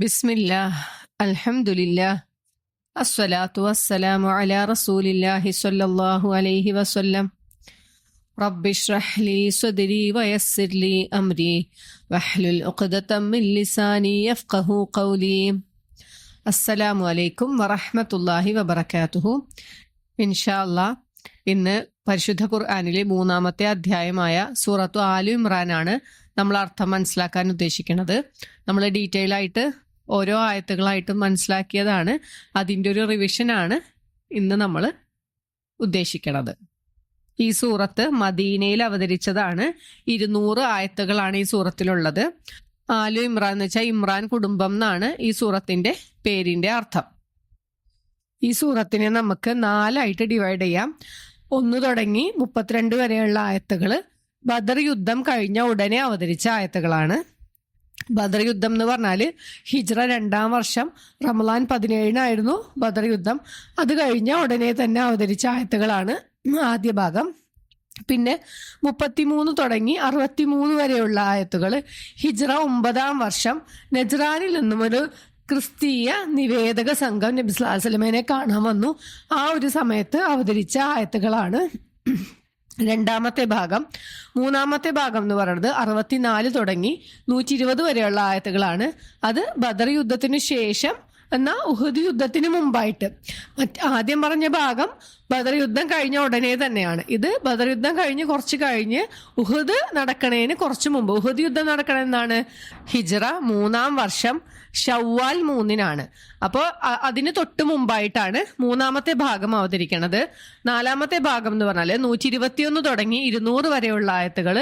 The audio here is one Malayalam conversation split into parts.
ബിസ്മില്ലാഹ് അൽഹംദുലില്ലാഹ് അസ്സലാത്തു വസ്സലാമു അലാ റസൂലില്ലാഹി സ്വല്ലല്ലാഹു അലൈഹി വസല്ലം. റബ്ബിശ്റഹ് ലി സ്വദ്രി വയസ്സിർ ലി അംരി വഹ്ലുൽ ഉഖ്ദതം മിൻ ലിസാനി യഫ്ഖഹു ഖൗലി. അസ്സലാമു അലൈക്കും വറഹ്മത്തുള്ളാഹി വബറകാതുഹു. ഇൻഷാ അല്ലാഹ് ഇന്ന് പരിശുദ്ധ ഖുർആനിലെ 3-ാമത്തെ അധ്യായമായ സൂറത്തു ആലു ഇമ്രാനാണ് നമ്മൾ അർത്ഥം മനസ്സിലാക്കാൻ ഉദ്ദേശിക്കുന്നത്. നമ്മൾ ഡീറ്റെയിൽ ആയിട്ട് ഓരോ ആയത്തുകളായിട്ടും മനസ്സിലാക്കിയതാണ്. അതിൻ്റെ ഒരു റിവിഷനാണ് ഇന്ന് നമ്മൾ ഉദ്ദേശിക്കുന്നത്. ഈ സൂറത്ത് മദീനയിൽ അവതരിച്ചതാണ്. 200 ആയത്തുകളാണ് ഈ സൂറത്തിലുള്ളത്. ആലു ഇമ്രാൻ എന്ന് വെച്ചാൽ ഇമ്രാൻ കുടുംബം എന്നാണ് ഈ സൂറത്തിന്റെ പേരിന്റെ അർത്ഥം. ഈ സൂറത്തിനെ നമുക്ക് 4ആയിട്ട് ഡിവൈഡ് ചെയ്യാം. 1 തുടങ്ങി 32 വരെയുള്ള ആയത്തുകൾ ബദർ യുദ്ധം കഴിഞ്ഞ ഉടനെ അവതരിച്ച ആയത്തുകളാണ്. ബദർ യുദ്ധം എന്ന് പറഞ്ഞാൽ ഹിജ്റ 2-ാം വർഷം റമളാൻ 17-നായിരുന്നു ബദർ യുദ്ധം. അത് കഴിഞ്ഞ ഉടനെ തന്നെ അവതരിച്ച ആയത്തുകളാണ് ആദ്യ ഭാഗം. പിന്നെ 33 തുടങ്ങി 63 വരെയുള്ള ആയത്തുകൾ ഹിജ്റ 9-ാം വർഷം നജ്റാനിൽ നിന്നും ഒരു ക്രിസ്തീയ നിവേദക സംഘം നബി സ്വല്ലല്ലാഹു അലൈഹി വസല്ലമയെ കാണാൻ വന്നു. ആ ഒരു സമയത്ത് അവതരിച്ച ആയത്തുകളാണ് രണ്ടാമത്തെ ഭാഗം. 3-ാമത്തെ ഭാഗം എന്ന് പറയുന്നത് 64 തുടങ്ങി 120 വരെയുള്ള ആയത്തുകളാണ്. അത് ബദർ യുദ്ധത്തിന് ശേഷം എന്നാൽ ഉഹദ് യുദ്ധത്തിന് മുമ്പായിട്ട്. ആദ്യം പറഞ്ഞ ഭാഗം ബദർ യുദ്ധം കഴിഞ്ഞ ഉടനെ തന്നെയാണ്. ഇത് ബദർ യുദ്ധം കഴിഞ്ഞ് കുറച്ച് കഴിഞ്ഞ് ഉഹദ് നടക്കണേന് കുറച്ച് മുമ്പ്. ഉഹദ് യുദ്ധം നടക്കണെന്നാണ് ഹിജ്റ 3-ാം വർഷം ഷവ്വാൽ 3-നാണ്. അപ്പോൾ അതിന് തൊട്ട് മുമ്പായിട്ടാണ് 3-ാമത്തെ ഭാഗം അവതരിക്കണത്. 4-ാമത്തെ ഭാഗം എന്ന് പറഞ്ഞാൽ 121 തുടങ്ങി 200 വരെയുള്ള ആയത്തുകൾ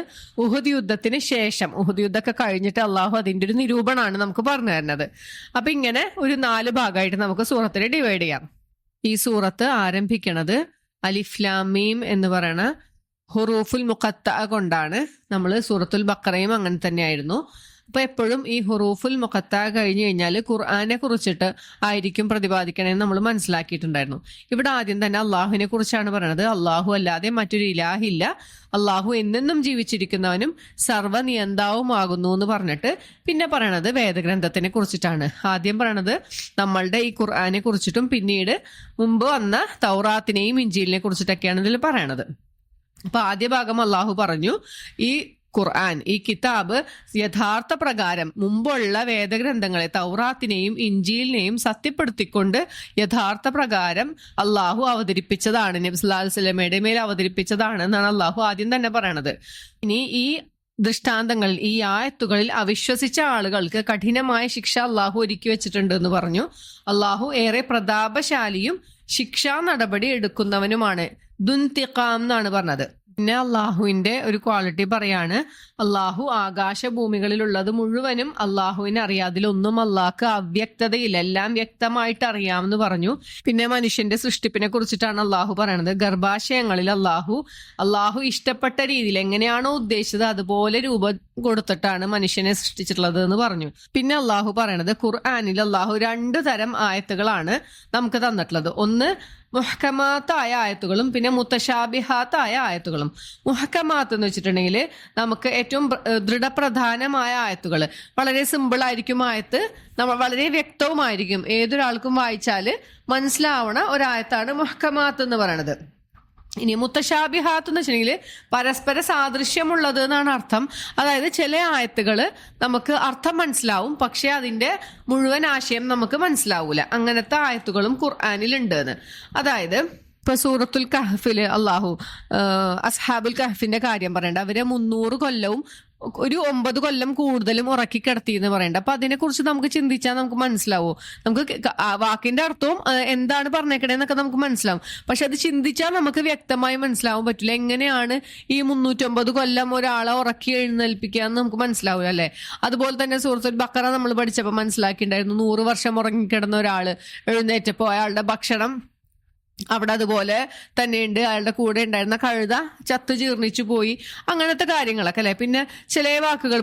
ഉഹദ് യുദ്ധത്തിന് ശേഷം. ഉഹദ് യുദ്ധമൊക്കെ കഴിഞ്ഞിട്ട് അള്ളാഹു അതിൻ്റെ ഒരു നിരൂപണമാണ് നമുക്ക് പറഞ്ഞു തരുന്നത്. അപ്പൊ ഇങ്ങനെ ഒരു 4 ഭാഗമായിട്ട് നമുക്ക് സൂറത്തിനെ ഡിവൈഡ് ചെയ്യാം. ഈ സൂറത്ത് ആരംഭിക്കണത് അലിഫ് ലാം മീം എന്ന് പറയുന്ന ഹുറൂഫുൽ മുഖത്ത കൊണ്ടാണ്. നമ്മൾ സൂറത്തുൽ ബഖറയും അങ്ങനെ തന്നെയായിരുന്നു. അപ്പൊ എപ്പോഴും ഈ ഹുറൂഫുൽ മുഖത്ത കഴിഞ്ഞു കഴിഞ്ഞാൽ ഖുർആനെ കുറിച്ചിട്ട് ആയിരിക്കും പ്രതിപാദിക്കണമെന്ന് നമ്മൾ മനസ്സിലാക്കിയിട്ടുണ്ടായിരുന്നു. ഇവിടെ ആദ്യം തന്നെ അള്ളാഹുവിനെ കുറിച്ചാണ് പറയണത്. അള്ളാഹു അല്ലാതെ മറ്റൊരു ഇലാഹില്ല, അള്ളാഹു എന്നെന്നും ജീവിച്ചിരിക്കുന്നവനും സർവ്വനിയന്താവുമാകുന്നു എന്ന് പറഞ്ഞിട്ട് പിന്നെ പറയണത് വേദഗ്രന്ഥത്തിനെ കുറിച്ചിട്ടാണ്. ആദ്യം പറയണത് നമ്മളുടെ ഈ ഖുർആനെ കുറിച്ചിട്ടും പിന്നീട് മുമ്പ് വന്ന തൗറാത്തിനെയും ഇഞ്ചീലിനെ കുറിച്ചിട്ടൊക്കെയാണ് ഇതിൽ പറയണത്. അപ്പൊ ആദ്യ ഭാഗം അള്ളാഹു പറഞ്ഞു ഈ ഖുർആൻ, ഈ കിതാബ് യഥാർത്ഥ പ്രകാരം മുമ്പുള്ള വേദഗ്രന്ഥങ്ങളെ തൗറാത്തിനെയും ഇഞ്ചീലിനെയും സത്യപ്പെടുത്തിക്കൊണ്ട് യഥാർത്ഥ പ്രകാരം അള്ളാഹു അവതരിപ്പിച്ചതാണ്, നബി സല്ലല്ലാഹു അലൈഹി വസല്ലമയുടെ മേൽ അവതരിപ്പിച്ചതാണ് എന്നാണ് അള്ളാഹു ആദ്യം തന്നെ പറയണത്. ഇനി ഈ ദൃഷ്ടാന്തങ്ങളിൽ, ഈ ആയത്തുകളിൽ അവിശ്വസിച്ച ആളുകൾക്ക് കഠിനമായ ശിക്ഷ അള്ളാഹു ഒരുക്കി വെച്ചിട്ടുണ്ട് എന്ന് പറഞ്ഞു. അള്ളാഹു ഏറെ പ്രതാപശാലിയും ശിക്ഷാ നടപടി എടുക്കുന്നവനുമാണ്. ദുൻതിഖാം എന്നാണ് പറഞ്ഞത്. പിന്നെ അള്ളാഹുവിന്റെ ഒരു ക്വാളിറ്റി പറയാണ്, അള്ളാഹു ആകാശഭൂമികളിലുള്ളത് മുഴുവനും അള്ളാഹുവിനെ അറിയാം, അതിലൊന്നും അള്ളാഹ്ക്ക് അവ്യക്തതയില്ല, എല്ലാം വ്യക്തമായിട്ട് അറിയാമെന്ന് പറഞ്ഞു. പിന്നെ മനുഷ്യന്റെ സൃഷ്ടിപ്പിനെ കുറിച്ചിട്ടാണ് അള്ളാഹു പറയണത്. ഗർഭാശയങ്ങളിൽ അള്ളാഹു ഇഷ്ടപ്പെട്ട രീതിയിൽ എങ്ങനെയാണോ ഉദ്ദേശിച്ചത് അതുപോലെ രൂപം കൊടുത്തിട്ടാണ് മനുഷ്യനെ സൃഷ്ടിച്ചിട്ടുള്ളത് എന്ന് പറഞ്ഞു. പിന്നെ അള്ളാഹു പറയണത് ഖുർആനിൽ അള്ളാഹു 2 തരം ആയത്തുകളാണ് നമുക്ക് തന്നിട്ടുള്ളത്. ഒന്ന് മുഹ്കമാത്തായ ആയത്തുകളും പിന്നെ മുത്തശാബിഹാത്തായ ആയത്തുകളും. മുഹ്കമാത്ത് എന്ന് വെച്ചിട്ടുണ്ടെങ്കിൽ നമുക്ക് ഏറ്റവും ദൃഢപ്രധാനമായ ആയത്തുകൾ, വളരെ സിമ്പിൾ ആയിരിക്കും ആയത്ത്, നമ്മൾ വളരെ വ്യക്തവുമായിരിക്കും, ഏതൊരാൾക്കും വായിച്ചാൽ മനസ്സിലാവണ ഒരായത്താണ് മുഹ്കമാത്ത് എന്ന് പറയണത്. ഇനി മുത്തശാബിഹാത്ത് എന്ന് വെച്ചിട്ടുണ്ടെങ്കിൽ പരസ്പര സാദൃശ്യമുള്ളത് എന്നാണ് അർത്ഥം. അതായത് ചില ആയത്തുകൾ നമുക്ക് അർത്ഥം മനസ്സിലാവും, പക്ഷെ അതിന്റെ മുഴുവൻ ആശയം നമുക്ക് മനസ്സിലാവൂല. അങ്ങനത്തെ ആയത്തുകളും ഖുർആനിൽ ഉണ്ട്. അതായത് ഇപ്പൊ സൂറത്തുൽ കഹ്ഫില് അള്ളാഹു അസ്ഹാബുൽ കഹ്ഫിന്റെ കാര്യം പറയണ്ട. അവരെ 300 കൊല്ലവും ഒരു 9 കൊല്ലം കൂടുതലും ഉറക്കി കിടത്തി എന്ന് പറയണ്ട. അപ്പൊ അതിനെ കുറിച്ച് നമുക്ക് ചിന്തിച്ചാൽ നമുക്ക് മനസ്സിലാവോ, നമുക്ക് വാക്കിന്റെ അർത്ഥവും എന്താണ് പറഞ്ഞേക്കണേന്നൊക്കെ നമുക്ക് മനസ്സിലാവും. പക്ഷെ അത് ചിന്തിച്ചാൽ നമുക്ക് വ്യക്തമായി മനസ്സിലാവാൻ പറ്റില്ല. എങ്ങനെയാണ് ഈ 309 കൊല്ലം ഒരാളെ ഉറക്കി എഴുന്നേൽപ്പിക്കുക എന്ന് നമുക്ക് മനസ്സിലാവില്ല അല്ലെ. അതുപോലെ തന്നെ സൂറത്തുൽ ബഖറ നമ്മൾ പഠിച്ചപ്പോൾ മനസ്സിലാക്കിയിട്ടുണ്ടായിരുന്നു, 100 വർഷം ഉറങ്ങിക്കിടന്ന ഒരാള് എഴുന്നേറ്റപ്പോ അയാളുടെ ഭക്ഷണം അവിടെ അതുപോലെ തന്നെയുണ്ട്, അയാളുടെ കൂടെ ഉണ്ടായിരുന്ന കഴുത ചത്തു ജീർണിച്ചു പോയി, അങ്ങനത്തെ കാര്യങ്ങളൊക്കെ അല്ലെ. പിന്നെ ചില വാക്കുകൾ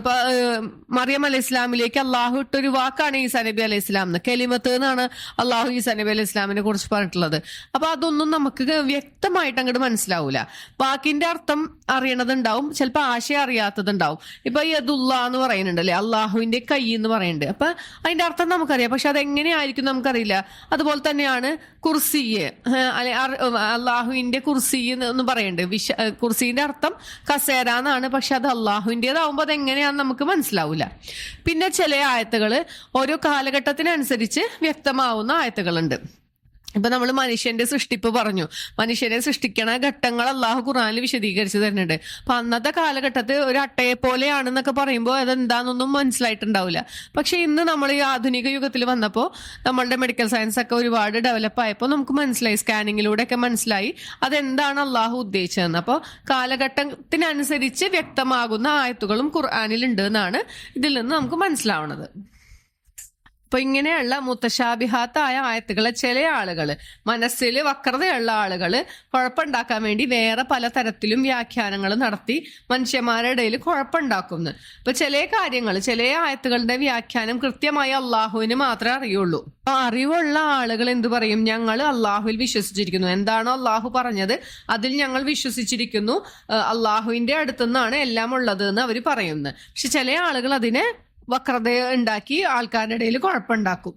മറിയം അലൈഹി ഇസ്ലാമിലേക്ക് അള്ളാഹു ഇട്ടൊരു വാക്കാണ് ഈസാ നബി അലൈഹി ഇസ്ലാം എന്ന്, കെലിമത്ത് എന്നാണ് അള്ളാഹു ഈസാ നബി അലൈഹി ഇസ്ലാമിനെ കുറിച്ച് പറഞ്ഞിട്ടുള്ളത്. അപ്പൊ അതൊന്നും നമുക്ക് വ്യക്തമായിട്ട് അങ്ങോട്ട് മനസ്സിലാവൂല. വാക്കിന്റെ അർത്ഥം അറിയണതുണ്ടാവും, ചിലപ്പോൾ ആശയം അറിയാത്തതുണ്ടാവും. ഇപ്പൊ യദുല്ല എന്ന് പറയുന്നുണ്ട് അല്ലെ, അള്ളാഹുവിന്റെ കൈ എന്ന് പറയുന്നുണ്ട്. അപ്പൊ അതിന്റെ അർത്ഥം നമുക്കറിയാം, പക്ഷെ അതെങ്ങനെയായിരിക്കും നമുക്കറിയില്ല. അതുപോലെ തന്നെയാണ് കുർസിയെ, അള്ളാഹുവിന്റെ കുർസി എന്ന് പറയുന്നുണ്ട്. കുർസിന്റെ അർത്ഥം കസേര എന്നാണ്, പക്ഷെ അത് അള്ളാഹുവിൻ്റെതാവുമ്പോൾ അതെങ്ങനെയാണെന്ന് നമുക്ക് മനസ്സിലാവില്ല. പിന്നെ ചില ആയത്തുകള് ഓരോ കാലഘട്ടത്തിനനുസരിച്ച് വ്യക്തമാവുന്ന ആയത്തുകളുണ്ട്. ഇപ്പൊ നമ്മൾ മനുഷ്യന്റെ സൃഷ്ടിപ്പ് പറഞ്ഞു, മനുഷ്യനെ സൃഷ്ടിക്കണ ഘട്ടങ്ങൾ അള്ളാഹു ഖുർആനിൽ വിശദീകരിച്ചു തരുന്നുണ്ട്. അപ്പൊ അന്നത്തെ കാലഘട്ടത്തിൽ ഒരു അട്ടയെ പോലെയാണെന്നൊക്കെ പറയുമ്പോൾ അതെന്താണെന്നൊന്നും മനസ്സിലായിട്ടുണ്ടാവില്ല. പക്ഷെ ഇന്ന് നമ്മൾ ഈ ആധുനിക യുഗത്തിൽ വന്നപ്പോൾ നമ്മളുടെ മെഡിക്കൽ സയൻസ് ഒക്കെ ഒരുപാട് ഡെവലപ്പ് ആയപ്പോൾ നമുക്ക് മനസ്സിലായി, സ്കാനിങ്ങിലൂടെ ഒക്കെ മനസ്സിലായി അതെന്താണ് അള്ളാഹു ഉദ്ദേശിച്ചതെന്ന്. അപ്പോൾ കാലഘട്ടത്തിനനുസരിച്ച് വ്യക്തമാകുന്ന ആയത്തുകളും ഖുർആനിൽ ഉണ്ട് എന്നാണ് ഇതിൽ നിന്ന് നമുക്ക് മനസ്സിലാവുന്നത്. അപ്പൊ ഇങ്ങനെയുള്ള മുത്തശാബിഹാത്തായ ആയത്തുകളെ ചില ആളുകൾ, മനസ്സിൽ വക്രതയുള്ള ആളുകൾ കുഴപ്പമുണ്ടാക്കാൻ വേണ്ടി വേറെ പലതരത്തിലും വ്യാഖ്യാനങ്ങൾ നടത്തി മനുഷ്യന്മാരുടെ ഇടയിൽ കുഴപ്പമുണ്ടാക്കുന്നു. ഇപ്പൊ ചില കാര്യങ്ങൾ, ചില ആയത്തുകളുടെ വ്യാഖ്യാനം കൃത്യമായി അള്ളാഹുവിന് മാത്രമേ അറിയുള്ളൂ. അപ്പൊ അറിവുള്ള ആളുകൾ എന്ത് പറയും? ഞങ്ങൾ അള്ളാഹുവിൽ വിശ്വസിച്ചിരിക്കുന്നു, എന്താണോ അള്ളാഹു പറഞ്ഞത് അതിൽ ഞങ്ങൾ വിശ്വസിച്ചിരിക്കുന്നു, അള്ളാഹുവിന്റെ അടുത്തുനിന്നാണ് എല്ലാം ഉള്ളത് എന്ന് അവർ പറയുന്നു. പക്ഷെ ചില ആളുകൾ അതിനെ വക്രത ഉണ്ടാക്കി ആൾക്കാരുടെ ഇടയിൽ കുഴപ്പമുണ്ടാക്കും.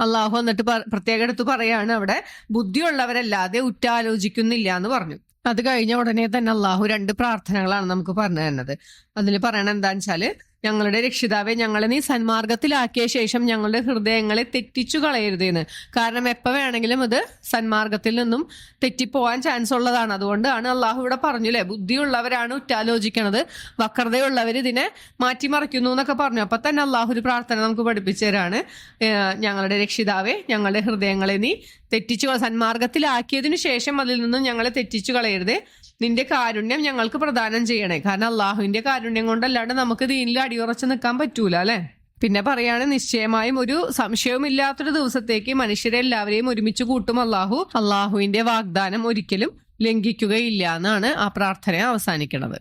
അള്ളാഹു എന്നിട്ട് പ്രത്യേകം എടുത്ത് പറയാണ്, അവിടെ ബുദ്ധിയുള്ളവരല്ലാതെ ഉറ്റാലോചിക്കുന്നില്ല എന്ന് പറഞ്ഞു. അത് കഴിഞ്ഞ ഉടനെ തന്നെ അള്ളാഹു 2 പ്രാർത്ഥനകളാണ് നമുക്ക് പറഞ്ഞു തരുന്നത്. അതിൽ പറയണ എന്താന്ന് വെച്ചാല്, ഞങ്ങളുടെ രക്ഷിതാവെ, ഞങ്ങളെ നീ സന്മാർഗത്തിലാക്കിയ ശേഷം ഞങ്ങളുടെ ഹൃദയങ്ങളെ തെറ്റിച്ചു കളയരുതെന്ന്. കാരണം എപ്പോൾ വേണമെങ്കിലും അത് സന്മാർഗത്തിൽ നിന്നും തെറ്റിപ്പോവാൻ ചാൻസ് ഉള്ളതാണ്. അതുകൊണ്ടാണ് അള്ളാഹു ഇവിടെ പറഞ്ഞില്ലേ, ബുദ്ധിയുള്ളവരാണ് ഉറ്റാലോചിക്കണത്, വക്രതയുള്ളവർ ഇതിനെ മാറ്റിമറിക്കുന്നു എന്നൊക്കെ പറഞ്ഞു. അപ്പൊ തന്നെ അള്ളാഹു ഒരു പ്രാർത്ഥന നമുക്ക് പഠിപ്പിച്ചു തരാണ്, ഞങ്ങളുടെ രക്ഷിതാവെ, ഞങ്ങളുടെ ഹൃദയങ്ങളെ നീ സന്മാർഗത്തിലാക്കിയതിനു ശേഷം അതിൽ നിന്നും ഞങ്ങളെ തെറ്റിച്ചു കളയരുതേ, നിന്റെ കാരുണ്യം ഞങ്ങൾക്ക് പ്രദാനം ചെയ്യണേ. കാരണം അള്ളാഹുവിന്റെ കാരുണ്യം കൊണ്ടല്ലാണ്ട് നമുക്ക് ദീനിൽ അടിയുറച്ച് നിൽക്കാൻ പറ്റൂല അല്ലെ. പിന്നെ പറയാണ്, നിശ്ചയമായും ഒരു സംശയവും ഇല്ലാത്തൊരു ദിവസത്തേക്ക് മനുഷ്യരെ എല്ലാവരെയും ഒരുമിച്ച് കൂട്ടും അള്ളാഹു. അള്ളാഹുവിന്റെ വാഗ്ദാനം ഒരിക്കലും ലംഘിക്കുകയില്ല എന്നാണ് ആ പ്രാർത്ഥന അവസാനിക്കുന്നത്.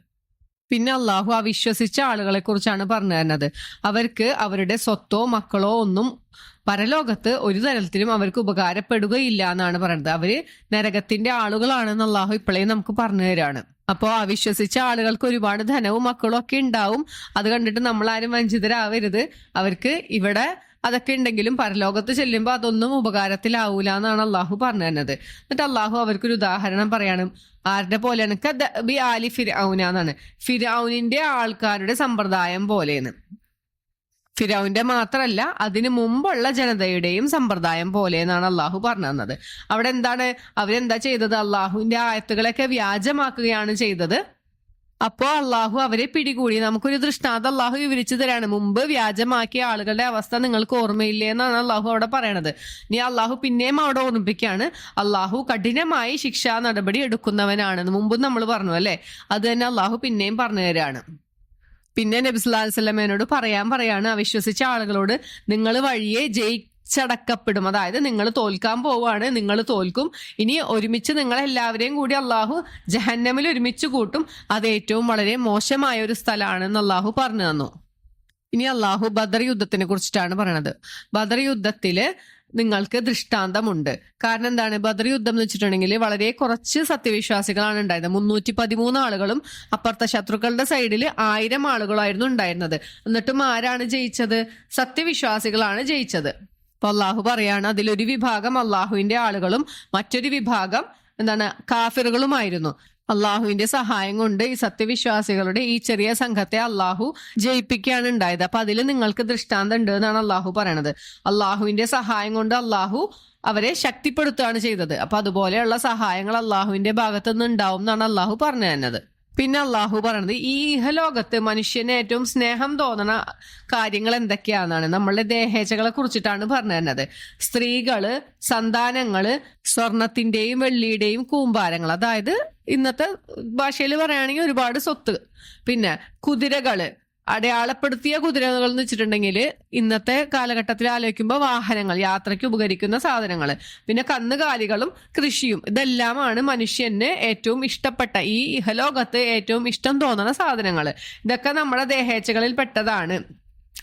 പിന്നെ അള്ളാഹു അവിശ്വസിച്ച ആളുകളെ കുറിച്ചാണ് പറഞ്ഞു തരുന്നത്. അവർക്ക് അവരുടെ സ്വത്തോ മക്കളോ ഒന്നും പരലോകത്ത് ഒരു തരത്തിലും അവർക്ക് ഉപകാരപ്പെടുകയില്ല എന്നാണ് പറയുന്നത്. അവര് നരകത്തിന്റെ ആളുകളാണെന്ന് അള്ളാഹു ഇപ്പോഴേ നമുക്ക് പറഞ്ഞു തരാണ്. അപ്പോൾ അവിശ്വസിച്ച ആളുകൾക്ക് ഒരുപാട് ധനവും മക്കളും ഒക്കെ ഉണ്ടാവും. അത് കണ്ടിട്ട് നമ്മളാരും വഞ്ചിതരാവരുത്. അവർക്ക് ഇവിടെ അതൊക്കെ ഉണ്ടെങ്കിലും പരലോകത്ത് ചെല്ലുമ്പോൾ അതൊന്നും ഉപകാരത്തിലാവൂല എന്നാണ് അള്ളാഹു പറഞ്ഞു തരുന്നത്. എന്നിട്ട് അള്ളാഹു അവർക്കൊരു ഉദാഹരണം പറയാണ്, ആരുടെ പോലെയാണ്? ബി ആലി ഫിർഔന എന്നാണ്, ഫിർഔനിന്റെ ആൾക്കാരുടെ സമ്പ്രദായം പോലെയെന്ന്. ഫിറൗന്റെ മാത്രമല്ല, അതിനു മുമ്പുള്ള ജനതയുടെയും സമ്പ്രദായം പോലെ എന്നാണ് അള്ളാഹു പറഞ്ഞു തന്നത്. അവിടെ എന്താണ് അവരെന്താ ചെയ്തത്? അള്ളാഹുവിന്റെ ആയത്തുകളൊക്കെ വ്യാജമാക്കുകയാണ് ചെയ്തത്. അപ്പോ അള്ളാഹു അവരെ പിടികൂടി. നമുക്കൊരു ദൃഷ്ടാന്തം അള്ളാഹു വിവരിച്ചു തരാണ്. മുമ്പ് വ്യാജമാക്കിയ ആളുകളുടെ അവസ്ഥ നിങ്ങൾക്ക് ഓർമ്മയില്ലേ എന്നാണ് അള്ളാഹു അവിടെ പറയണത്. ഇനി അള്ളാഹു പിന്നെയും അവിടെ ഓർമ്മിപ്പിക്കുകയാണ്, അള്ളാഹു കഠിനമായി ശിക്ഷാ നടപടി എടുക്കുന്നവനാണെന്ന് മുമ്പ് നമ്മൾ പറഞ്ഞു അല്ലെ. അത് തന്നെ അള്ളാഹു പിന്നെയും പറഞ്ഞു തരാണ്. പിന്നെ നബി സല്ലല്ലാഹു അലൈഹി വസല്ലമയോട് പറയാണ്, അവിശ്വസിച്ച ആളുകളോട്, നിങ്ങൾ വഴിയെ ജയിച്ചടക്കപ്പെടും, അതായത് നിങ്ങൾ തോൽക്കാൻ പോവാണ്, നിങ്ങൾ തോൽക്കും. ഇനി ഒരുമിച്ച് നിങ്ങളെല്ലാവരെയും കൂടി അള്ളാഹു ജഹന്നമിൽ ഒരുമിച്ച് കൂട്ടും, അത് ഏറ്റവും വളരെ മോശമായ ഒരു സ്ഥലമാണെന്ന് അള്ളാഹു പറഞ്ഞു തന്നു. ഇനി അള്ളാഹു ബദർ യുദ്ധത്തിനെ കുറിച്ചിട്ടാണ് പറയണത്. ബദർ യുദ്ധത്തില് നിങ്ങൾക്ക് ദൃഷ്ടാന്തമുണ്ട്. കാരണം എന്താണ്? ബദർ യുദ്ധം എന്ന് വെച്ചിട്ടുണ്ടെങ്കിൽ വളരെ കുറച്ച് സത്യവിശ്വാസികളാണ് ഉണ്ടായത്. 313 ആളുകളും അപ്പുറത്തെ ശത്രുക്കളുടെ സൈഡിൽ 1000 ആളുകളായിരുന്നു ഉണ്ടായിരുന്നത്. എന്നിട്ടും ആരാണ് ജയിച്ചത്? സത്യവിശ്വാസികളാണ് ജയിച്ചത്. അപ്പൊ അള്ളാഹു പറയാണ്, അതിലൊരു വിഭാഗം അള്ളാഹുവിന്റെ ആളുകളും മറ്റൊരു വിഭാഗം എന്താണ് കാഫിറുകളുമായിരുന്നു. അള്ളാഹുവിന്റെ സഹായം കൊണ്ട് ഈ സത്യവിശ്വാസികളുടെ ഈ ചെറിയ സംഘത്തെ അള്ളാഹു ജയിപ്പിക്കുകയാണ് ഉണ്ടായത്. അപ്പൊ അതിൽ നിങ്ങൾക്ക് ദൃഷ്ടാന്തം ഉണ്ട് എന്നാണ് അള്ളാഹു പറയണത്. അള്ളാഹുവിന്റെ സഹായം കൊണ്ട് അള്ളാഹു അവരെ ശക്തിപ്പെടുത്തുകയാണ് ചെയ്തത്. അപ്പൊ അതുപോലെയുള്ള സഹായങ്ങൾ അള്ളാഹുവിന്റെ ഭാഗത്തു നിന്ന് ഉണ്ടാവും എന്നാണ് അള്ളാഹു പറഞ്ഞു തന്നത്. പിന്നെ അള്ളാഹു പറയണത്, ഈ ഇഹലോകത്ത് മനുഷ്യന് ഏറ്റവും സ്നേഹം തോന്നണ കാര്യങ്ങൾ എന്തൊക്കെയാണെന്നാണ്. നമ്മളുടെ ദേഹേച്ഛകളെ കുറിച്ചിട്ടാണ് പറഞ്ഞു തരുന്നത്. സ്ത്രീകള്, സന്താനങ്ങള്, സ്വർണത്തിന്റെയും വെള്ളിയുടെയും കൂമ്പാരങ്ങൾ, അതായത് ഇന്നത്തെ ഭാഷയിൽ പറയുകയാണെങ്കിൽ ഒരുപാട് സ്വത്ത്, പിന്നെ കുതിരകള്, അടയാളപ്പെടുത്തിയ കുതിരകൾ എന്ന് വെച്ചിട്ടുണ്ടെങ്കിൽ ഇന്നത്തെ കാലഘട്ടത്തിൽ ആലോചിക്കുമ്പോൾ വാഹനങ്ങൾ, യാത്രയ്ക്ക് ഉപകരിക്കുന്ന സാധനങ്ങൾ, പിന്നെ കന്നുകാലികളും കൃഷിയും, ഇതെല്ലാമാണ് മനുഷ്യന് ഏറ്റവും ഇഷ്ടപ്പെട്ട, ഈ ഇഹലോകത്ത് ഏറ്റവും ഇഷ്ടം തോന്നുന്ന സാധനങ്ങൾ. ഇതൊക്കെ നമ്മുടെ ദേഹേച്ഛകളിൽ പെട്ടതാണ്.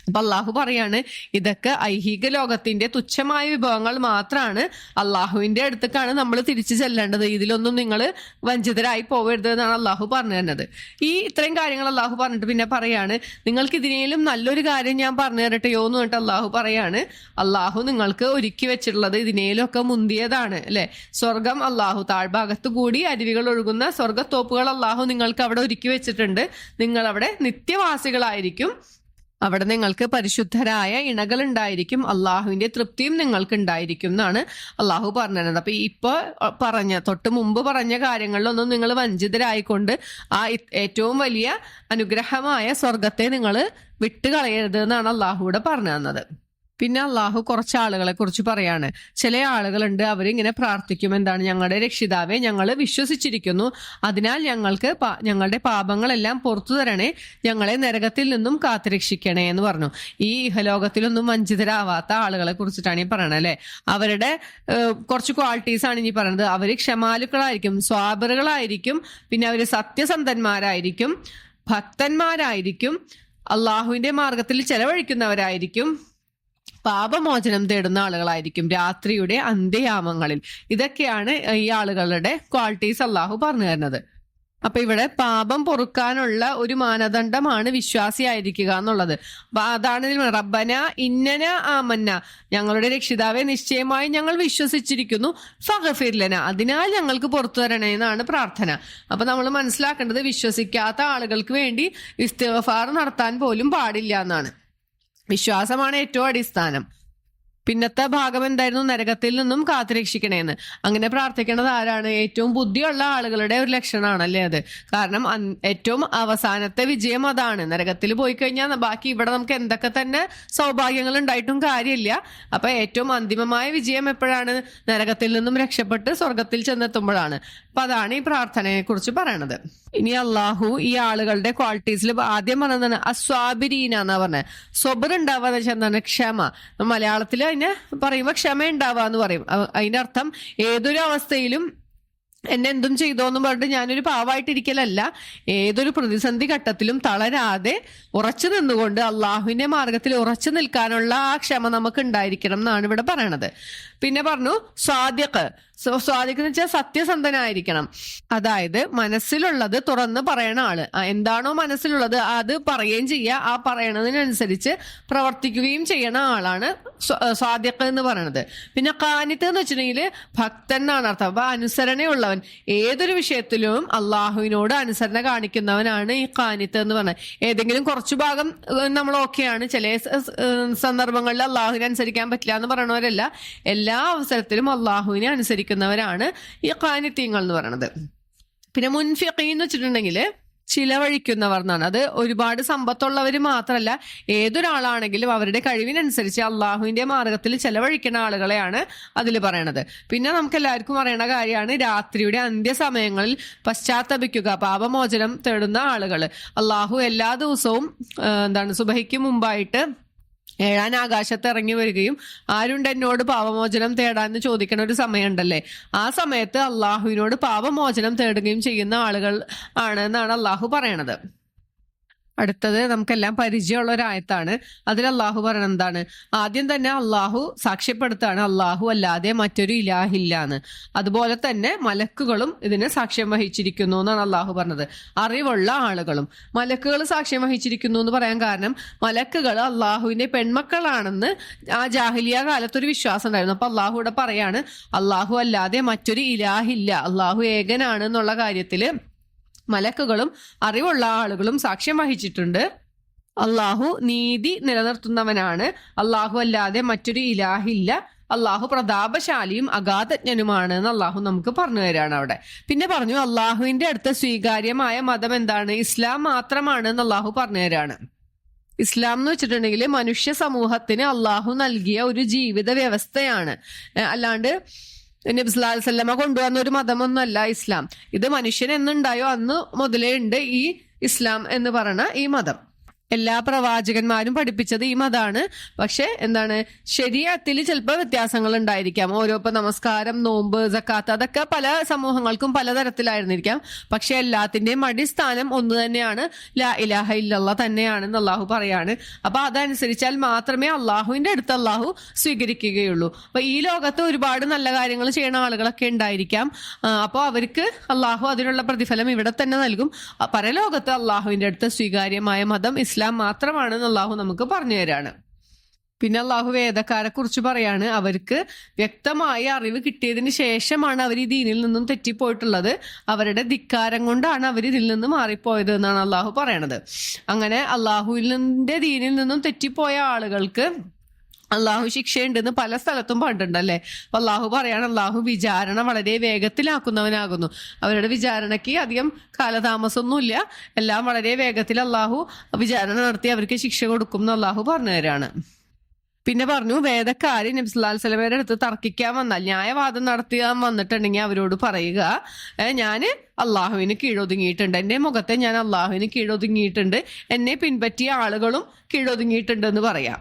അപ്പൊ അള്ളാഹു പറയാണ്, ഇതൊക്കെ ഐഹിക ലോകത്തിന്റെ തുച്ഛമായ വിഭവങ്ങൾ മാത്രമാണ്. അള്ളാഹുവിന്റെ അടുത്തേക്കാണ് നമ്മൾ തിരിച്ചു ചെല്ലേണ്ടത്. ഇതിലൊന്നും നിങ്ങൾ വഞ്ചിതരായി പോകരുത് എന്നാണ് അള്ളാഹു പറഞ്ഞു തരുന്നത്. ഇത്രയും കാര്യങ്ങൾ അള്ളാഹു പറഞ്ഞിട്ട് പിന്നെ പറയാണ്, നിങ്ങൾക്ക് ഇതിനേലും നല്ലൊരു കാര്യം ഞാൻ പറഞ്ഞു തരട്ടെയോ എന്ന് പറഞ്ഞിട്ട് അള്ളാഹു പറയാണ്, അള്ളാഹു നിങ്ങൾക്ക് ഒരുക്കി വെച്ചിട്ടുള്ളത് ഇതിനേലും ഒക്കെ മുന്തിയതാണ് അല്ലെ. സ്വർഗം അള്ളാഹു താഴ്ഭാഗത്ത് കൂടി അരുവികൾ ഒഴുകുന്ന സ്വർഗത്തോപ്പുകൾ അള്ളാഹു നിങ്ങൾക്ക് അവിടെ ഒരുക്കി വെച്ചിട്ടുണ്ട്. നിങ്ങൾ അവിടെ നിത്യവാസികളായിരിക്കും. അവിടെ നിങ്ങൾക്ക് പരിശുദ്ധരായ ഇണകൾ ഉണ്ടായിരിക്കും. അള്ളാഹുവിന്റെ തൃപ്തിയും നിങ്ങൾക്ക് ഉണ്ടായിരിക്കും എന്നാണ് അള്ളാഹു പറഞ്ഞത്. അപ്പൊ ഇപ്പൊ തൊട്ട് മുമ്പ് പറഞ്ഞ കാര്യങ്ങളിലൊന്നും നിങ്ങൾ വഞ്ചിതരായിക്കൊണ്ട് ആ ഏറ്റവും വലിയ അനുഗ്രഹമായ സ്വർഗത്തെ നിങ്ങൾ വിട്ടുകളയരുത് എന്നാണ് അള്ളാഹുവിടെ പറഞ്ഞു തന്നത്. പിന്നെ അള്ളാഹു കുറച്ച് ആളുകളെ കുറിച്ച് പറയാണ്. ചില ആളുകളുണ്ട്, അവരിങ്ങനെ പ്രാർത്ഥിക്കും, എന്താണ്, ഞങ്ങളുടെ രക്ഷിതാവെ, ഞങ്ങൾ വിശ്വസിച്ചിരിക്കുന്നു, അതിനാൽ ഞങ്ങൾക്ക് ഞങ്ങളുടെ പാപങ്ങളെല്ലാം പുറത്തു തരണേ, ഞങ്ങളെ നരകത്തിൽ നിന്നും കാത്തുരക്ഷിക്കണേ എന്ന് പറഞ്ഞു. ഈ ഇഹലോകത്തിലൊന്നും വഞ്ചിതരാവാത്ത ആളുകളെ കുറിച്ചിട്ടാണ് ഈ പറയണത് അല്ലെ. അവരുടെ കുറച്ച് ക്വാളിറ്റീസ് ആണ് ഇനി പറയുന്നത്. അവര് ക്ഷമാലുക്കളായിരിക്കും, സ്വാബറുകളായിരിക്കും, പിന്നെ അവര് സത്യസന്ധന്മാരായിരിക്കും, ഭക്തന്മാരായിരിക്കും, അള്ളാഹുവിന്റെ മാർഗത്തിൽ ചെലവഴിക്കുന്നവരായിരിക്കും, പാപമോചനം തേടുന്ന ആളുകളായിരിക്കും രാത്രിയുടെ അന്ത്യയാമങ്ങളിൽ. ഇതൊക്കെയാണ് ഈ ആളുകളുടെ ക്വാളിറ്റീസ് അള്ളാഹു പറഞ്ഞു തരുന്നത്. അപ്പൊ ഇവിടെ പാപം പൊറുക്കാനുള്ള ഒരു മാനദണ്ഡമാണ് വിശ്വാസിയായിരിക്കുക എന്നുള്ളത്. അതാണ് റബ്ബന ഇന്നന ആമന്ന, ഞങ്ങളുടെ രക്ഷിതാവെ നിശ്ചയമായി ഞങ്ങൾ വിശ്വസിച്ചിരിക്കുന്നു, ഫഗ്ഫിർ ലനാ, അതിനാൽ ഞങ്ങൾക്ക് പുറത്തു തരണേ എന്നാണ് പ്രാർത്ഥന. അപ്പൊ നമ്മൾ മനസ്സിലാക്കേണ്ടത്, വിശ്വസിക്കാത്ത ആളുകൾക്ക് വേണ്ടി ഇസ്തിഗ്ഫാർ നടത്താൻ പോലും പാടില്ല എന്നാണ്. വിശ്വാസമാണ് ഏറ്റവും അടിസ്ഥാനം. പിന്നത്തെ ഭാഗം എന്തായിരുന്നു? നരകത്തിൽ നിന്നും കാത്തുരക്ഷിക്കണേന്ന്. അങ്ങനെ പ്രാർത്ഥിക്കേണ്ടത് ആരാണ്? ഏറ്റവും ബുദ്ധിയുള്ള ആളുകളുടെ ഒരു ലക്ഷണമാണല്ലേ അത്. കാരണം ഏറ്റവും അവസാനത്തെ വിജയം അതാണ്. നരകത്തിൽ പോയി കഴിഞ്ഞാൽ ബാക്കി ഇവിടെ നമുക്ക് എന്തൊക്കെ തന്നെ സൗഭാഗ്യങ്ങൾ ഉണ്ടായിട്ടും കാര്യമില്ല. അപ്പൊ ഏറ്റവും അന്തിമമായ വിജയം എപ്പോഴാണ്? നരകത്തിൽ നിന്നും രക്ഷപ്പെട്ട് സ്വർഗത്തിൽ ചെന്നെത്തുമ്പോഴാണ്. അപ്പൊ അതാണ് ഈ പ്രാർത്ഥനയെ കുറിച്ച് പറയണത്. ഇനി അള്ളാഹു ഈ ആളുകളുടെ ക്വാളിറ്റീസിൽ ആദ്യം പറഞ്ഞതാണ് അസ്വാബിരീന എന്നാ പറഞ്ഞത്. സ്വബർ ഉണ്ടാവുക വെച്ചാൽ എന്താണ്? ക്ഷമ. മലയാളത്തിൽ അതിനെ പറയുമ്പോൾ ക്ഷമ ഉണ്ടാവുക എന്ന് പറയും. അതിന്റെ അർത്ഥം ഏതൊരു അവസ്ഥയിലും എന്നെ എന്തും ചെയ്തോന്ന് പറഞ്ഞിട്ട് ഞാനൊരു പാവായിട്ടിരിക്കലല്ല, ഏതൊരു പ്രതിസന്ധി ഘട്ടത്തിലും തളരാതെ ഉറച്ചു നിന്നുകൊണ്ട് അള്ളാഹുവിന്റെ മാർഗത്തിൽ ഉറച്ചു നിൽക്കാനുള്ള ആ ക്ഷമ നമുക്ക് ഉണ്ടായിരിക്കണം എന്നാണ് ഇവിടെ പറയണത്. പിന്നെ പറഞ്ഞു സ്വാദിഖ്. സ്വാദിഖ് എന്ന് വെച്ചാൽ സത്യസന്ധനായിരിക്കണം. അതായത് മനസ്സിലുള്ളത് തുറന്ന് പറയണ ആള്. എന്താണോ മനസ്സിലുള്ളത് അത് പറയുകയും ചെയ്യുക, ആ പറയണതിനനുസരിച്ച് പ്രവർത്തിക്കുകയും ചെയ്യണ ആളാണ് സ്വാദിഖ് എന്ന് പറയണത്. പിന്നെ ഖാനിത്ത് എന്ന് വെച്ചിട്ടുണ്ടെങ്കിൽ ഭക്തൻ എന്നാണ് അർത്ഥം. അപ്പൊ അനുസരണയുള്ളവൻ, ഏതൊരു വിഷയത്തിലും അള്ളാഹുവിനോട് അനുസരണ കാണിക്കുന്നവനാണ് ഈ ഖാനിത്ത് എന്ന് പറഞ്ഞത്. ഏതെങ്കിലും കുറച്ചു ഭാഗം നമ്മൾ ഓക്കെയാണ്, ചില സന്ദർഭങ്ങളിൽ അള്ളാഹുവിനെ അനുസരിക്കാൻ പറ്റില്ല എന്ന് പറയണവരല്ല. എല്ലാ അവസരത്തിലും അള്ളാഹുവിനെ അനുസരിക്കുന്നവരാണ് ഈ ഖാനിത്തീങ്ങൾ എന്ന് പറയുന്നത്. പിന്നെ മുൻഫിഖീൻ എന്ന് വെച്ചിട്ടുണ്ടെങ്കിൽ ചിലവഴിക്കുന്നവർ എന്നാണ്. അത് ഒരുപാട് സമ്പത്തുള്ളവർ മാത്രമല്ല, ഏതൊരാളാണെങ്കിലും അവരുടെ കഴിവിനനുസരിച്ച് അള്ളാഹുവിന്റെ മാർഗത്തിൽ ചെലവഴിക്കുന്ന ആളുകളെയാണ് അതിൽ പറയണത്. പിന്നെ നമുക്ക് എല്ലാവർക്കും അറിയണ കാര്യമാണ് രാത്രിയുടെ അന്ത്യസമയങ്ങളിൽ പശ്ചാത്തപിക്കുക, പാപമോചനം തേടുന്ന ആളുകൾ. അള്ളാഹു എല്ലാ ദിവസവും സുബഹിക്ക് മുമ്പായിട്ട് 7-ാം ആകാശത്ത് ഇറങ്ങി വരികയും ആരുണ്ട് എന്നോട് പാപമോചനം തേടാന്ന് ചോദിക്കണ ഒരു സമയമുണ്ടല്ലേ, ആ സമയത്ത് അള്ളാഹുവിനോട് പാപമോചനം തേടുകയും ചെയ്യുന്ന ആളുകൾ ആണ് എന്നാണ് അള്ളാഹു പറയണത്. അടുത്തത് നമുക്കെല്ലാം പരിചയമുള്ള ഒരു ആയത്താണ്. അതിൽ അള്ളാഹു പറയണത് എന്താണ്? ആദ്യം തന്നെ അള്ളാഹു സാക്ഷ്യപ്പെടുത്താണ് അള്ളാഹു അല്ലാതെ മറ്റൊരു ഇലാഹില്ല എന്ന്. അതുപോലെ തന്നെ മലക്കുകളും ഇതിന് സാക്ഷ്യം വഹിച്ചിരിക്കുന്നു എന്നാണ് അള്ളാഹു പറഞ്ഞത്. അറിവുള്ള ആളുകളും. മലക്കുകൾ സാക്ഷ്യം വഹിച്ചിരിക്കുന്നു എന്ന് പറയാൻ കാരണം മലക്കുകൾ അള്ളാഹുവിന്റെ പെൺമക്കളാണെന്ന് ആ ജാഹിലിയ കാലത്തൊരു വിശ്വാസം ഉണ്ടായിരുന്നു. അപ്പൊ അള്ളാഹു ഇവിടെ പറയാണ് അള്ളാഹു അല്ലാതെ മറ്റൊരു ഇലാഹില്ല, അള്ളാഹു ഏകനാണ് എന്നുള്ള കാര്യത്തില് മലക്കുകളും അറിവുള്ള ആളുകളും സാക്ഷ്യം വഹിച്ചിട്ടുണ്ട്. അള്ളാഹു നീതി നിലനിർത്തുന്നവനാണ്, അള്ളാഹു അല്ലാതെ മറ്റൊരു ഇലാഹില്ല, അള്ളാഹു പ്രതാപശാലിയും അഗാധജ്ഞനുമാണ് എന്ന് അള്ളാഹു നമുക്ക് പറഞ്ഞു തരാണ് അവിടെ. പിന്നെ പറഞ്ഞു അള്ളാഹുവിന്റെ അടുത്ത സ്വീകാര്യമായ മതം എന്താണ്? ഇസ്ലാം മാത്രമാണ് എന്ന് അള്ളാഹു പറഞ്ഞു തരാണ്. ഇസ്ലാം എന്ന് വെച്ചിട്ടുണ്ടെങ്കിൽ മനുഷ്യ സമൂഹത്തിന് അള്ളാഹു നൽകിയ ഒരു ജീവിത വ്യവസ്ഥയാണ്. അല്ലാണ്ട് നബി സല്ലല്ലാഹു അലൈഹി വസല്ലമ കൊണ്ടുവന്ന ഒരു മതമൊന്നുമല്ല ഇസ്ലാം. ഇത് മനുഷ്യൻ എന്നുണ്ടായോ അന്ന് മുതലേ ഉണ്ട് ഈ ഇസ്ലാം എന്ന് പറയുന്ന ഈ മതം. എല്ലാ പ്രവാചകന്മാരും പഠിപ്പിച്ചത് ഈ മതമാണ്. പക്ഷെ എന്താണ്, ശരീഅത്തിൽ ചിലപ്പോൾ വ്യത്യാസങ്ങൾ ഉണ്ടായിരിക്കാം. ഓരോ ഇപ്പൊ നമസ്കാരം, നോമ്പ്, സക്കാത്ത് അതൊക്കെ പല സമൂഹങ്ങൾക്കും പലതരത്തിലായിരുന്നിരിക്കാം. പക്ഷെ എല്ലാത്തിന്റെയും അടിസ്ഥാനം ഒന്ന് തന്നെയാണ്, ലാ ഇലാഹ ഇല്ലല്ലാഹ് തന്നെയാണെന്ന് അള്ളാഹു പറയാണ്. അപ്പൊ അതനുസരിച്ചാൽ മാത്രമേ അള്ളാഹുവിന്റെ അടുത്ത് അള്ളാഹു സ്വീകരിക്കുകയുള്ളൂ. അപ്പൊ ഈ ലോകത്ത് ഒരുപാട് നല്ല കാര്യങ്ങൾ ചെയ്യുന്ന ആളുകളൊക്കെ ഉണ്ടായിരിക്കാം. അപ്പോൾ അവർക്ക് അള്ളാഹു അതിനുള്ള പ്രതിഫലം ഇവിടെ തന്നെ നൽകും. പരലോകത്ത് അള്ളാഹുവിന്റെ അടുത്ത് സ്വീകാര്യമായ മതം ഇസ്ലാം മാത്രമാണെന്ന് അള്ളാഹു നമുക്ക് പറഞ്ഞു തരാണ്. പിന്നെ അള്ളാഹു വേദക്കാരെ കുറിച്ച് പറയാണ്, അവർക്ക് വ്യക്തമായ അറിവ് കിട്ടിയതിന് ശേഷമാണ് അവർ ഈ ദീനിൽ നിന്നും തെറ്റിപ്പോയിട്ടുള്ളത്. അവരുടെ ധിക്കാരം കൊണ്ടാണ് അവർ ഇതിൽ നിന്ന് മാറിപ്പോയത് എന്നാണ് അള്ളാഹു പറയണത്. അങ്ങനെ അള്ളാഹുവിന്റെ ദീനിൽ നിന്നും തെറ്റിപ്പോയ ആളുകൾക്ക് അള്ളാഹു ശിക്ഷയുണ്ടെന്ന് പല സ്ഥലത്തും പറഞ്ഞിട്ടുണ്ടല്ലേ. അപ്പൊ അള്ളാഹു പറയാണ്, അള്ളാഹു വിചാരണ വളരെ വേഗത്തിലാക്കുന്നവനാകുന്നു. അവരുടെ വിചാരണയ്ക്ക് അധികം കാലതാമസമൊന്നുമില്ല. എല്ലാം വളരെ വേഗത്തിൽ അള്ളാഹു വിചാരണ നടത്തി അവർക്ക് ശിക്ഷ കൊടുക്കും എന്ന് അള്ളാഹു പറഞ്ഞു തരാണ്. പിന്നെ പറഞ്ഞു, വേദക്കാര് നബി സല്ലല്ലാഹു അലൈഹി വസല്ലമയുടെ അടുത്ത് തർക്കിക്കാൻ വന്നാൽ, ന്യായവാദം നടത്താൻ വന്നിട്ടുണ്ടെങ്കിൽ അവരോട് പറയുക, ഞാൻ അള്ളാഹുവിന് കീഴൊതുങ്ങിയിട്ടുണ്ട്, എന്റെ മുഖത്തെ ഞാൻ അള്ളാഹുവിന് കീഴൊതുങ്ങിയിട്ടുണ്ട്, എന്നെ പിൻപറ്റിയ ആളുകളും കീഴൊതുങ്ങിയിട്ടുണ്ട് എന്ന് പറയാം.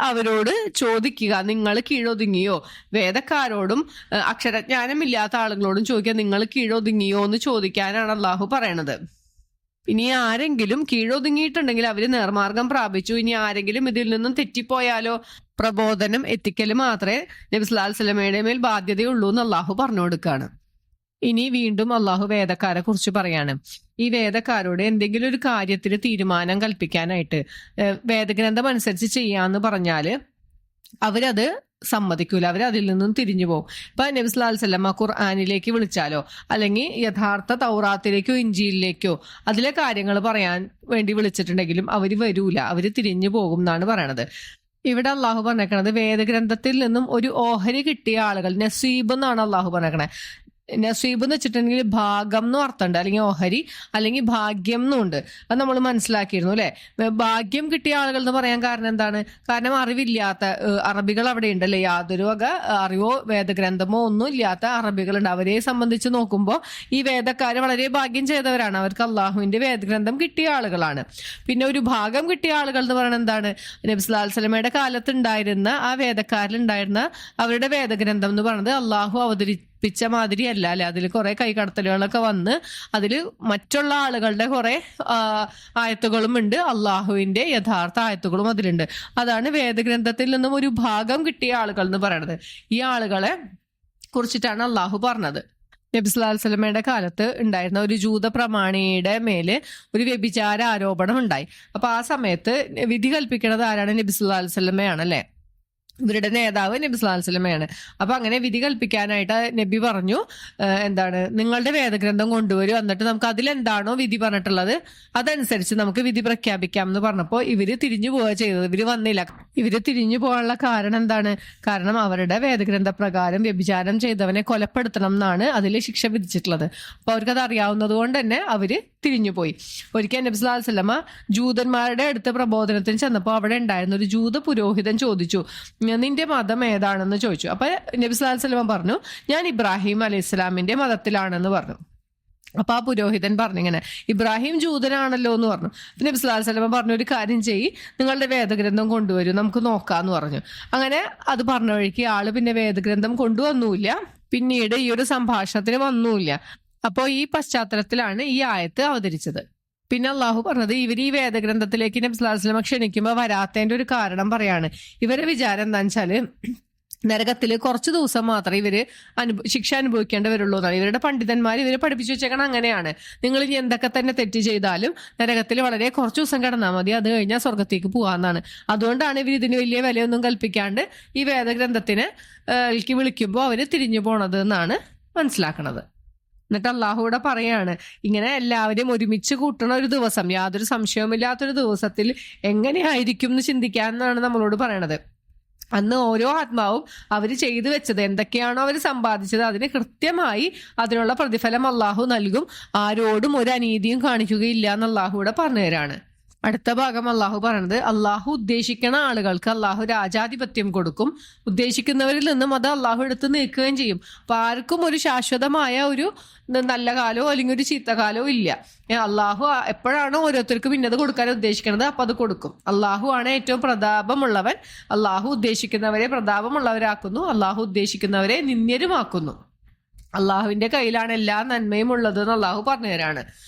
അവരോട് ചോദിക്കുക, നിങ്ങൾ കീഴൊതുങ്ങിയോ? വേദക്കാരോടും അക്ഷരജ്ഞാനമില്ലാത്ത ആളുകളോടും ചോദിക്കുക, നിങ്ങൾ കീഴൊതുങ്ങിയോ എന്ന് ചോദിക്കാനാണ് അള്ളാഹു പറയണത്. ഇനി ആരെങ്കിലും കീഴൊതുങ്ങിയിട്ടുണ്ടെങ്കിൽ അവര് നേർമാർഗം പ്രാപിച്ചു. ഇനി ആരെങ്കിലും ഇതിൽ നിന്നും തെറ്റിപ്പോയാലോ, പ്രബോധനം എത്തിക്കൽ മാത്രമേ നബി സല്ലല്ലാഹു അലൈഹി വസല്ലമയുടെ മേൽ ബാധ്യതയുള്ളൂ എന്ന് അള്ളാഹു പറഞ്ഞു കൊടുക്കാണ്. ഇനി വീണ്ടും അള്ളാഹു വേദക്കാരെ കുറിച്ച് പറയാണ്. ഈ വേദക്കാരോട് എന്തെങ്കിലും ഒരു കാര്യത്തിന് തീരുമാനം കൽപ്പിക്കാനായിട്ട് വേദഗ്രന്ഥം അനുസരിച്ച് ചെയ്യാന്ന് പറഞ്ഞാല് അവരത് സമ്മതിക്കൂല, അവരതിൽ നിന്നും തിരിഞ്ഞു പോകും. ഇപ്പൊ നബി സല്ലല്ലാഹു അലൈഹി വസല്ലം ഖുർആനിലേക്ക് വിളിച്ചാലോ, അല്ലെങ്കിൽ യഥാർത്ഥ തൗറാത്തിലേക്കോ ഇഞ്ചീലിലേക്കോ അതിലെ കാര്യങ്ങൾ പറയാൻ വേണ്ടി വിളിച്ചിട്ടുണ്ടെങ്കിലും അവര് വരൂല, അവര് തിരിഞ്ഞു പോകും എന്നാണ് പറയണത്. ഇവിടെ അള്ളാഹു പറഞ്ഞേക്കണത്, വേദഗ്രന്ഥത്തിൽ നിന്നും ഒരു ഓഹരി കിട്ടിയ ആളുകൾ, നസീബ് എന്നാണ് അള്ളാഹു പറഞ്ഞേക്കണേ. നസീബ് എന്ന് വെച്ചിട്ടുണ്ടെങ്കിൽ ഭാഗം എന്നും അർത്ഥമുണ്ട്, അല്ലെങ്കിൽ ഓഹരി, അല്ലെങ്കിൽ ഭാഗ്യം എന്നുണ്ട്. അത് നമ്മൾ മനസ്സിലാക്കിയിരുന്നു അല്ലെ. ഭാഗ്യം കിട്ടിയ ആളുകൾ എന്ന് പറയാൻ കാരണം എന്താണ്? കാരണം അറിവില്ലാത്ത അറബികൾ അവിടെ ഉണ്ടല്ലേ, യാതൊരു വക അറിവോ വേദഗ്രന്ഥമോ ഒന്നും ഇല്ലാത്ത അറബികളുണ്ട്. അവരെ സംബന്ധിച്ച് നോക്കുമ്പോൾ ഈ വേദക്കാര് വളരെ ഭാഗ്യം ചെയ്തവരാണ്, അവർക്ക് അള്ളാഹുവിന്റെ വേദഗ്രന്ഥം കിട്ടിയ ആളുകളാണ്. പിന്നെ ഒരു ഭാഗം കിട്ടിയ ആളുകൾ എന്ന് പറയുന്നത് എന്താണ്? നബി സല്ലല്ലാഹു അലൈഹി വസല്ലമയുടെ കാലത്ത് ഉണ്ടായിരുന്ന ആ വേദക്കാരിലുണ്ടായിരുന്ന അവരുടെ വേദഗ്രന്ഥം എന്ന് പറയുന്നത് അള്ളാഹു പിച്ച മാതിരി അല്ല അല്ലെ. അതിൽ കുറെ കൈകടത്തലുകളൊക്കെ വന്ന് അതിൽ മറ്റുള്ള ആളുകളുടെ കുറെ ആയത്തുകളും ഉണ്ട്, അള്ളാഹുവിന്റെ യഥാർത്ഥ ആയത്തുകളും അതിലുണ്ട്. അതാണ് വേദഗ്രന്ഥത്തിൽ നിന്നും ഒരു ഭാഗം കിട്ടിയ ആളുകൾ എന്ന് പറയുന്നത്. ഈ ആളുകളെ കുറിച്ചിട്ടാണ് അള്ളാഹു പറഞ്ഞത്. നബി സല്ലല്ലാഹു അലൈഹി വസല്ലമയുടെ കാലത്ത് ഉണ്ടായിരുന്ന ഒരു ജൂത പ്രമാണിയുടെ മേല് ഒരു വ്യഭിചാര ആരോപണം ഉണ്ടായി. അപ്പൊ ആ സമയത്ത് വിധി കൽപ്പിക്കുന്നത് ആരാണ്? നബി സല്ലല്ലാഹു അലൈഹി വസല്ലമയാണല്ലേ. ഇവരുടെ നേതാവ് നബി സല്ലല്ലാഹു അലൈഹി വസല്ലമയാണ്. അപ്പൊ അങ്ങനെ വിധി കൽപ്പിക്കാനായിട്ട് നബി പറഞ്ഞു, എന്താണ്, നിങ്ങളുടെ വേദഗ്രന്ഥം കൊണ്ടുവരും, എന്നിട്ട് നമുക്ക് അതിലെന്താണോ വിധി പറഞ്ഞിട്ടുള്ളത് അതനുസരിച്ച് നമുക്ക് വിധി പ്രഖ്യാപിക്കാം എന്ന് പറഞ്ഞപ്പോൾ ഇവര് തിരിഞ്ഞു പോവുക ചെയ്തത്. ഇവര് വന്നില്ല. ഇവര് തിരിഞ്ഞു പോകാനുള്ള കാരണം എന്താണ്? കാരണം അവരുടെ വേദഗ്രന്ഥ പ്രകാരം വ്യഭിചാരം ചെയ്തവനെ കൊലപ്പെടുത്തണം എന്നാണ് അതിൽ ശിക്ഷ വിധിച്ചിട്ടുള്ളത്. അപ്പൊ അവർക്കത് അറിയാവുന്നത് കൊണ്ട് തന്നെ അവര് തിരിഞ്ഞുപോയി. ഒരിക്കൽ നബി സല്ലല്ലാഹു അലൈഹി വസല്ലമ ജൂതന്മാരുടെ അടുത്ത് പ്രബോധനത്തിന് ചെന്നപ്പോൾ അവിടെ ഉണ്ടായിരുന്ന ഒരു ജൂത പുരോഹിതൻ ചോദിച്ചു, നിന്റെ മതം ഏതാണെന്ന് ചോദിച്ചു. അപ്പൊ നബി സല്ലല്ലാഹു അലൈഹി വസല്ലം പറഞ്ഞു, ഞാൻ ഇബ്രാഹിം അലൈഹിസ്സലാമിന്റെ മതത്തിലാണെന്ന് പറഞ്ഞു. അപ്പൊ ആ പുരോഹിതൻ പറഞ്ഞു, ഇങ്ങനെ ഇബ്രാഹിം ജൂതനാണല്ലോ എന്ന് പറഞ്ഞു. നബി സല്ലല്ലാഹു അലൈഹി വസല്ലം പറഞ്ഞു, ഒരു കാര്യം ചെയ്യ്, നിങ്ങളുടെ വേദഗ്രന്ഥം കൊണ്ടുവരൂ, നമുക്ക് നോക്കാന്ന് പറഞ്ഞു. അങ്ങനെ അത് പറഞ്ഞ വഴിക്ക് ആള് പിന്നെ വേദഗ്രന്ഥം കൊണ്ടുവന്നൂല്ല, പിന്നീട് ഈ ഒരു സംഭാഷണത്തിന് വന്നൂല്ല. അപ്പോ ഈ പശ്ചാത്തലത്തിലാണ് ഈ ആയത്ത് അവതരിച്ചത്. പിന്നെ അള്ളാഹു പറഞ്ഞത്, ഇവർ ഈ വേദഗ്രന്ഥത്തിലേക്ക് നബി സല്ലല്ലാഹു അലൈഹി വസല്ലം ക്ഷണിക്കുമ്പോൾ വരാത്തതിന്റെ ഒരു കാരണം പറയാണ്. ഇവരെ വിചാരം എന്താണെന്ന് വെച്ചാല് നരകത്തില് കുറച്ചു ദിവസം മാത്രമേ ഇവര് ശിക്ഷ അനുഭവിക്കേണ്ടി വരുള്ളൂ എന്നാണ്. ഇവരുടെ പണ്ഡിതന്മാർ ഇവരെ പഠിപ്പിച്ചു വെച്ചേക്കണം അങ്ങനെയാണ്, നിങ്ങൾ ഇനി എന്തൊക്കെ തന്നെ തെറ്റ് ചെയ്താലും നരകത്തിൽ വളരെ കുറച്ചു ദിവസം കിടന്നാൽ മതി, അത് കഴിഞ്ഞാൽ സ്വർഗത്തേക്ക് പോകാന്നാണ്. അതുകൊണ്ടാണ് ഇവർ ഇതിന് വലിയ വിലയൊന്നും കൽപ്പിക്കാണ്ട് ഈ വേദഗ്രന്ഥത്തിന് വിളിക്കുമ്പോൾ അവര് തിരിഞ്ഞു പോണത് എന്നാണ് മനസ്സിലാക്കണത്. എന്നിട്ട് അള്ളാഹുവിടെ പറയാണ്, ഇങ്ങനെ എല്ലാവരെയും ഒരുമിച്ച് കൂട്ടണ ഒരു ദിവസം, യാതൊരു സംശയവുമില്ലാത്തൊരു ദിവസത്തിൽ എങ്ങനെയായിരിക്കും എന്ന് ചിന്തിക്കാമെന്നാണ് നമ്മളോട് പറയണത്. അന്ന് ഓരോ ആത്മാവും അവർ ചെയ്തു വെച്ചത് എന്തൊക്കെയാണോ അവർ സമ്പാദിച്ചത് അതിന് കൃത്യമായി അതിനുള്ള പ്രതിഫലം അള്ളാഹു നൽകും. ആരോടും ഒരു അനീതിയും കാണിക്കുകയില്ല എന്ന് അള്ളാഹുവിടെ പറഞ്ഞു തരാണ്. അടുത്ത ഭാഗം അള്ളാഹു പറയണത്, അള്ളാഹു ഉദ്ദേശിക്കുന്ന ആളുകൾക്ക് അള്ളാഹു രാജാധിപത്യം കൊടുക്കും, ഉദ്ദേശിക്കുന്നവരിൽ നിന്നും അത് അള്ളാഹു എടുത്ത് നീക്കുകയും ചെയ്യും. അപ്പൊ ആർക്കും ഒരു ശാശ്വതമായ ഒരു നല്ല കാലോ അല്ലെങ്കിൽ ഒരു ചീത്തകാലോ ഇല്ല. അള്ളാഹു എപ്പോഴാണോ ഓരോരുത്തർക്കും ഇന്നത് കൊടുക്കാൻ ഉദ്ദേശിക്കുന്നത് അപ്പൊ അത് കൊടുക്കും. അള്ളാഹു ആണ് ഏറ്റവും പ്രതാപമുള്ളവൻ. അള്ളാഹു ഉദ്ദേശിക്കുന്നവരെ പ്രതാപമുള്ളവരാക്കുന്നു, അള്ളാഹു ഉദ്ദേശിക്കുന്നവരെ നിന്ദ്യരുമാക്കുന്നു. അള്ളാഹുവിന്റെ കയ്യിലാണ് എല്ലാ നന്മയും ഉള്ളത് എന്ന് അള്ളാഹു പറഞ്ഞു തരാണ്.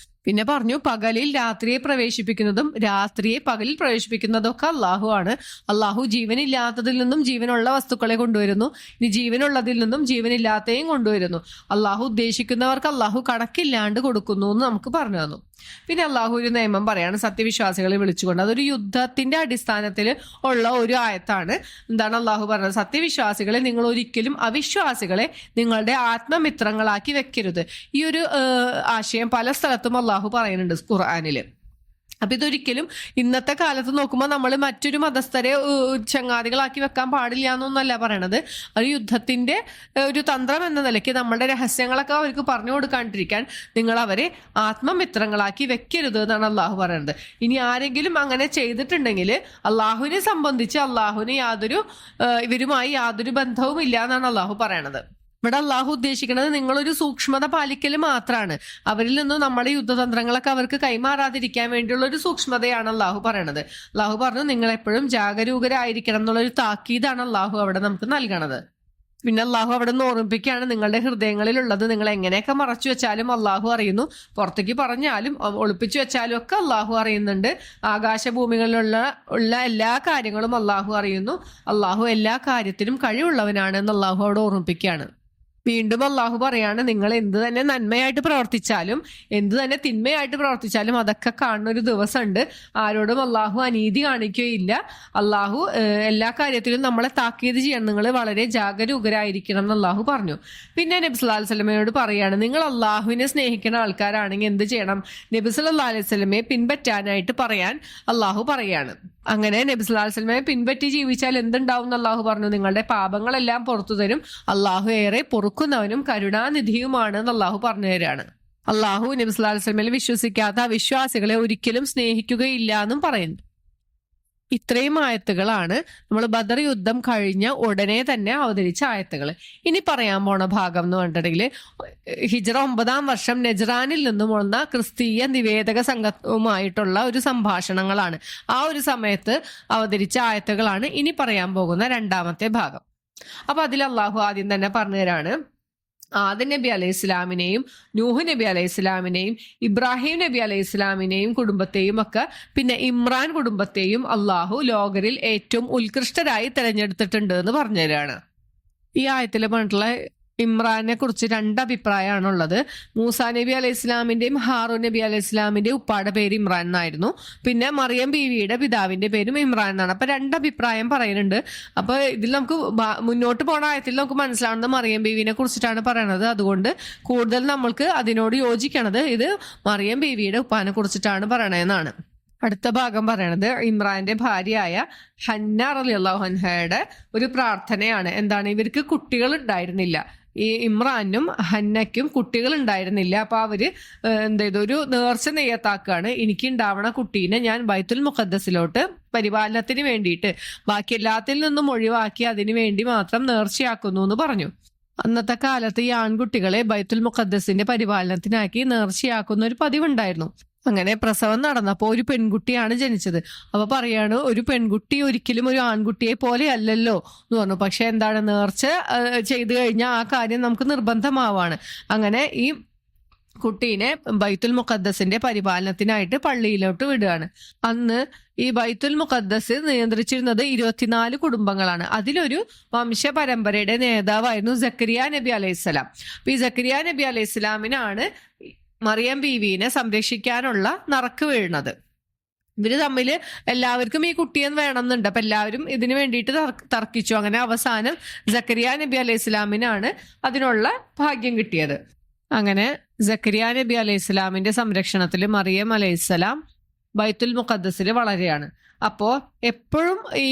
പിന്നെ പറഞ്ഞു, പകലിൽ രാത്രിയെ പ്രവേശിപ്പിക്കുന്നതും രാത്രിയെ പകലിൽ പ്രവേശിപ്പിക്കുന്നതും ഒക്കെ അള്ളാഹു ആണ്. അള്ളാഹു ജീവനില്ലാത്തതിൽ നിന്നും ജീവനുള്ള വസ്തുക്കളെ കൊണ്ടുവരുന്നു, ഇനി ജീവനുള്ളതിൽ നിന്നും ജീവനില്ലാത്തയും കൊണ്ടുവരുന്നു. അള്ളാഹു ഉദ്ദേശിക്കുന്നവർക്ക് അള്ളാഹു കണക്കില്ലാണ്ട് കൊടുക്കുന്നു എന്ന് നമുക്ക് പറഞ്ഞു തന്നു. പിന്നെ അള്ളാഹു ഒരു നിയമം പറയാണ് സത്യവിശ്വാസികളെ വിളിച്ചുകൊണ്ട്. അതൊരു യുദ്ധത്തിന്റെ അടിസ്ഥാനത്തിൽ ഉള്ള ഒരു ആയത്താണ്. എന്താണ് അള്ളാഹു പറഞ്ഞത്? സത്യവിശ്വാസികളെ നിങ്ങൾ ഒരിക്കലും അവിശ്വാസികളെ നിങ്ങളുടെ ആത്മമിത്രങ്ങളാക്കി വെക്കരുത്. ഈ ഒരു ആശയം പല സ്ഥലത്തും അള്ളാഹു പറയുന്നുണ്ട് ഖുർആനില്. അപ്പൊ ഇതൊരിക്കലും ഇന്നത്തെ കാലത്ത് നോക്കുമ്പോൾ നമ്മൾ മറ്റൊരു മതസ്ഥരെ ചങ്ങാതികളാക്കി വെക്കാൻ പാടില്ല എന്നൊന്നല്ല പറയണത്. ഒരു യുദ്ധത്തിന്റെ ഒരു തന്ത്രം എന്ന നിലയ്ക്ക് നമ്മളുടെ രഹസ്യങ്ങളൊക്കെ അവർക്ക് പറഞ്ഞു കൊടുക്കാണ്ടിരിക്കാൻ നിങ്ങൾ അവരെ ആത്മമിത്രങ്ങളാക്കി വെക്കരുത് എന്നാണ് അള്ളാഹു പറയുന്നത്. ഇനി ആരെങ്കിലും അങ്ങനെ ചെയ്തിട്ടുണ്ടെങ്കിൽ അള്ളാഹുവിനെ സംബന്ധിച്ച് അള്ളാഹുവിന് ഇവരുമായി യാതൊരു ബന്ധവും ഇല്ല എന്നാണ് അള്ളാഹു പറയണത്. ഇവിടെ അള്ളാഹു ഉദ്ദേശിക്കുന്നത് നിങ്ങളൊരു സൂക്ഷ്മത പാലിക്കൽ മാത്രമാണ്. അവരിൽ നിന്നും നമ്മുടെ യുദ്ധതന്ത്രങ്ങളൊക്കെ അവർക്ക് കൈമാറാതിരിക്കാൻ വേണ്ടിയുള്ള ഒരു സൂക്ഷ്മതയാണ് അള്ളാഹു പറയണത്. അള്ളാഹു പറഞ്ഞു നിങ്ങൾ എപ്പോഴും ജാഗരൂകരായിരിക്കണം എന്നുള്ളൊരു താക്കീതാണ് അള്ളാഹു അവിടെ നമുക്ക് നൽകണത്. പിന്നെ അള്ളാഹു അവിടെ നിന്ന് ഓർമ്മിപ്പിക്കുകയാണ്, നിങ്ങളുടെ ഹൃദയങ്ങളിലുള്ളത് നിങ്ങൾ എങ്ങനെയൊക്കെ മറച്ചു വെച്ചാലും അള്ളാഹു അറിയുന്നു, പറഞ്ഞാലും ഒളിപ്പിച്ചു വെച്ചാലും ഒക്കെ അള്ളാഹു അറിയുന്നുണ്ട്. ആകാശഭൂമികളിലുള്ള എല്ലാ കാര്യങ്ങളും അള്ളാഹു അറിയുന്നു. അള്ളാഹു എല്ലാ കാര്യത്തിനും കഴിവുള്ളവനാണ് എന്ന് അള്ളാഹു അവിടെ ഓർമ്മിപ്പിക്കുകയാണ്. വീണ്ടും അള്ളാഹു പറയാണ്, നിങ്ങൾ എന്ത് തന്നെ നന്മയായിട്ട് പ്രവർത്തിച്ചാലും എന്ത് തന്നെ തിന്മയായിട്ട് പ്രവർത്തിച്ചാലും അതൊക്കെ കാണുന്ന ഒരു ദിവസമുണ്ട്. ആരോടും അള്ളാഹു അനീതി കാണിക്കുകയില്ല. അള്ളാഹു എല്ലാ കാര്യത്തിലും നമ്മളെ താക്കീത് ചെയ്യണം, നിങ്ങൾ വളരെ ജാഗരൂകരായിരിക്കണം എന്ന് അള്ളാഹു പറഞ്ഞു. പിന്നെ നബി സല്ലല്ലാഹു അലൈഹി വസല്ലമയോട് പറയാണ്, നിങ്ങൾ അള്ളാഹുവിനെ സ്നേഹിക്കുന്ന ആൾക്കാരാണെങ്കിൽ എന്ത് ചെയ്യണം? നബി സല്ലല്ലാഹു അലൈഹി വസല്ലമയെ പിൻപറ്റാനായിട്ട് പറയാൻ അള്ളാഹു പറയാണ്. അങ്ങനെ നബി സല്ലല്ലാഹു അലൈഹി വസല്ലമയെ പിൻപറ്റി ജീവിച്ചാൽ എന്തുണ്ടാവും എന്ന് അള്ളാഹു പറഞ്ഞു? നിങ്ങളുടെ പാപങ്ങളെല്ലാം പുറത്തു തരും. അള്ളാഹു ഏറെ പൊറുക്കുന്നവനും കരുണാനിധിയുമാണ് എന്ന് അള്ളാഹു പറഞ്ഞു തരാണ്. അള്ളാഹു നബി സല്ലല്ലാഹു അലൈഹി വസല്ലമയിൽ വിശ്വസിക്കാത്ത അവിശ്വാസികളെ ഒരിക്കലും സ്നേഹിക്കുകയില്ല എന്നും പറയുന്നു. ഇത്രയും ആയത്തുകളാണ് നമ്മൾ ബദർ യുദ്ധം കഴിഞ്ഞ ഉടനെ തന്നെ അവതരിച്ച ആയത്തുകൾ. ഇനി പറയാൻ പോണ ഭാഗം എന്ന് പറഞ്ഞിട്ടുണ്ടെങ്കിൽ ഹിജ്റ 9-ാം വർഷം നെജ്റാനിൽ നിന്നും വന്ന ക്രിസ്തീയ നിവേദക സംഘവുമായിട്ടുള്ള ഒരു സംഭാഷണങ്ങളാണ്. ആ ഒരു സമയത്ത് അവതരിച്ച ആയത്തുകളാണ് ഇനി പറയാൻ പോകുന്ന രണ്ടാമത്തെ ഭാഗം. അപ്പൊ അതിൽ അള്ളാഹു ആദ്യം തന്നെ പറഞ്ഞു തരാണ്, ആദം നബി അലൈഹി ഇസ്ലാമിനെയും നൂഹ് നബി അലൈഹി ഇസ്ലാമിനെയും ഇബ്രാഹിം നബി അലൈഹി ഇസ്ലാമിനെയും കുടുംബത്തെയും ഒക്കെ പിന്നെ ഇമ്രാൻ കുടുംബത്തെയും അള്ളാഹു ലോകരിൽ ഏറ്റവും ഉത്കൃഷ്ടരായി തെരഞ്ഞെടുത്തിട്ടുണ്ട് എന്ന് പറഞ്ഞുതരാണ്. ഈ ആയത്തിൽ പറഞ്ഞിട്ടുള്ള ഇമ്രാനെ കുറിച്ച് രണ്ടഭിപ്രായമാണുള്ളത്. മൂസാ നബി അലൈഹി ഇസ്ലാമിന്റെയും ഹാറൂൻ നബി അലൈഹി ഇസ്ലാമിന്റെയും ഉപ്പാടെ പേര് ഇമ്രാൻ എന്നായിരുന്നു. പിന്നെ മറിയം ബീവിയുടെ പിതാവിന്റെ പേരും ഇമ്രാൻ എന്നാണ്. അപ്പൊ രണ്ടഭിപ്രായം പറയുന്നുണ്ട്. അപ്പൊ ഇതിൽ നമുക്ക് മുന്നോട്ട് പോണ ആയത്തിൽ നമുക്ക് മനസ്സിലാവുന്നത് മറിയം ബീവിനെ കുറിച്ചിട്ടാണ് പറയണത്. അതുകൊണ്ട് കൂടുതൽ നമ്മൾക്ക് അതിനോട് യോജിക്കണത് ഇത് മറിയം ബീവിയുടെ ഉപ്പാനെ കുറിച്ചിട്ടാണ് പറയണതെന്നാണ്. അടുത്ത ഭാഗം പറയണത് ഇമ്രാന്റെ ഭാര്യയായ ഹന്ന റളിയല്ലാഹു അൻഹയുടെ ഒരു പ്രാർത്ഥനയാണ്. എന്താണ്? ഇവർക്ക് കുട്ടികൾ ഉണ്ടായിരുന്നില്ല. ഈ ഇമ്രാനും ഹന്നയ്ക്കും കുട്ടികൾ ഉണ്ടായിരുന്നില്ല. അപ്പൊ അവര് ഒരു നേർച്ച നെയ്യത്താക്കാണ്, എനിക്ക് ഉണ്ടാവണ കുട്ടീനെ ഞാൻ ബൈത്തുൽ മുഖദ്ദസിലോട്ട് പരിപാലനത്തിന് വേണ്ടിയിട്ട് ബാക്കി എല്ലാത്തിൽ നിന്നും ഒഴിവാക്കി അതിനു വേണ്ടി മാത്രം നേർച്ചയാക്കുന്നു എന്ന് പറഞ്ഞു. അന്നത്തെ കാലത്ത് ഈ ആൺകുട്ടികളെ ബൈത്തുൽ മുഖദ്ദസിന്റെ പരിപാലനത്തിനാക്കി നേർച്ചയാക്കുന്ന ഒരു പതിവുണ്ടായിരുന്നു. അങ്ങനെ പ്രസവം നടന്നപ്പോൾ ഒരു പെൺകുട്ടിയാണ് ജനിച്ചത്. അപ്പൊ പറയാണ്, ഒരു പെൺകുട്ടി ഒരിക്കലും ഒരു ആൺകുട്ടിയെ പോലെ അല്ലല്ലോ എന്ന് പറഞ്ഞു. പക്ഷെ എന്താണ്, നേർച്ച ചെയ്തു കഴിഞ്ഞാൽ ആ കാര്യം നമുക്ക് നിർബന്ധമാവാണ്. അങ്ങനെ ഈ കുട്ടീനെ ബൈത്തുൽ മുഖദ്ദസിന്റെ പരിപാലനത്തിനായിട്ട് പള്ളിയിലോട്ട് വിടുകയാണ്. അന്ന് ഈ ബൈത്തുൽ മുഖദ്ദസ് നിയന്ത്രിച്ചിരുന്നത് 24 കുടുംബങ്ങളാണ്. അതിലൊരു വംശപരമ്പരയുടെ നേതാവായിരുന്നു സക്കരിയ നബി അലൈഹിസ്സലാം. അപ്പൊ ഈ സക്കരിയ നബി അലൈഹിസ്സലാമിനാണ് മറിയം ബീവിനെ സംരക്ഷിക്കാനുള്ള നറുക്ക് വീഴുന്നത്. ഇവര് തമ്മിൽ എല്ലാവർക്കും ഈ കുട്ടിയെ വേണമെന്നുണ്ട്. അപ്പൊ എല്ലാവരും ഇതിനു വേണ്ടിയിട്ട് തർക്കിച്ചു. അങ്ങനെ അവസാനം സക്കരിയ നബി അലൈഹി ഇസ്ലാമിനാണ് അതിനുള്ള ഭാഗ്യം കിട്ടിയത്. അങ്ങനെ സക്കരിയ നബി അലൈഹി ഇസ്ലാമിന്റെ സംരക്ഷണത്തിൽ മറിയം അലൈഹിസ്സലാം ബൈത്തുൽ മുഖദ്ദസിൽ വളരെയാണ്. അപ്പോ എപ്പോഴും ഈ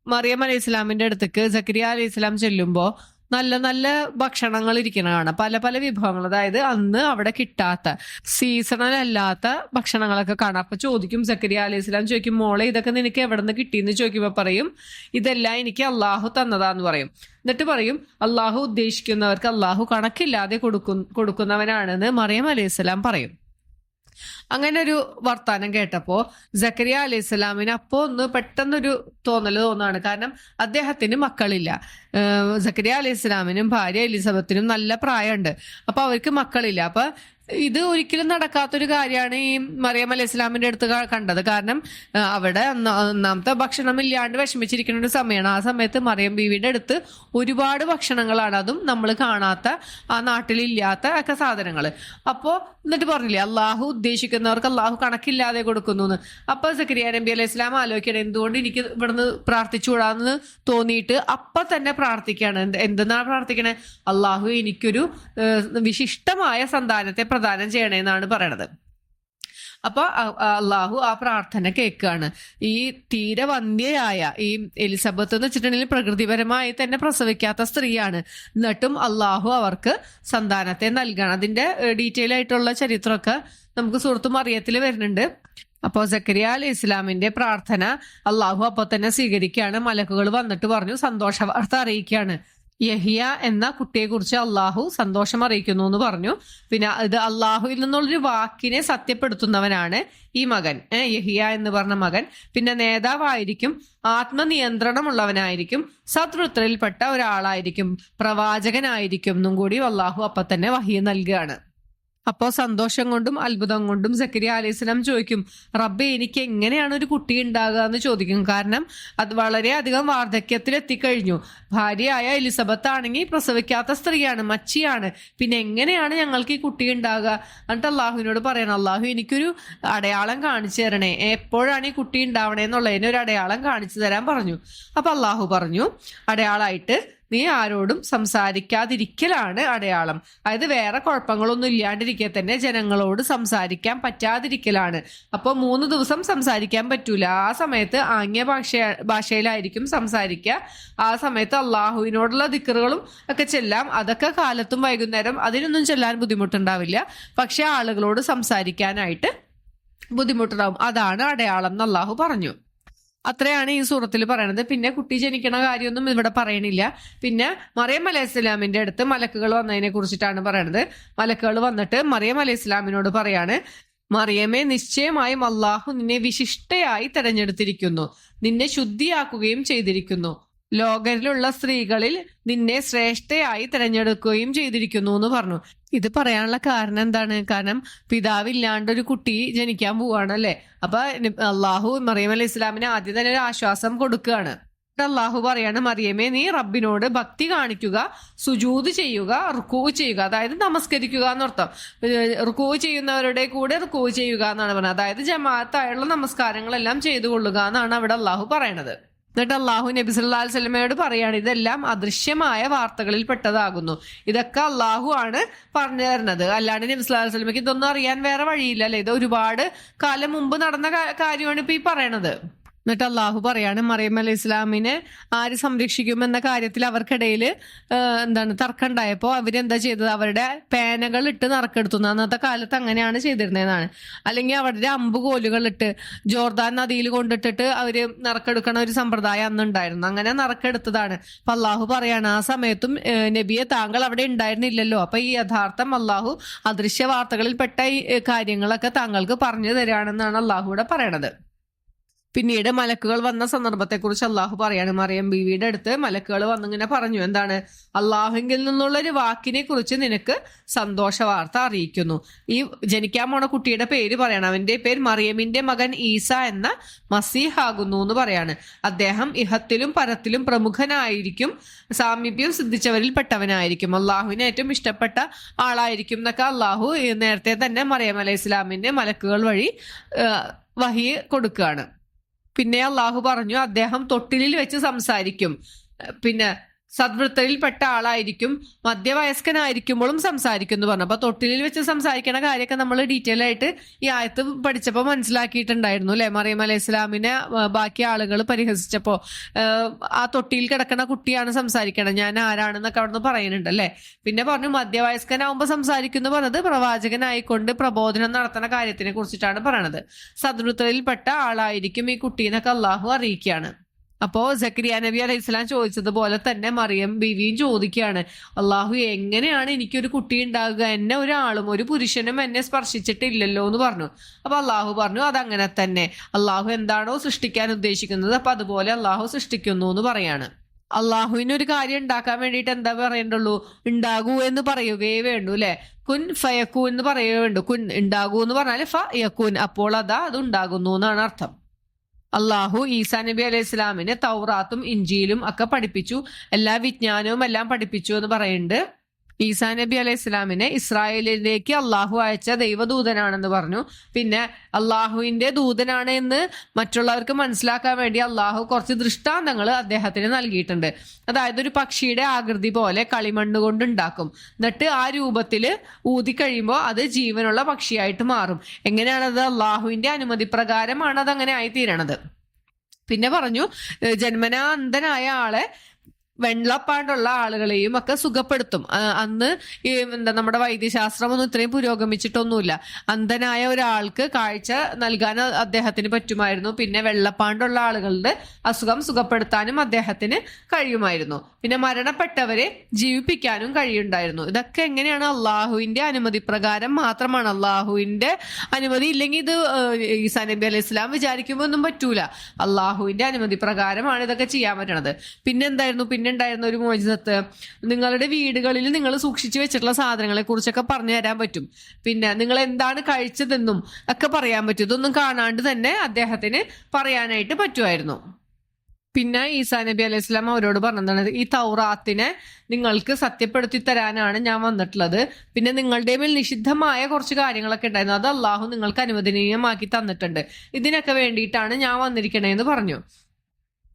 മറിയം അലൈഹി ഇസ്ലാമിന്റെ അടുത്തേക്ക് സക്കരിയ അലൈഹി ഇസ്ലാം ചെല്ലുമ്പോൾ നല്ല നല്ല ഭക്ഷണങ്ങൾ ഇരിക്കണതാണ്, പല പല വിഭവങ്ങൾ, അതായത് അന്ന് അവിടെ കിട്ടാത്ത സീസണൽ അല്ലാത്ത ഭക്ഷണങ്ങളൊക്കെ കാണാം. അപ്പൊ ചോദിക്കും, സക്കരിയ അലൈഹി സ്വലാം ചോദിക്കും, മോളെ ഇതൊക്കെ നിനക്ക് എവിടെ നിന്ന് കിട്ടിയെന്ന് ചോദിക്കുമ്പോൾ പറയും, ഇതെല്ലാം എനിക്ക് അള്ളാഹു തന്നതാന്ന് പറയും. എന്നിട്ട് പറയും, അള്ളാഹു ഉദ്ദേശിക്കുന്നവർക്ക് അള്ളാഹു കണക്കില്ലാതെ കൊടുക്കുന്നവനാണെന്ന് മറിയം അലൈഹി സ്വലാം പറയും. അങ്ങനെ ഒരു വർത്താനം കേട്ടപ്പോ സക്കരിയ അലൈഹി സ്വലാമിന് അപ്പോ ഒന്ന് പെട്ടെന്നൊരു തോന്നുകയാണ്. കാരണം അദ്ദേഹത്തിന് മക്കളില്ല. സക്കരിയ അലൈഹി സ്വലാമിനും ഭാര്യ എലിസബത്തിനും നല്ല പ്രായമുണ്ട്. അപ്പൊ അവർക്ക് മക്കളില്ല. അപ്പൊ ഇത് ഒരിക്കലും നടക്കാത്തൊരു കാര്യമാണ് ഈ മറിയം അലൈഹി സ്വലാമിന്റെ അടുത്ത് കണ്ടത്. കാരണം അവിടെ ഒന്നാമത്തെ ഭക്ഷണം ഇല്ലാണ്ട് വിഷമിച്ചിരിക്കുന്ന ഒരു സമയമാണ്. ആ സമയത്ത് മറിയം ബീവിയുടെ അടുത്ത് ഒരുപാട് ഭക്ഷണങ്ങളാണ്, അതും നമ്മൾ കാണാത്ത, ആ നാട്ടിലില്ലാത്ത ഒക്കെ സാധനങ്ങൾ. അപ്പോ എന്നിട്ട് പറഞ്ഞില്ലേ, അള്ളാഹു ഉദ്ദേശിക്കുന്നവർക്ക് അള്ളാഹു കണക്കില്ലാതെ കൊടുക്കുന്നു എന്ന്. അപ്പൊ സക്കരിയ നബി അലൈഹി സ്വലാം ആലോചിക്കണം, എന്തുകൊണ്ട് എനിക്ക് ഇവിടുന്ന് പ്രാർത്ഥിച്ചുകൂടാന്ന് തോന്നിയിട്ട് അപ്പൊ തന്നെ പ്രാർത്ഥിക്കുകയാണ്. എന്തെന്നാണ് പ്രാർത്ഥിക്കണേ? അള്ളാഹു എനിക്കൊരു വിശിഷ്ടമായ സന്താനത്തെ പ്രദാനം ചെയ്യണേന്നാണ് പറയണത്. അപ്പൊ അള്ളാഹു ആ പ്രാർത്ഥന കേൾക്കുകയാണ്. ഈ തീരെ വന്ധ്യയായ ഈ എലിസബത്ത് എന്ന് വെച്ചിട്ടുണ്ടെങ്കിൽ പ്രകൃതിപരമായി തന്നെ പ്രസവിക്കാത്ത സ്ത്രീയാണ്. എന്നിട്ടും അള്ളാഹു അവർക്ക് സന്താനത്തെ നൽകണം. അതിന്റെ ഡീറ്റെയിൽ ആയിട്ടുള്ള ചരിത്രമൊക്കെ നമുക്ക് സൂറത്ത് മറിയത്തിൽ വരുന്നുണ്ട്. അപ്പോൾ സക്കരിയ അലൈഹി ഇസ്ലാമിന്റെ പ്രാർത്ഥന അള്ളാഹു അപ്പൊ തന്നെ സ്വീകരിക്കുകയാണ്. മലക്കുകൾ വന്നിട്ട് പറഞ്ഞു, സന്തോഷ വാർത്ത അറിയിക്കുകയാണ്, യഹിയ എന്ന കുട്ടിയെ കുറിച്ച് അള്ളാഹു സന്തോഷം അറിയിക്കുന്നു എന്ന് പറഞ്ഞു. പിന്നെ ഇത് അള്ളാഹുവിൽ നിന്നുള്ളൊരു വാക്കിനെ സത്യപ്പെടുത്തുന്നവനാണ് ഈ മകൻ, യഹിയ എന്ന് പറഞ്ഞ മകൻ. പിന്നെ നേതാവായിരിക്കും, ആത്മനിയന്ത്രണമുള്ളവനായിരിക്കും, സത്രുത്വത്തിൽപ്പെട്ട ഒരാളായിരിക്കും, പ്രവാചകനായിരിക്കും എന്നും കൂടി അള്ളാഹു അപ്പൊ തന്നെ വഹി നൽകുകയാണ്. അപ്പോൾ സന്തോഷം കൊണ്ടും അത്ഭുതം കൊണ്ടും സക്കരിയ അലൈഹി സ്വലാം ചോദിക്കും, റബ്ബേ എനിക്ക് എങ്ങനെയാണ് ഒരു കുട്ടി ഉണ്ടാകുക എന്ന് ചോദിക്കും. കാരണം അത് വളരെയധികം വാർദ്ധക്യത്തിൽ എത്തിക്കഴിഞ്ഞു. ഭാര്യയായ എലിസബത്ത് ആണെങ്കിൽ പ്രസവിക്കാത്ത സ്ത്രീയാണ്, മച്ചിയാണ്. പിന്നെ എങ്ങനെയാണ് ഞങ്ങൾക്ക് ഈ കുട്ടി ഉണ്ടാകുക? എന്നിട്ട് അള്ളാഹുവിനോട് പറയണം, അള്ളാഹു എനിക്കൊരു അടയാളം കാണിച്ചു തരണേ, എപ്പോഴാണ് ഈ കുട്ടി ഉണ്ടാവണേ എന്നുള്ളതിന് ഒരു അടയാളം കാണിച്ചു തരാൻ പറഞ്ഞു. അപ്പൊ അള്ളാഹു പറഞ്ഞു, അടയാളമായിട്ട് നീ ആരോടും സംസാരിക്കാതിരിക്കലാണ് അടയാളം. അതായത് വേറെ കുഴപ്പങ്ങളൊന്നും ഇല്ലാണ്ടിരിക്കെ തന്നെ ജനങ്ങളോട് സംസാരിക്കാൻ പറ്റാതിരിക്കലാണ്. അപ്പൊ 3 ദിവസം സംസാരിക്കാൻ പറ്റൂല. ആ സമയത്ത് ആംഗ്യ ഭാഷയിലായിരിക്കും സംസാരിക്കുക. ആ സമയത്ത് അള്ളാഹുവിനോടുള്ള ദിക്റുകളും ഒക്കെ ചെല്ലാം. അതൊക്കെ കാലത്തും വൈകുന്നേരം അതിനൊന്നും ചെല്ലാൻ ബുദ്ധിമുട്ടുണ്ടാവില്ല. പക്ഷെ ആളുകളോട് സംസാരിക്കാനായിട്ട് ബുദ്ധിമുട്ടുണ്ടാവും. അതാണ് അടയാളം എന്ന് അള്ളാഹു പറഞ്ഞു. അത്രയാണ് ഈ സൂറത്തിൽ പറയണത്. പിന്നെ കുട്ടി ജനിക്കണ കാര്യമൊന്നും ഇവിടെ പറയണില്ല. പിന്നെ മറിയം അലൈഹി സ്വലാമിന്റെ അടുത്ത് മലക്കുകൾ വന്നതിനെ കുറിച്ചിട്ടാണ് പറയണത്. മലക്കുകൾ വന്നിട്ട് മറിയം അലൈഹി സ്വലാമിനോട് പറയാണ്, മറിയമേ, നിശ്ചയമായും അള്ളാഹു നിന്നെ വിശിഷ്ടയായി തെരഞ്ഞെടുത്തിരിക്കുന്നു, നിന്നെ ശുദ്ധിയാക്കുകയും ചെയ്തിരിക്കുന്നു, ലോകരിലുള്ള സ്ത്രീകളിൽ നിന്നെ ശ്രേഷ്ഠയായി തിരഞ്ഞെടുക്കുകയും ചെയ്തിരിക്കുന്നു എന്ന് പറഞ്ഞു. ഇത് പറയാനുള്ള കാരണം എന്താണ്? കാരണം പിതാവില്ലാണ്ട് ഒരു കുട്ടി ജനിക്കാൻ പോവാണല്ലേ. അപ്പൊ അള്ളാഹു മറിയം അലൈഹി ഇസ്ലാമിന് ആദ്യം തന്നെ ഒരു ആശ്വാസം കൊടുക്കുകയാണ്. അള്ളാഹു പറയാണ്, മറിയമേ, നീ റബ്ബിനോട് ഭക്തി കാണിക്കുക, സുജൂദ് ചെയ്യുക, റുക്കൂ ചെയ്യുക, അതായത് നമസ്കരിക്കുക എന്നർത്ഥം. റുക്കൂ ചെയ്യുന്നവരുടെ കൂടെ റുക്കൂ ചെയ്യുക എന്നാണ് പറയുന്നത്. അതായത് ജമാഅത്തായുള്ള നമസ്കാരങ്ങളെല്ലാം ചെയ്തു കൊള്ളുക എന്നാണ് അവിടെ അള്ളാഹു പറയണത്. എന്നിട്ട് അള്ളാഹു നബി സല്ലല്ലാഹു അലൈഹി വസല്ലമയോട് പറയാണ്, ഇതെല്ലാം അദൃശ്യമായ വാർത്തകളിൽ പെട്ടതാകുന്നു. ഇതൊക്കെ അള്ളാഹു ആണ് പറഞ്ഞു തരുന്നത്. അല്ലാണ്ട് നബി സല്ലല്ലാഹു അലൈഹി വസല്ലമയ്ക്ക് ഇതൊന്നും അറിയാൻ വേറെ വഴിയില്ല അല്ലെ. ഇത് ഒരുപാട് കാലം മുമ്പ് നടന്ന കാര്യമാണ് ഇപ്പൊ ഈ പറയണത്. എന്നിട്ട് അള്ളാഹു പറയാണ്, മറിയം അലൈഹി ഇസ്ലാമിനെ ആര് സംരക്ഷിക്കുമെന്ന കാര്യത്തിൽ അവർക്കിടയിൽ തർക്കം ഉണ്ടായപ്പോൾ അവരെന്താ ചെയ്തത്? അവരുടെ പേനകൾ ഇട്ട് നറുക്കെടുത്തു. അന്നത്തെ കാലത്ത് അങ്ങനെയാണ് ചെയ്തിരുന്നതെന്നാണ്. അല്ലെങ്കിൽ അവരുടെ അമ്പുകോലുകൾ ഇട്ട് ജോർദാൻ നദിയിൽ കൊണ്ടിട്ടിട്ട് അവര് നറുക്കെടുക്കണ ഒരു സമ്പ്രദായം അന്നുണ്ടായിരുന്നു. അങ്ങനെ നറുക്കെടുത്തതാണ്. അപ്പൊ അള്ളാഹു പറയാണ്, ആ സമയത്തും നബിയെ താങ്കൾ അവിടെ ഉണ്ടായിരുന്നില്ലല്ലോ. അപ്പൊ ഈ യഥാർത്ഥം അള്ളാഹു അദൃശ്യ വാർത്തകളിൽ പെട്ട ഈ കാര്യങ്ങളൊക്കെ താങ്കൾക്ക് പറഞ്ഞു തരികയാണെന്നാണ് അള്ളാഹുവിടെ പറയണത്. പിന്നീട് മലക്കുകൾ വന്ന സന്ദർഭത്തെക്കുറിച്ച് അള്ളാഹു പറയാണ്, മറിയം ബീവിയുടെ അടുത്ത് മലക്കുകൾ വന്നിങ്ങനെ പറഞ്ഞു, എന്താണ്? അള്ളാഹുവിൽ നിന്നുള്ളൊരു വാക്കിനെ കുറിച്ച് നിനക്ക് സന്തോഷ വാർത്ത അറിയിക്കുന്നു. ഈ ജനിക്കാൻ പോണ കുട്ടിയുടെ പേര് പറയണം. അവന്റെ പേര് മറിയമിന്റെ മകൻ ഈസ എന്ന മസീഹ് ആകുന്നു എന്ന് പറയാണ്. അദ്ദേഹം ഇഹത്തിലും പരത്തിലും പ്രമുഖനായിരിക്കും, സാമീപ്യം സിദ്ധിച്ചവരിൽ പെട്ടവനായിരിക്കും, അള്ളാഹുവിന് ഏറ്റവും ഇഷ്ടപ്പെട്ട ആളായിരിക്കും എന്നൊക്കെ അള്ളാഹു നേരത്തെ തന്നെ മറിയം അലൈഹി ഇസ്ലാമിന്റെ മലക്കുകൾ വഴി വഹി കൊടുക്കുകയാണ്. പിന്നെ അള്ളാഹു പറഞ്ഞു, അദ്ദേഹം തൊട്ടിലിൽ വെച്ച് സംസാരിക്കും. പിന്നെ സദ്വൃത്തയിൽപ്പെട്ട ആളായിരിക്കും, മധ്യവയസ്കനായിരിക്കുമ്പോഴും സംസാരിക്കും എന്ന് പറഞ്ഞു. അപ്പൊ തൊട്ടിലിൽ വെച്ച് സംസാരിക്കണ കാര്യമൊക്കെ നമ്മൾ ഡീറ്റെയിൽ ആയിട്ട് ഈ ആയത്ത് പഠിച്ചപ്പോൾ മനസ്സിലാക്കിയിട്ടുണ്ടായിരുന്നു അല്ലെ. മറിയം അലൈഹി ഇസ്ലാമിനെ ബാക്കി ആളുകൾ പരിഹസിച്ചപ്പോ ആ തൊട്ടിയിൽ കിടക്കുന്ന കുട്ടിയാണ് സംസാരിക്കണം, ഞാൻ ആരാണെന്നൊക്കെ അവിടെ നിന്ന് പറയുന്നുണ്ട് അല്ലെ. പിന്നെ പറഞ്ഞു മധ്യവയസ്കനാവുമ്പോൾ സംസാരിക്കുന്നു പറഞ്ഞത് പ്രവാചകനായിക്കൊണ്ട് പ്രബോധനം നടത്തുന്ന കാര്യത്തിനെ കുറിച്ചിട്ടാണ് പറയണത്. സദ്വൃത്തയിൽപ്പെട്ട ആളായിരിക്കും ഈ കുട്ടീനൊക്കെ അള്ളാഹു അറിയിക്കുകയാണ്. അപ്പോ സക്കരിയ നബി അലൈഹി സ്വലാം ചോദിച്ചതുപോലെ തന്നെ മറിയം ബീവിയും ചോദിക്കുകയാണ്, അള്ളാഹു എങ്ങനെയാണ് എനിക്കൊരു കുട്ടി ഉണ്ടാകുക, എന്നെ ഒരാളും ഒരു പുരുഷനും എന്നെ സ്പർശിച്ചിട്ടില്ലല്ലോ എന്ന് പറഞ്ഞു. അപ്പൊ അള്ളാഹു പറഞ്ഞു അതങ്ങനെ തന്നെ, അള്ളാഹു എന്താണോ സൃഷ്ടിക്കാൻ ഉദ്ദേശിക്കുന്നത് അപ്പൊ അതുപോലെ അള്ളാഹു സൃഷ്ടിക്കുന്നു എന്ന് പറയാണ്. അള്ളാഹുവിന് ഒരു കാര്യം ഉണ്ടാക്കാൻ വേണ്ടിയിട്ട് എന്താ പറയണ്ടുള്ളൂ, ഉണ്ടാകൂ എന്ന് പറയുകയേ വേണ്ടു അല്ലെ. കുൻ ഫയക്കൂൻ എന്ന് പറയുകയേ വേണ്ടു. കുൻ ഉണ്ടാകൂ എന്ന് പറഞ്ഞാല് ഫയക്കൂൻ, അപ്പോൾ അത് ഉണ്ടാകുന്നു എന്നാണ് അർത്ഥം. അള്ളാഹു ഈസാ നബി അലൈഹി ഇസ്ലാമിന് തൗറാത്തും ഇഞ്ചീലും ഒക്കെ പഠിപ്പിച്ചു, എല്ലാ വിജ്ഞാനവും എല്ലാം പഠിപ്പിച്ചു എന്ന് പറയുന്നുണ്ട്. ഈസാ നബി അലൈഹി ഇസ്ലാമിനെ ഇസ്രായേലിലേക്ക് അള്ളാഹു അയച്ച ദൈവദൂതനാണെന്ന് പറഞ്ഞു. പിന്നെ അള്ളാഹുവിന്റെ ദൂതനാണ് എന്ന് മറ്റുള്ളവർക്ക് മനസ്സിലാക്കാൻ വേണ്ടി അള്ളാഹു കുറച്ച് ദൃഷ്ടാന്തങ്ങൾ അദ്ദേഹത്തിന് നൽകിയിട്ടുണ്ട്. അതായത് ഒരു പക്ഷിയുടെ ആകൃതി പോലെ കളിമണ്ണ് കൊണ്ട് ഉണ്ടാക്കും, എന്നിട്ട് ആ രൂപത്തിൽ ഊതി കഴിയുമ്പോൾ അത് ജീവനുള്ള പക്ഷിയായിട്ട് മാറും. എങ്ങനെയാണത്? അള്ളാഹുവിന്റെ അനുമതി പ്രകാരമാണ് അത് അങ്ങനെ ആയിത്തീരണത്. പിന്നെ പറഞ്ഞു ജന്മനാ അന്ധനായ ആളെ വെള്ളപ്പാണ്ടുള്ള ആളുകളെയും ഒക്കെ സുഖപ്പെടുത്തും. അന്ന് നമ്മുടെ വൈദ്യശാസ്ത്രമൊന്നും ഇത്രയും പുരോഗമിച്ചിട്ടൊന്നുമില്ല. അന്ധനായ ഒരാൾക്ക് കാഴ്ച നൽകാൻ അദ്ദേഹത്തിന് പറ്റുമായിരുന്നു. പിന്നെ വെള്ളപ്പാണ്ടുള്ള ആളുകളുടെ അസുഖം സുഖപ്പെടുത്താനും അദ്ദേഹത്തിന് കഴിയുമായിരുന്നു. പിന്നെ മരണപ്പെട്ടവരെ ജീവിപ്പിക്കാനും കഴിയുണ്ടായിരുന്നു. ഇതൊക്കെ എങ്ങനെയാണ്? അള്ളാഹുവിന്റെ അനുമതി പ്രകാരം മാത്രമാണ്. അള്ളാഹുവിന്റെ അനുമതി ഇല്ലെങ്കിൽ ഇത് ഈസാ നബി അലൈഹി ഇസ്ലാം വിചാരിക്കുമ്പോൾ ഒന്നും പറ്റൂല. അള്ളാഹുവിന്റെ അനുമതി പ്രകാരമാണ് ഇതൊക്കെ ചെയ്യാൻ പറ്റണത്. പിന്നെന്തായിരുന്നു? ഉണ്ടായിരുന്ന ഒരു മോചിതത്ത് നിങ്ങളുടെ വീടുകളിൽ നിങ്ങൾ സൂക്ഷിച്ചു വെച്ചിട്ടുള്ള സാധനങ്ങളെ കുറിച്ചൊക്കെ പറഞ്ഞു തരാൻ പറ്റും. പിന്നെ നിങ്ങൾ എന്താണ് കഴിച്ചതെന്നും ഒക്കെ പറയാൻ പറ്റും. ഇതൊന്നും കാണാണ്ട് തന്നെ അദ്ദേഹത്തിന് പറയാനായിട്ട് പറ്റുമായിരുന്നു. പിന്നെ ഈസാ നബി അലൈഹി സ്വലാം അവരോട് പറഞ്ഞതാണ്, ഈ തൗറാത്തിനെ നിങ്ങൾക്ക് സത്യപ്പെടുത്തി തരാനാണ് ഞാൻ വന്നിട്ടുള്ളത്. പിന്നെ നിങ്ങളുടെ മേൽ നിഷിദ്ധമായ കുറച്ച് കാര്യങ്ങളൊക്കെ ഉണ്ടായിരുന്നു, അത് അള്ളാഹു നിങ്ങൾക്ക് അനുവദനീയമാക്കി തന്നിട്ടുണ്ട്. ഇതിനൊക്കെ വേണ്ടിയിട്ടാണ് ഞാൻ വന്നിരിക്കണേന്ന് പറഞ്ഞു.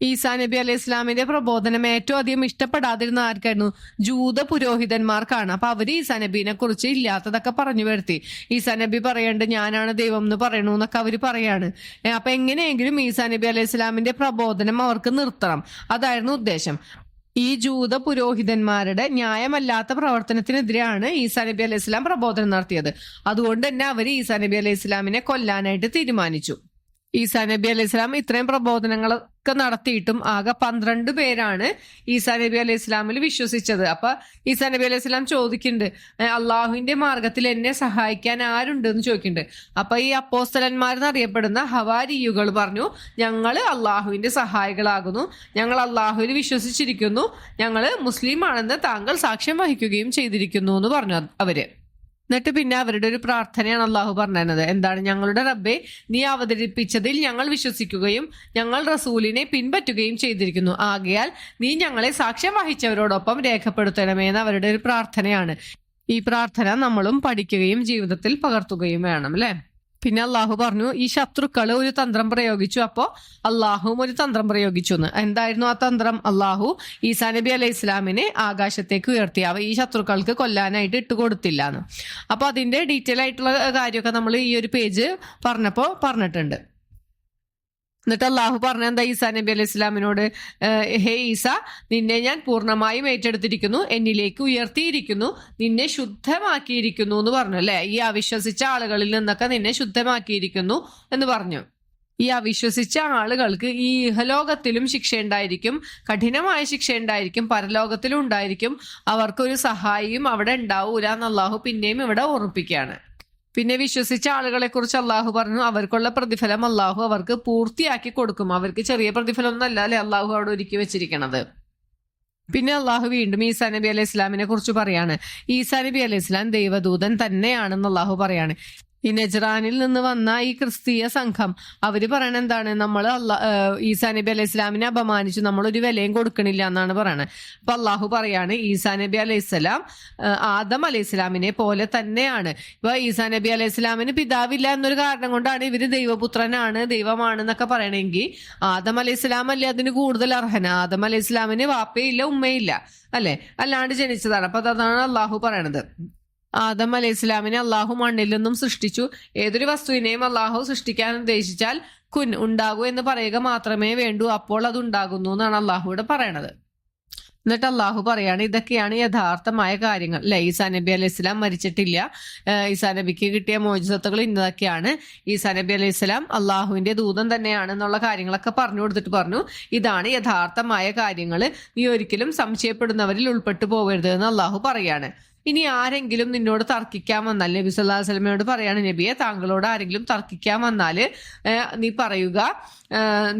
ഈസാ നബി അലൈഹി ഇസ്ലാമിന്റെ പ്രബോധനം ഏറ്റവും അധികം ഇഷ്ടപ്പെടാതിരുന്ന ആർക്കായിരുന്നു? ജൂത പുരോഹിതന്മാർക്കാണ്. അപ്പൊ അവര് ഈസാ നബീനെ കുറിച്ച് ഇല്ലാത്തതൊക്കെ പറഞ്ഞു വരുത്തി. ഈസാ നബി പറയണ്ട് ഞാനാണ് ദൈവം എന്ന് പറയണു എന്നൊക്കെ അവര് പറയാണ്. അപ്പൊ എങ്ങനെയെങ്കിലും ഈസാ നബി അലൈഹി ഇസ്ലാമിന്റെ പ്രബോധനം അവർക്ക് നിർത്തണം, അതായിരുന്നു ഉദ്ദേശം. ഈ ജൂത പുരോഹിതന്മാരുടെ ന്യായമല്ലാത്ത പ്രവർത്തനത്തിനെതിരെയാണ് ഈസാ നബി അലൈഹി ഇസ്ലാം പ്രബോധനം നടത്തിയത്. അതുകൊണ്ട് തന്നെ അവര് ഈസാ നബി അലൈഹി ഇസ്ലാമിനെ കൊല്ലാനായിട്ട് തീരുമാനിച്ചു. ഈസാ നബി അലൈഹി സ്വലാം ഇത്രയും പ്രബോധനങ്ങളൊക്കെ നടത്തിയിട്ടും ആകെ 12 പേരാണ് ഈസാ നബി അലൈഹി സ്വലാമിൽ വിശ്വസിച്ചത്. അപ്പൊ ഈസാ നബി അലൈഹി സ്വലാം ചോദിക്കുന്നുണ്ട്, അള്ളാഹുവിന്റെ മാർഗത്തിൽ എന്നെ സഹായിക്കാൻ ആരുണ്ട് എന്ന് ചോദിക്കുന്നുണ്ട്. അപ്പൊ ഈ അപ്പോസ്തലന്മാരെന്നറിയപ്പെടുന്ന ഹവാരിയുകൾ പറഞ്ഞു, ഞങ്ങള് അള്ളാഹുവിന്റെ സഹായികളാകുന്നു, ഞങ്ങൾ അള്ളാഹുവിൽ വിശ്വസിച്ചിരിക്കുന്നു, ഞങ്ങള് മുസ്ലിം ആണെന്ന് താങ്കൾ സാക്ഷ്യം വഹിക്കുകയും ചെയ്തിരിക്കുന്നു എന്ന് പറഞ്ഞു അവര്. എന്നിട്ട് പിന്നെ അവരുടെ ഒരു പ്രാർത്ഥനയാണ് അള്ളാഹു പറഞ്ഞത്. എന്താണ്? ഞങ്ങളുടെ റബ്ബേ, നീ അവതരിപ്പിച്ചതിൽ ഞങ്ങൾ വിശ്വസിക്കുകയും ഞങ്ങൾ റസൂലിനെ പിൻപറ്റുകയും ചെയ്തിരിക്കുന്നു. ആകയാൽ നീ ഞങ്ങളെ സാക്ഷ്യം വഹിച്ചവരോടൊപ്പം രേഖപ്പെടുത്തണമെന്ന് അവരുടെ ഒരു പ്രാർത്ഥനയാണ്. ഈ പ്രാർത്ഥന നമ്മളും പഠിക്കുകയും ജീവിതത്തിൽ പകർത്തുകയും വേണം അല്ലെ. പിന്നെ അള്ളാഹു പറഞ്ഞു, ഈ ശത്രുക്കള് ഒരു തന്ത്രം പ്രയോഗിച്ചു, അപ്പോ അള്ളാഹുവും ഒരു തന്ത്രം പ്രയോഗിച്ചു എന്ന്. എന്തായിരുന്നു ആ തന്ത്രം? അള്ളാഹു ഈസാ നബി അലൈഹി ഇസ്ലാമിനെ ആകാശത്തേക്ക് ഉയർത്തി. ഈ ശത്രുക്കൾക്ക് കൊല്ലാനായിട്ട് ഇട്ടുകൊടുത്തില്ല എന്ന്. അപ്പൊ അതിന്റെ ഡീറ്റെയിൽ ആയിട്ടുള്ള കാര്യമൊക്കെ നമ്മൾ ഈ ഒരു പേജ് പറഞ്ഞിട്ടുണ്ട്. എന്നിട്ട് അള്ളാഹു പറഞ്ഞ എന്താ ഈസാ നബി അലൈഹി ഇസ്ലാമിനോട്? ഹേ ഈസ, നിന്നെ ഞാൻ പൂർണ്ണമായും ഏറ്റെടുത്തിരിക്കുന്നു, എന്നിലേക്ക് ഉയർത്തിയിരിക്കുന്നു, നിന്നെ ശുദ്ധമാക്കിയിരിക്കുന്നു എന്ന് പറഞ്ഞു അല്ലെ. ഈ അവിശ്വസിച്ച ആളുകളിൽ നിന്നൊക്കെ നിന്നെ ശുദ്ധമാക്കിയിരിക്കുന്നു എന്ന് പറഞ്ഞു. ഈ അവിശ്വസിച്ച ആളുകൾക്ക് ഈ ഇഹലോകത്തിലും ശിക്ഷയുണ്ടായിരിക്കും, കഠിനമായ ശിക്ഷയുണ്ടായിരിക്കും, പരലോകത്തിലും ഉണ്ടായിരിക്കും. അവർക്കൊരു സഹായിയും അവിടെ ഉണ്ടാവൂല എന്ന് അള്ളാഹു പിന്നെയും ഇവിടെ ഓർമ്മിപ്പിക്കുകയാണ്. പിന്നെ വിശ്വസിച്ച ആളുകളെ കുറിച്ച് അള്ളാഹു പറഞ്ഞു, അവർക്കുള്ള പ്രതിഫലം അള്ളാഹു അവർക്ക് പൂർത്തിയാക്കി കൊടുക്കും. അവർക്ക് ചെറിയ പ്രതിഫലം ഒന്നല്ല അല്ലെ അള്ളാഹു അവിടെ ഒരുക്കി വെച്ചിരിക്കണത്. പിന്നെ അള്ളാഹു വീണ്ടും ഈസാ നബി അലൈഹി ഇസ്ലാമിനെ കുറിച്ച് പറയാണ്. ഈസാ നബി അലൈഹി ഇസ്ലാം ദൈവദൂതൻ തന്നെയാണെന്ന് അള്ളാഹു പറയാണ്. ഈ നജ്റാനിൽ നിന്ന് വന്ന ഈ ക്രിസ്തീയ സംഘം അവര് പറയണ എന്താണ്, നമ്മൾ ഈസാ നബി അലൈഹി ഇസ്ലാമിനെ അപമാനിച്ചു, നമ്മളൊരു വിലയും കൊടുക്കണില്ല എന്നാണ് പറയണത്. അപ്പൊ അള്ളാഹു പറയാണ് ഈസാ നബി അലൈഹി സ്വലാം ആദം അലൈഹി ഇസ്ലാമിനെ പോലെ തന്നെയാണ്. ഇപ്പൊ ഈസാ നബി അലൈഹി ഇസ്ലാമിന് പിതാവില്ല എന്നൊരു കാരണം കൊണ്ടാണ് ഇവര് ദൈവപുത്രനാണ് ദൈവമാണ് എന്നൊക്കെ പറയണമെങ്കിൽ ആദം അലൈഹി ഇസ്ലാം അല്ലേ അതിന് കൂടുതൽ അർഹന. ആദം അലൈഹി ഇസ്ലാമിന് വാപ്പയില്ല ഉമ്മയില്ല അല്ലെ, അല്ലാണ്ട് ജനിച്ചതാണ്. അപ്പൊ അതാണ് അള്ളാഹു പറയണത്. ആദം അലൈഹി ഇസ്ലാമിനെ അള്ളാഹു മണ്ണിൽ നിന്നും സൃഷ്ടിച്ചു. ഏതൊരു വസ്തുവിനെയും അള്ളാഹു സൃഷ്ടിക്കാൻ ഉദ്ദേശിച്ചാൽ കുൻ ഉണ്ടാകൂ എന്ന് പറയുക മാത്രമേ വേണ്ടൂ, അപ്പോൾ അത് ഉണ്ടാകുന്നു എന്നാണ് അള്ളാഹുവിടെ പറയണത്. എന്നിട്ട് അള്ളാഹു പറയാണ് ഇതൊക്കെയാണ് യഥാർത്ഥമായ കാര്യങ്ങൾ അല്ലെ. ഈസാ നബി അലൈഹി ഇസ്ലാം മരിച്ചിട്ടില്ല, ഈസാ നബിക്ക് കിട്ടിയ മോചിതത്തുകൾ ഇന്നതൊക്കെയാണ്. ഈസാ നബി അലൈഹി ഇസ്ലാം അള്ളാഹുവിന്റെ ദൂതൻ തന്നെയാണ് എന്നുള്ള കാര്യങ്ങളൊക്കെ പറഞ്ഞു കൊടുത്തിട്ട് പറഞ്ഞു ഇതാണ് യഥാർത്ഥമായ കാര്യങ്ങൾ, നീ ഒരിക്കലും സംശയപ്പെടുന്നവരിൽ ഉൾപ്പെട്ടു പോകരുത് എന്ന് അള്ളാഹു പറയാണ്. ഇനി ആരെങ്കിലും നിന്നോട് തർക്കിക്കാൻ വന്നാൽ, നബി സല്ലല്ലാഹു അലൈഹി വസല്ലമയോട് പറയാണ് നബിയെ താങ്കളോട് ആരെങ്കിലും തർക്കിക്കാൻ വന്നാൽ നീ പറയുക,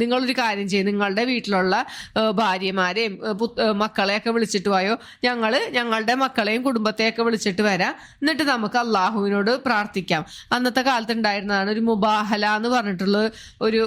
നിങ്ങളൊരു കാര്യം ചെയ്യും, നിങ്ങളുടെ വീട്ടിലുള്ള ഭാര്യമാരെയും മക്കളെയൊക്കെ വിളിച്ചിട്ട് പോയോ, ഞങ്ങളുടെ മക്കളെയും കുടുംബത്തെയൊക്കെ വിളിച്ചിട്ട് വരാം, എന്നിട്ട് നമുക്ക് അള്ളാഹുവിനോട് പ്രാർത്ഥിക്കാം. അന്നത്തെ കാലത്ത് ഉണ്ടായിരുന്നതാണ് ഒരു മുബാഹല എന്ന് പറഞ്ഞിട്ടുള്ള ഒരു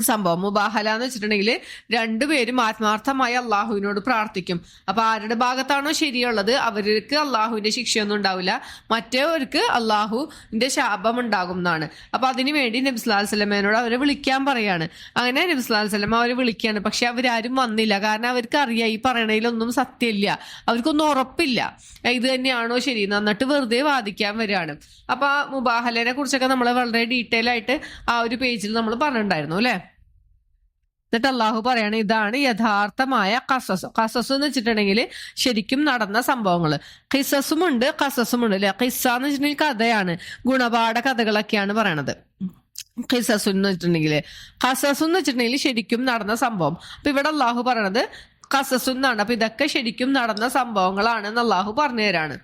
സംഭവം. മുബാഹല എന്ന് വെച്ചിട്ടുണ്ടെങ്കിൽ രണ്ടുപേരും ആത്മാർത്ഥമായി അള്ളാഹുവിനോട് പ്രാർത്ഥിക്കും. അപ്പൊ ആരുടെ ഭാഗത്താണോ ശരിയുള്ളത് അവർക്ക് അള്ളാഹുവിന്റെ ശിക്ഷയൊന്നും ഉണ്ടാവില്ല, മറ്റേവർക്ക് അള്ളാഹുവിന്റെ ശാപം ഉണ്ടാകും എന്നാണ്. അപ്പൊ അതിനുവേണ്ടി നബി സല്ലല്ലാഹു അലൈഹി വസല്ലമയോട് അവരെ വിളിക്കാൻ പറയാണ്. അങ്ങനെ നബി സല്ലല്ലാഹു അലൈഹി വസല്ലമ അവരെ വിളിക്കുകയാണ്. പക്ഷെ അവരാരും വന്നില്ല. കാരണം അവർക്ക് അറിയാം ഈ പറയണതിലൊന്നും സത്യമില്ല, അവർക്കൊന്നും ഉറപ്പില്ല ഇത് തന്നെയാണോ ശരി. എന്നിട്ട് വെറുതെ വാദിക്കാൻ വരികയാണ്. അപ്പൊ ആ മുബാഹലനെ കുറിച്ചൊക്കെ നമ്മൾ വളരെ ഡീറ്റെയിൽ ആയിട്ട് ആ ഒരു പേജിൽ നമ്മൾ പറഞ്ഞിട്ടുണ്ടായിരുന്നു അല്ലെ. എന്നിട്ട് അള്ളാഹു പറയാണ് ഇതാണ് യഥാർത്ഥമായ ഖസസ്. ഖസസ് എന്ന് വെച്ചിട്ടുണ്ടെങ്കിൽ ശരിക്കും നടന്ന സംഭവങ്ങൾ. ഖിസസുമുണ്ട് ഖസസുമുണ്ട് അല്ലെ. ഖിസ്സ എന്ന് വെച്ചിട്ടുണ്ടെങ്കിൽ കഥയാണ്, ഗുണപാഠ കഥകളൊക്കെയാണ് പറയണത്. ഖിസസ് എന്ന് വെച്ചിട്ടുണ്ടെങ്കിൽ, ഖസസ് എന്ന് വെച്ചിട്ടുണ്ടെങ്കിൽ ശരിക്കും നടന്ന സംഭവം. അപ്പൊ ഇവിടെ അള്ളാഹു പറയണത് ഖസസ് എന്നാണ്. അപ്പൊ ഇതൊക്കെ ശരിക്കും നടന്ന സംഭവങ്ങളാണെന്ന് അള്ളാഹു പറഞ്ഞു തരാണ്.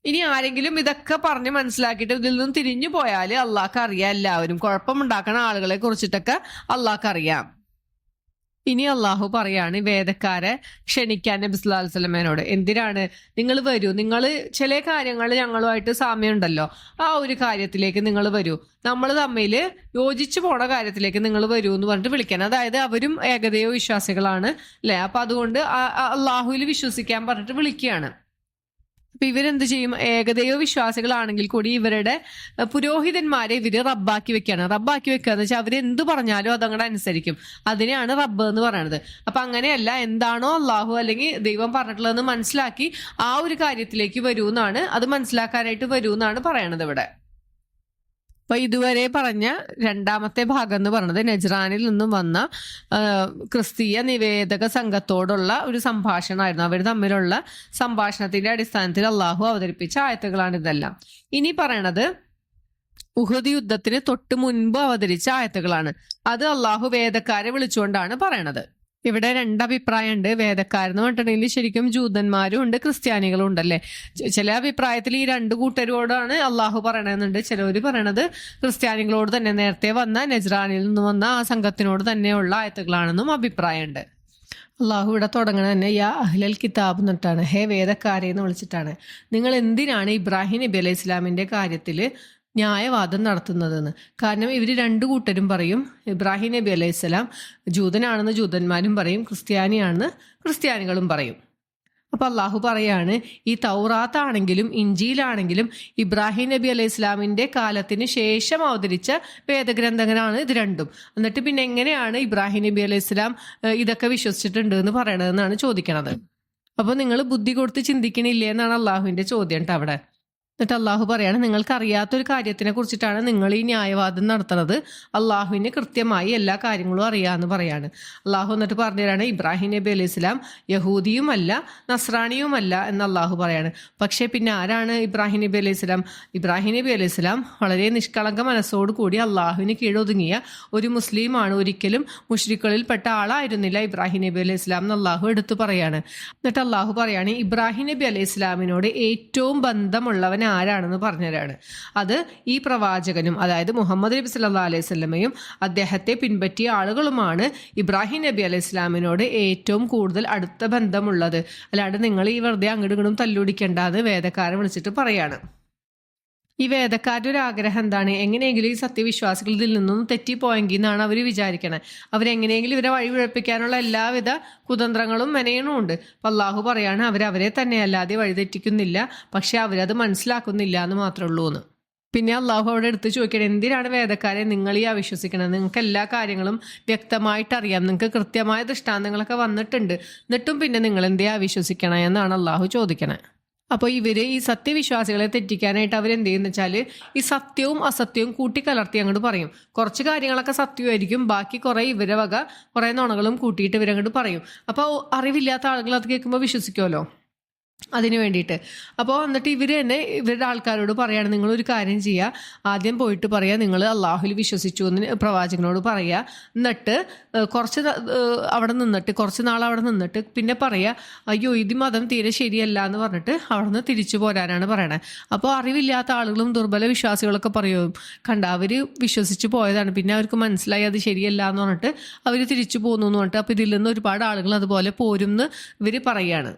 ഇനി ആരെങ്കിലും ഇതൊക്കെ പറഞ്ഞ് മനസ്സിലാക്കിയിട്ട് ഇതിൽ നിന്നും തിരിഞ്ഞു പോയാൽ അള്ളാഹ്ക്ക് അറിയാം, എല്ലാവരും കുഴപ്പമുണ്ടാക്കുന്ന ആളുകളെ കുറിച്ചിട്ടൊക്കെ അള്ളാഹ്ക്ക് അറിയാം. ഇനി അള്ളാഹു പറയാണ് വേദക്കാരെ ക്ഷണിക്കാൻ നബി സല്ലല്ലാഹു അലൈഹി വസല്ലമയോട്. എന്തിനാണ്? നിങ്ങൾ വരൂ, നിങ്ങൾ ചില കാര്യങ്ങൾ ഞങ്ങളുമായിട്ട് സാമ്യമുണ്ടല്ലോ, ആ ഒരു കാര്യത്തിലേക്ക് നിങ്ങൾ വരൂ, നമ്മൾ തമ്മിൽ യോജിച്ചു പോണ കാര്യത്തിലേക്ക് നിങ്ങൾ വരൂ എന്ന് പറഞ്ഞിട്ട് വിളിക്കാൻ. അതായത് അവരും ഏകദൈവ വിശ്വാസികളാണ് അല്ലെ. അപ്പൊ അതുകൊണ്ട് അള്ളാഹുവിൽ വിശ്വസിക്കാൻ പറഞ്ഞിട്ട് വിളിക്കുകയാണ്. അപ്പൊ ഇവരെന്ത് ചെയ്യും? ഏകദൈവ വിശ്വാസികളാണെങ്കിൽ കൂടി ഇവരുടെ പുരോഹിതന്മാരെ ഇവര് റബ്ബാക്കി വെക്കുകയാണ്. റബ്ബാക്കി വെക്കുക എന്ന് വെച്ചാൽ അവരെന്ത് പറഞ്ഞാലും അതങ്ങടെ അനുസരിക്കും. അതിനെയാണ് റബ്ബ് എന്ന് പറയുന്നത്. അപ്പൊ അങ്ങനെയല്ല, എന്താണോ അള്ളാഹു അല്ലെങ്കിൽ ദൈവം പറഞ്ഞിട്ടുള്ളതെന്ന് മനസ്സിലാക്കി ആ ഒരു കാര്യത്തിലേക്ക് വരൂ എന്നാണ്, അത് മനസ്സിലാക്കാനായിട്ട് വരൂ എന്നാണ് പറയണത് ഇവിടെ. അപ്പൊ ഇതുവരെ പറഞ്ഞ രണ്ടാമത്തെ ഭാഗം എന്ന് പറയുന്നത് നജ്റാനിൽ നിന്നും വന്ന ക്രിസ്തീയ നിവേദക സംഘത്തോടുള്ള ഒരു സംഭാഷണമായിരുന്നു. അവർ തമ്മിലുള്ള സംഭാഷണത്തിന്റെ അടിസ്ഥാനത്തിൽ അള്ളാഹു അവതരിപ്പിച്ച ആയത്തുകളാണ് ഇതെല്ലാം. ഇനി പറയണത് ഉഹദ് യുദ്ധത്തിന് തൊട്ട് മുൻപ് അവതരിച്ച ആയത്തുകളാണ്. അത് അള്ളാഹു വേദക്കാരെ വിളിച്ചുകൊണ്ടാണ് പറയണത്. ഇവിടെ രണ്ടഭിപ്രായമുണ്ട്. വേദക്കാരെന്ന് പറഞ്ഞിട്ടുണ്ടെങ്കിൽ ശരിക്കും ജൂതന്മാരും ഉണ്ട് ക്രിസ്ത്യാനികളും ഉണ്ടല്ലേ. ചില അഭിപ്രായത്തിൽ ഈ രണ്ടു കൂട്ടരോടാണ് അള്ളാഹു പറയണമെന്നുണ്ട്. ചിലവർ പറയണത് ക്രിസ്ത്യാനികളോട് തന്നെ, നേരത്തെ വന്ന നജ്റാനിൽ നിന്ന് വന്ന ആ സംഘത്തിനോട് തന്നെയുള്ള ആയത്തുകളാണെന്നും അഭിപ്രായമുണ്ട്. അള്ളാഹു ഇവിടെ തുടങ്ങണത് തന്നെ യാ അഹ്ലൽ കിതാബ് എന്നിട്ടാണ്, ഹേ വേദക്കാരെ എന്ന് വിളിച്ചിട്ടാണ്. നിങ്ങൾ എന്തിനാണ് ഇബ്രാഹിം നബി അലൈഹി ഇസ്ലാമിന്റെ കാര്യത്തിൽ ന്യായവാദം നടത്തുന്നതെന്ന്. കാരണം ഇവർ രണ്ടു കൂട്ടരും പറയും ഇബ്രാഹിം നബി അലൈഹി സ്വലാം ജൂതനാണെന്ന് ജൂതന്മാരും പറയും, ക്രിസ്ത്യാനിയാണെന്ന് ക്രിസ്ത്യാനികളും പറയും. അപ്പൊ അള്ളാഹു പറയാണ് ഈ തൗറാത്താണെങ്കിലും ഇഞ്ചീലാണെങ്കിലും ഇബ്രാഹിം നബി അലൈഹി ഇസ്ലാമിന്റെ കാലത്തിന് ശേഷം അവതരിച്ച വേദഗ്രന്ഥങ്ങളാണ് ഇത് രണ്ടും. എന്നിട്ട് പിന്നെ എങ്ങനെയാണ് ഇബ്രാഹിം നബി അലൈഹി ഇസ്ലാം ഇതൊക്കെ വിശ്വസിച്ചിട്ടുണ്ട് എന്ന് പറയണതെന്നാണ് ചോദിക്കണത്. അപ്പൊ നിങ്ങൾ ബുദ്ധി കൊടുത്ത് ചിന്തിക്കണില്ലേ എന്നാണ് അള്ളാഹുവിന്റെ ചോദ്യം കേട്ടോ അവിടെ. എന്നിട്ട് അള്ളാഹു പറയാണ് നിങ്ങൾക്ക് അറിയാത്തൊരു കാര്യത്തിനെ കുറിച്ചിട്ടാണ് നിങ്ങൾ ഈ ന്യായവാദം നടത്തുന്നത്. അള്ളാഹുവിന് കൃത്യമായി എല്ലാ കാര്യങ്ങളും അറിയാമെന്ന് പറയാണ്. അള്ളാഹു എന്നിട്ട് പറഞ്ഞു തരാണ് ഇബ്രാഹിം നബി അലൈഹി സ്വലാം യഹൂദിയുമല്ല നസ്രാണിയുമല്ല എന്ന് അള്ളാഹു പറയാണ്. പക്ഷേ പിന്നെ ആരാണ് ഇബ്രാഹിം നബി അലൈഹി സ്വലാം? ഇബ്രാഹിം നബി അലൈഹി സ്വലാം വളരെ നിഷ്കളങ്ക മനസ്സോടു കൂടി അള്ളാഹുവിന് കീഴൊതുങ്ങിയ ഒരു മുസ്ലിമാണ്. ഒരിക്കലും മുശ്രിക്കുകളിൽപ്പെട്ട ആളായിരുന്നില്ല ഇബ്രാഹിം നബി അലൈഹി സ്വലാം എന്ന് അള്ളാഹു എടുത്തു പറയാണ്. എന്നിട്ട് അള്ളാഹു പറയാണ് ഇബ്രാഹിം നബി അലൈഹി സ്വലാമിനോട് ഏറ്റവും ബന്ധമുള്ളവൻ ആരാണെന്ന് പറഞ്ഞവരാണ്. അത് ഈ പ്രവാചകനും അതായത് മുഹമ്മദ് നബി സല്ലല്ലാഹു അലൈഹി വസല്ലമയും അദ്ദേഹത്തെ പിൻപറ്റിയ ആളുകളുമാണ് ഇബ്രാഹിം നബി അലൈഹി ഇസ്ലാമിനോട് ഏറ്റവും കൂടുതൽ അടുത്ത ബന്ധമുള്ളത്. അല്ലാണ്ട് നിങ്ങൾ ഈ വെറുതെ അങ്ങോട്ടും ഇങ്ങോട്ടും തല്ലുപിടിക്കേണ്ടെന്ന് വേദക്കാരെ വിളിച്ചിട്ട് പറയാണ്. ഈ വേദക്കാരുടെ ഒരു ആഗ്രഹം എന്താണ്? എങ്ങനെയെങ്കിലും ഈ സത്യവിശ്വാസികൾ ഇതിൽ നിന്നും തെറ്റിപ്പോയെങ്കിൽ എന്നാണ് അവർ വിചാരിക്കണേ. അവരെങ്ങനെയെങ്കിലും ഇവരെ വഴി പിഴപ്പിക്കാനുള്ള എല്ലാവിധ കുതന്ത്രങ്ങളും മെനയണുമുണ്ട്. അപ്പം അള്ളാഹു പറയാണ് അവരെ തന്നെ അല്ലാതെ വഴിതെറ്റിക്കുന്നില്ല, പക്ഷെ അവരത് മനസ്സിലാക്കുന്നില്ല എന്ന് മാത്രമേ ഉള്ളൂ എന്ന്. പിന്നെ അള്ളാഹു അവിടെ എടുത്ത് ചോദിക്കണം, എന്തിനാണ് വേദക്കാരെ നിങ്ങൾ ഈ അവിശ്വസിക്കണത്? നിങ്ങൾക്ക് എല്ലാ കാര്യങ്ങളും വ്യക്തമായിട്ട് അറിയാം, നിങ്ങൾക്ക് കൃത്യമായ ദൃഷ്ടാന്തങ്ങളൊക്കെ വന്നിട്ടുണ്ട്, എന്നിട്ടും പിന്നെ നിങ്ങൾ എന്തേ അവിശ്വസിക്കണേ എന്നാണ് അള്ളാഹു ചോദിക്കണേ. അപ്പോൾ ഇവര് ഈ സത്യവിശ്വാസികളെ തെറ്റിക്കാനായിട്ട് അവരെന്ത് ചെയ്യുന്ന വെച്ചാൽ ഈ സത്യവും അസത്യവും കൂട്ടിക്കലർത്തി അങ്ങോട്ട് പറയും. കുറച്ച് കാര്യങ്ങളൊക്കെ സത്യമായിരിക്കും, ബാക്കി കുറേ ഇവരെ വക കുറേ നുണകളും കൂട്ടിയിട്ട് ഇവരങ്ങോട്ട് പറയും. അപ്പോൾ അറിവില്ലാത്ത ആളുകൾ അത് കേൾക്കുമ്പോൾ വിശ്വസിക്കുമല്ലോ, അതിന് വേണ്ടിയിട്ട്. അപ്പോൾ എന്നിട്ട് ഇവർ തന്നെ ഇവരുടെ ആൾക്കാരോട് പറയാണ്, നിങ്ങളൊരു കാര്യം ചെയ്യുക, ആദ്യം പോയിട്ട് പറയുക നിങ്ങൾ അള്ളാഹുൽ വിശ്വസിച്ചു എന്ന് പ്രവാചകനോട് പറയുക. എന്നിട്ട് കുറച്ച് നാൾ അവിടെ നിന്നിട്ട് പിന്നെ പറയുക, അയ്യോ ഇത് മതം തീരെ ശരിയല്ല എന്ന് പറഞ്ഞിട്ട് അവിടെ നിന്ന് തിരിച്ചു പോരാനാണ് പറയണത്. അപ്പോൾ അറിവില്ലാത്ത ആളുകളും ദുർബല വിശ്വാസികളൊക്കെ പറയും, കണ്ട അവർ വിശ്വസിച്ച് പോയതാണ്, പിന്നെ അവർക്ക് മനസ്സിലായി അത് ശരിയല്ല എന്ന് പറഞ്ഞിട്ട് അവർ തിരിച്ചു പോന്നു എന്ന് പറഞ്ഞിട്ട്. അപ്പോൾ ഇതിൽ നിന്ന് ഒരുപാട് ആളുകൾ അതുപോലെ പോരും എന്ന് ഇവർ പറയുകയാണ്.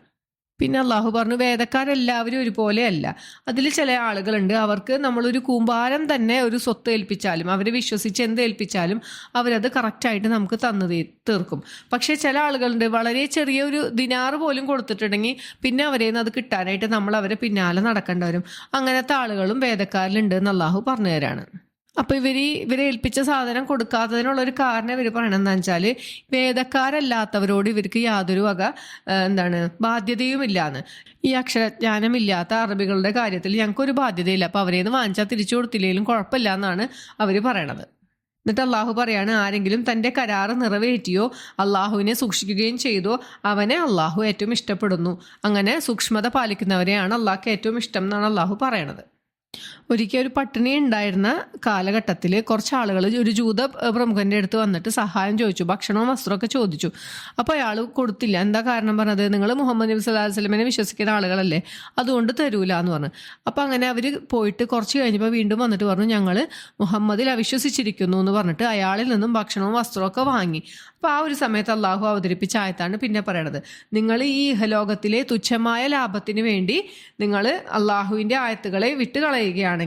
പിന്നെ അള്ളാഹു പറഞ്ഞു, വേദക്കാരെല്ലാവരും ഒരുപോലെ അല്ല. അതിൽ ചില ആളുകളുണ്ട്, അവർക്ക് നമ്മളൊരു കൂമ്പാരം തന്നെ ഒരു സ്വത്ത് ഏൽപ്പിച്ചാലും അവരെ വിശ്വസിച്ച് എന്ത് ഏൽപ്പിച്ചാലും അവരത് കറക്റ്റായിട്ട് നമുക്ക് തന്നു തീർക്കും. പക്ഷേ ചില ആളുകളുണ്ട്, വളരെ ചെറിയൊരു ദിനാറ് പോലും കൊടുത്തിട്ടുണ്ടെങ്കിൽ പിന്നെ അവരെ നിന്ന് അത് കിട്ടാനായിട്ട് നമ്മൾ അവരെ പിന്നാലെ നടക്കേണ്ടി വരും. അങ്ങനത്തെ ആളുകളും വേദക്കാരിലുണ്ട് എന്ന് അള്ളാഹു പറഞ്ഞു തരാണ്. അപ്പോൾ ഇവരെ ഏൽപ്പിച്ച സാധനം കൊടുക്കാത്തതിനുള്ളൊരു കാരണം ഇവർ പറയണത് എന്താണെന്ന് വെച്ചാൽ വേദക്കാരല്ലാത്തവരോട് ഇവർക്ക് യാതൊരു വക ബാധ്യതയും ഇല്ലാന്ന്. ഈ അക്ഷരജ്ഞാനമില്ലാത്ത അറബികളുടെ കാര്യത്തിൽ ഞങ്ങൾക്കൊരു ബാധ്യതയില്ല, അപ്പോൾ അവരെ നിന്ന് വാങ്ങിച്ചാൽ തിരിച്ചു കൊടുത്തില്ലെങ്കിലും കുഴപ്പമില്ല എന്നാണ് അവർ പറയണത്. എന്നിട്ട് അള്ളാഹു പറയാണ്, ആരെങ്കിലും തൻ്റെ കരാറ് നിറവേറ്റിയോ അള്ളാഹുവിനെ സൂക്ഷിക്കുകയും ചെയ്തോ അവനെ അള്ളാഹു ഏറ്റവും ഇഷ്ടപ്പെടുന്നു. അങ്ങനെ സൂക്ഷ്മത പാലിക്കുന്നവരെയാണ് അള്ളാഹ്ക്ക് ഏറ്റവും ഇഷ്ടം എന്നാണ് അള്ളാഹു പറയണത്. ഒരിക്കൽ ഒരു പട്ടിണി ഉണ്ടായിരുന്ന കാലഘട്ടത്തിൽ കുറച്ച് ആളുകൾ ഒരു ജൂത പ്രമുഖൻ്റെ അടുത്ത് വന്നിട്ട് സഹായം ചോദിച്ചു, ഭക്ഷണവും വസ്ത്രമൊക്കെ ചോദിച്ചു. അപ്പോൾ അയാൾ കൊടുത്തില്ല. എന്താ കാരണം പറഞ്ഞത്? നിങ്ങൾ മുഹമ്മദ് നബി സല്ലല്ലാഹു അലൈഹി വസല്ലമയെ വിശ്വസിക്കുന്ന ആളുകളല്ലേ, അതുകൊണ്ട് തരൂല എന്ന് പറഞ്ഞു. അപ്പോൾ അങ്ങനെ അവർ പോയിട്ട് കുറച്ച് കഴിഞ്ഞപ്പോൾ വീണ്ടും വന്നിട്ട് പറഞ്ഞു, ഞങ്ങൾ മുഹമ്മദിൽ അവിശ്വസിച്ചിരിക്കുന്നു എന്ന് പറഞ്ഞിട്ട് അയാളിൽ നിന്നും ഭക്ഷണവും വസ്ത്രമൊക്കെ വാങ്ങി. അപ്പോൾ ആ ഒരു സമയത്ത് അള്ളാഹു അവതരിപ്പിച്ച ആയത്താണ് പിന്നെ പറയണത്, നിങ്ങൾ ഈ ഇഹലോകത്തിലെ തുച്ഛമായ ലാഭത്തിന് വേണ്ടി നിങ്ങൾ അള്ളാഹുവിൻ്റെ ആയത്തുകളെ വിട്ടുകളയുകയാണെങ്കിൽ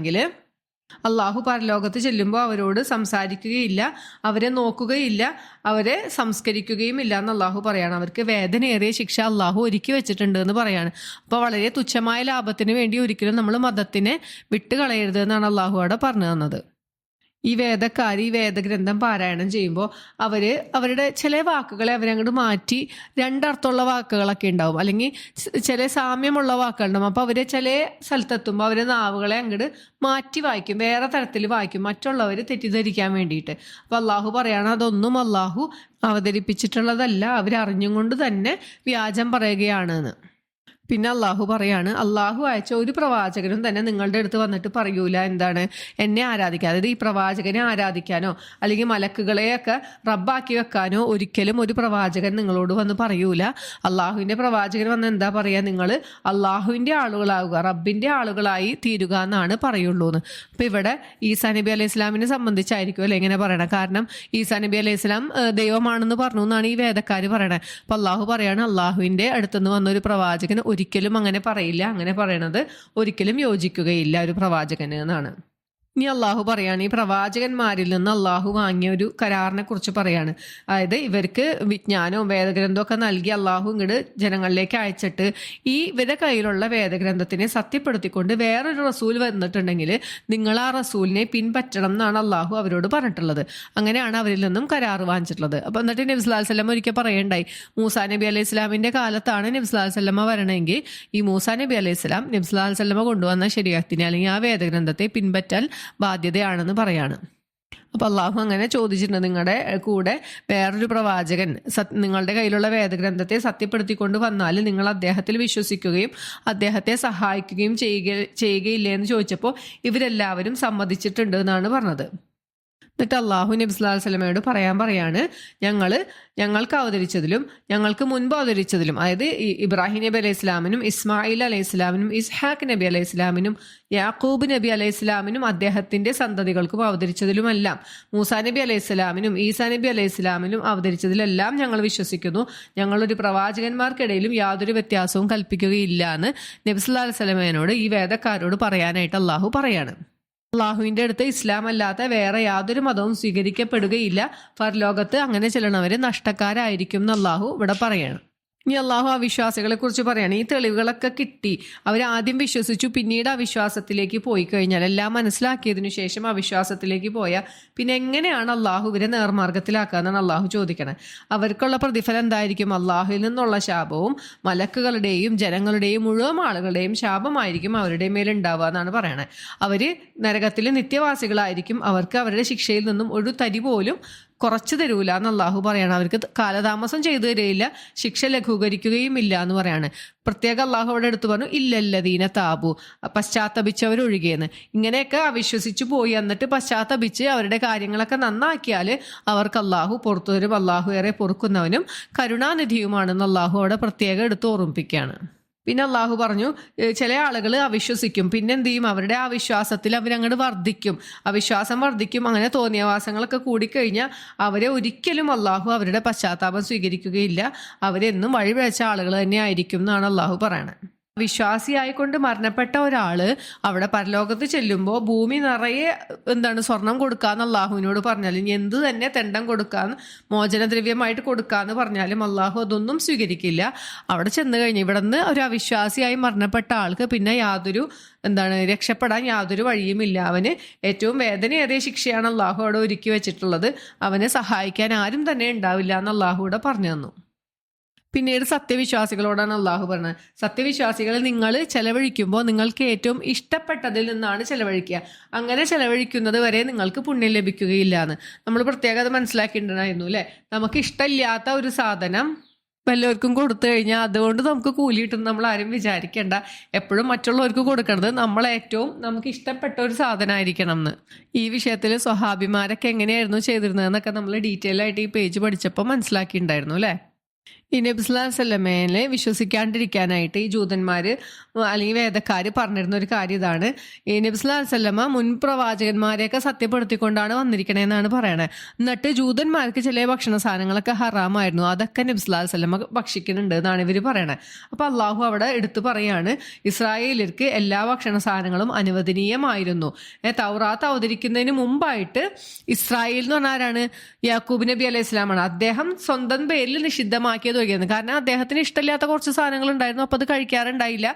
അള്ളാഹു പരലോകത്ത് ചെല്ലുമ്പോൾ അവരോട് സംസാരിക്കുകയില്ല, അവരെ നോക്കുകയില്ല, അവരെ സംസ്കരിക്കുകയും ഇല്ല എന്ന് അള്ളാഹു പറയാണ്. അവർക്ക് വേദനയേറിയ ശിക്ഷ അള്ളാഹു ഒരുക്കി വെച്ചിട്ടുണ്ട് എന്ന് പറയാണ്. അപ്പോൾ വളരെ തുച്ഛമായ ലാഭത്തിന് വേണ്ടി ഒരിക്കലും നമ്മൾ മതത്തിനെ വിട്ടുകളയരുത് എന്നാണ് അള്ളാഹു അവിടെ പറഞ്ഞു തന്നത്. ഈ വേദഗ്രന്ഥം പാരായണം ചെയ്യുമ്പോൾ അവരുടെ ചില വാക്കുകളെ അവരങ്ങോട്ട് മാറ്റി രണ്ടർത്ഥമുള്ള വാക്കുകളൊക്കെ ഉണ്ടാവും, അല്ലെങ്കിൽ ചില സാമ്യമുള്ള വാക്കുകളുണ്ടാവും. അപ്പോൾ അവർ ചില സ്ഥലത്തെത്തുമ്പോൾ അവരെ നാവുകളെ അങ്ങോട്ട് മാറ്റി വായിക്കും, വേറെ തരത്തിൽ വായിക്കും, മറ്റുള്ളവർ തെറ്റിദ്ധരിക്കാൻ വേണ്ടിയിട്ട്. അപ്പോൾ അള്ളാഹു പറയാണ്, അതൊന്നും അള്ളാഹു അവതരിപ്പിച്ചിട്ടുള്ളതല്ല, അവരറിഞ്ഞും കൊണ്ട് തന്നെ വ്യാജം പറയുകയാണെന്ന്. പിന്നെ അള്ളാഹു പറയാണ്, അള്ളാഹു അയച്ച ഒരു പ്രവാചകനും തന്നെ നിങ്ങളുടെ അടുത്ത് വന്നിട്ട് പറയൂല എന്താണ് എന്നെ ആരാധിക്കാൻ, അതായത് ഈ പ്രവാചകനെ ആരാധിക്കാനോ അല്ലെങ്കിൽ മലക്കുകളെയൊക്കെ റബ്ബാക്കി വെക്കാനോ ഒരിക്കലും ഒരു പ്രവാചകൻ നിങ്ങളോട് വന്ന് പറയൂല. അള്ളാഹുവിൻ്റെ പ്രവാചകൻ വന്ന് എന്താ പറയുക, നിങ്ങൾ അള്ളാഹുവിൻ്റെ ആളുകളാവുക, റബ്ബിൻ്റെ ആളുകളായി തീരുക എന്നാണ് പറയുള്ളൂ എന്ന്. അപ്പോൾ ഇവിടെ ഈസാ നബി അലൈഹി ഇസ്ലാമിനെ സംബന്ധിച്ചായിരിക്കും അല്ലെ ഇങ്ങനെ പറയണം. കാരണം ഈസാ നബി അലൈഹി ഇസ്ലാം ദൈവമാണെന്ന് പറഞ്ഞു എന്നാണ് ഈ വേദക്കാർ പറയണത്. അപ്പോൾ അള്ളാഹു പറയാണ്, അള്ളാഹുവിൻ്റെ അടുത്തുനിന്ന് വന്നൊരു പ്രവാചകൻ ഒരിക്കലും അങ്ങനെ പറയില്ല, അങ്ങനെ പറയണത് ഒരിക്കലും യോജിക്കുകയില്ല ഒരു പ്രവാചകന് എന്നാണ്. ഇനി അള്ളാഹു പറയാണ്, ഈ പ്രവാചകന്മാരിൽ നിന്ന് അള്ളാഹു വാങ്ങിയ ഒരു കരാറിനെ കുറിച്ച് പറയാണ്. അതായത് ഇവർക്ക് വിജ്ഞാനവും വേദഗ്രന്ഥവും ഒക്കെ നൽകി അള്ളാഹു ഇങ്ങോട്ട് ജനങ്ങളിലേക്ക് അയച്ചിട്ട് ഈ ഇവരുടെ കയ്യിലുള്ള വേദഗ്രന്ഥത്തിനെ സത്യപ്പെടുത്തിക്കൊണ്ട് വേറൊരു റസൂൽ വന്നിട്ടുണ്ടെങ്കിൽ നിങ്ങൾ ആ റസൂലിനെ പിൻപറ്റണം എന്നാണ് അള്ളാഹു അവരോട് പറഞ്ഞിട്ടുള്ളത്. അങ്ങനെയാണ് അവരിൽ നിന്നും കരാറ് വാങ്ങിച്ചിട്ടുള്ളത്. അപ്പോൾ എന്നിട്ട് നബി സല്ലല്ലാഹു അലൈഹി വസല്ലം ഒരിക്കൽ പറയണ്ടായി, മൂസാ നബി അലൈഹി ഇസ്ലാമിൻ്റെ കാലത്താണ് നബി സല്ലല്ലാഹു അലൈഹി വസല്ലം വരണമെങ്കിൽ ഈ മൂസാ നബി അലൈഹി ഇസ്ലാം നബി സല്ലല്ലാഹു അലൈഹി വസല്ലം കൊണ്ടുവന്ന ശരീഅത്തിനെ അല്ലെങ്കിൽ ആ വേദഗ്രന്ഥത്തെ പിൻപറ്റാൻ ബാധ്യതയാണെന്ന് പറയാണ്. അപ്പോൾ അള്ളാഹു അങ്ങനെ ചോദിച്ചിട്ടുണ്ട്, നിങ്ങളുടെ കൂടെ വേറൊരു പ്രവാചകൻ നിങ്ങളുടെ കയ്യിലുള്ള വേദഗ്രന്ഥത്തെ സത്യപ്പെടുത്തിക്കൊണ്ട് വന്നാൽ നിങ്ങൾ അദ്ദേഹത്തിൽ വിശ്വസിക്കുകയും അദ്ദേഹത്തെ സഹായിക്കുകയും ചെയ്യുകയില്ലേ എന്ന് ചോദിച്ചപ്പോൾ ഇവരെല്ലാവരും സമ്മതിച്ചിട്ടുണ്ട് എന്നാണ് പറഞ്ഞത്. എന്നിട്ട് അള്ളാഹു നബി സ്വല്ലല്ലാഹു അലൈഹി വസല്ലമയോട് പറയാണ് ഞങ്ങൾക്ക് അവതരിച്ചതിലും ഞങ്ങൾക്ക് മുൻപ് അവതരിച്ചതിലും, അതായത് ഇബ്രാഹിം നബി അലൈഹി ഇസ്ലാമിനും ഇസ്മായിൽ അലൈഹി ഇസ്ലാമിനും ഇസ്ഹാഖ് നബി അലൈഹി ഇസ്ലാമിനും യാക്കൂബ് നബി അലൈഹി ഇസ്ലാമിനും അദ്ദേഹത്തിന്റെ സന്തതികൾക്കും അവതരിച്ചതിലുമെല്ലാം, മൂസാ നബി അലൈഹി ഇസ്ലാമിനും ഈസാ നബി അലൈഹി ഇസ്ലാമിനും അവതരിച്ചതിലെല്ലാം ഞങ്ങൾ വിശ്വസിക്കുന്നു. ഞങ്ങളൊരു പ്രവാചകന്മാർക്കിടയിലും യാതൊരു വ്യത്യാസവും കൽപ്പിക്കുകയില്ല എന്ന് നബി സല്ലല്ലാഹു അലൈഹി വസല്ലമയോട് ഈ വേദക്കാരോട് പറയാനായിട്ട് അള്ളാഹു പറയാണ്. അള്ളാഹുവിന്റെ അടുത്ത് ഇസ്ലാം അല്ലാത്ത വേറെ യാതൊരു മതവും സ്വീകരിക്കപ്പെടുകയില്ല. പരലോകത്ത് അങ്ങനെ ചെല്ലണവര് നഷ്ടക്കാരായിരിക്കും എന്ന് അള്ളാഹു ഇവിടെ പറയാണ്. ഇനി അള്ളാഹു അവിശ്വാസികളെ കുറിച്ച് പറയാണ്. ഈ തെളിവുകളൊക്കെ കിട്ടി, അവരാദ്യം വിശ്വസിച്ചു, പിന്നീട് അവിശ്വാസത്തിലേക്ക് പോയി കഴിഞ്ഞാൽ, എല്ലാം മനസ്സിലാക്കിയതിനു ശേഷം അവിശ്വാസത്തിലേക്ക് പോയാൽ പിന്നെ എങ്ങനെയാണ് അള്ളാഹു ഇവരെ നേർമാർഗത്തിലാക്കുക എന്നാണ് അള്ളാഹു ചോദിക്കണത്. അവർക്കുള്ള പ്രതിഫലം എന്തായിരിക്കും? അള്ളാഹുവിൽ നിന്നുള്ള ശാപവും മലക്കുകളുടെയും ജനങ്ങളുടെയും മുഴുവൻ ആളുകളുടെയും ശാപമായിരിക്കും അവരുടെ മേലുണ്ടാവുക എന്നാണ് പറയണത്. അവര് നരകത്തിൽ നിത്യവാസികളായിരിക്കും. അവർക്ക് അവരുടെ ശിക്ഷയിൽ നിന്നും ഒരു തരി പോലും കുറച്ചു തരൂല എന്ന് അള്ളാഹു പറയാണ്. അവർക്ക് കാലതാമസം ചെയ്തു തരികയില്ല, ശിക്ഷ ലഘൂകരിക്കുകയും ഇല്ല എന്ന് പറയാണ്. പ്രത്യേക അള്ളാഹു അവിടെ എടുത്തു പറഞ്ഞു, ഇല്ലല്ലദീന താബു, പശ്ചാത്തപിച്ചവരൊഴികെയെന്ന്. ഇങ്ങനെയൊക്കെ അവിശ്വസിച്ചു പോയി എന്നിട്ട് പശ്ചാത്തപിച്ച് അവരുടെ കാര്യങ്ങളൊക്കെ നന്നാക്കിയാൽ അവർക്ക് അള്ളാഹു പുറത്തു തരും. അള്ളാഹു ഏറെ പൊറുക്കുന്നവനും കരുണാനിധിയുമാണെന്ന് അള്ളാഹു അവിടെ പ്രത്യേകം എടുത്ത് ഓർമ്മിപ്പിക്കുകയാണ്. പിന്നെ അള്ളാഹു പറഞ്ഞു, ചില ആളുകൾ അവിശ്വസിക്കും, പിന്നെ എന്ത് ചെയ്യും? അവരുടെ ആ വിശ്വാസത്തിൽ അവരങ്ങോട്ട് വർദ്ധിക്കും, അവിശ്വാസം വർദ്ധിക്കും. അങ്ങനെ തോന്നിയവാസങ്ങളൊക്കെ കൂടിക്കഴിഞ്ഞാൽ അവരെ ഒരിക്കലും അള്ളാഹു അവരുടെ പശ്ചാത്താപം സ്വീകരിക്കുകയില്ല. അവരെന്നും വഴിപിഴച്ച ആളുകൾ തന്നെ ആയിരിക്കും എന്നാണ് അള്ളാഹു പറയണത്. വിശ്വാസിയായിക്കൊണ്ട് മരണപ്പെട്ട ഒരാള് അവിടെ പരലോകത്ത് ചെല്ലുമ്പോൾ ഭൂമി നിറയെ സ്വർണം കൊടുക്കാന്ന് അള്ളാഹുവിനോട് പറഞ്ഞാൽ, ഇനി എന്ത് തന്നെ തെണ്ടം കൊടുക്കാന്ന്, മോചനദ്രവ്യമായിട്ട് കൊടുക്കാന്ന് പറഞ്ഞാലും അള്ളാഹു അതൊന്നും സ്വീകരിക്കില്ല. അവിടെ ചെന്ന് കഴിഞ്ഞ് ഇവിടുന്ന് ഒരു അവിശ്വാസിയായി മരണപ്പെട്ട ആൾക്ക് പിന്നെ യാതൊരു രക്ഷപ്പെടാൻ യാതൊരു വഴിയുമില്ല. അവന് ഏറ്റവും വേദനയേറിയ ശിക്ഷയാണ് അള്ളാഹു അവിടെ ഒരുക്കി വെച്ചിട്ടുള്ളത്. അവനെ സഹായിക്കാൻ ആരും തന്നെ ഉണ്ടാവില്ല എന്ന് അള്ളാഹു ഇവിടെ പറഞ്ഞു തന്നു. പിന്നീട് സത്യവിശ്വാസികളോടാണ് അള്ളാഹു പറഞ്ഞത്, സത്യവിശ്വാസികൾ നിങ്ങൾ ചെലവഴിക്കുമ്പോൾ നിങ്ങൾക്ക് ഏറ്റവും ഇഷ്ടപ്പെട്ടതിൽ നിന്നാണ് ചെലവഴിക്കുക. അങ്ങനെ ചെലവഴിക്കുന്നത് വരെ നിങ്ങൾക്ക് പുണ്യം ലഭിക്കുകയില്ല എന്ന് നമ്മൾ പ്രത്യേകത മനസ്സിലാക്കിയിട്ടുണ്ടായിരുന്നു അല്ലെ. നമുക്ക് ഇഷ്ടമില്ലാത്ത ഒരു സാധനം വല്ലവർക്കും കൊടുത്തു കഴിഞ്ഞാൽ അതുകൊണ്ട് നമുക്ക് കൂലി കിട്ടും നമ്മൾ ആരും വിചാരിക്കേണ്ട. എപ്പോഴും മറ്റുള്ളവർക്ക് കൊടുക്കേണ്ടത് നമ്മളേറ്റവും നമുക്ക് ഇഷ്ടപ്പെട്ട ഒരു സാധനമായിരിക്കണം എന്ന്. ഈ വിഷയത്തിൽ സ്വഹാബിമാരൊക്കെ എങ്ങനെയായിരുന്നു ചെയ്തിരുന്നതെന്നൊക്കെ നമ്മൾ ഡീറ്റെയിൽ ആയിട്ട് ഈ പേജ് പഠിച്ചപ്പോൾ മനസ്സിലാക്കിയിട്ടുണ്ടായിരുന്നു അല്ലേ. ഈ നബി സല്ലല്ലാഹു അലൈഹി വസല്ലമയെ വിശ്വസിക്കാണ്ടിരിക്കാനായിട്ട് ഈ ജൂതന്മാർ അല്ലെങ്കിൽ വേദക്കാർ പറഞ്ഞിരുന്ന ഒരു കാര്യം ഇതാണ്. ഈ നബി സല്ലല്ലാഹു അലൈഹി വസല്ലമ മുൻ പ്രവാചകന്മാരെയൊക്കെ സത്യപ്പെടുത്തിക്കൊണ്ടാണ് വന്നിരിക്കണേന്നാണ് പറയണത്. എന്നിട്ട് ജൂതന്മാർക്ക് ചില ഭക്ഷണ സാധനങ്ങളൊക്കെ ഹറാമായിരുന്നു, അതൊക്കെ നബി സല്ലല്ലാഹു അലൈഹി വസല്ലമ ഭക്ഷിക്കുന്നുണ്ട് എന്നാണ് ഇവർ പറയണത്. അപ്പൊ അള്ളാഹു അവിടെ എടുത്തു പറയാണ്, ഇസ്രായേലിർക്ക് എല്ലാ ഭക്ഷണ സാധനങ്ങളും അനുവദനീയമായിരുന്നു. തൗറാത്ത് അവതരിക്കുന്നതിന് മുമ്പായിട്ട് ഇസ്രായേൽ എന്ന് പറഞ്ഞാൽ ആരാണ്? യാക്കൂബ് നബി അലൈഹി ഇസ്ലാമാണ്. അദ്ദേഹം സ്വന്തം പേരിൽ നിഷിദ്ധമാക്കിയത് വയ്ക്കുന്നത്. കാരണം അദ്ദേഹത്തിന് ഇഷ്ടമില്ലാത്ത കുറച്ച് സാധനങ്ങൾ ഉണ്ടായിരുന്നു, അപ്പൊ അത് കഴിക്കാറുണ്ടായില്ല.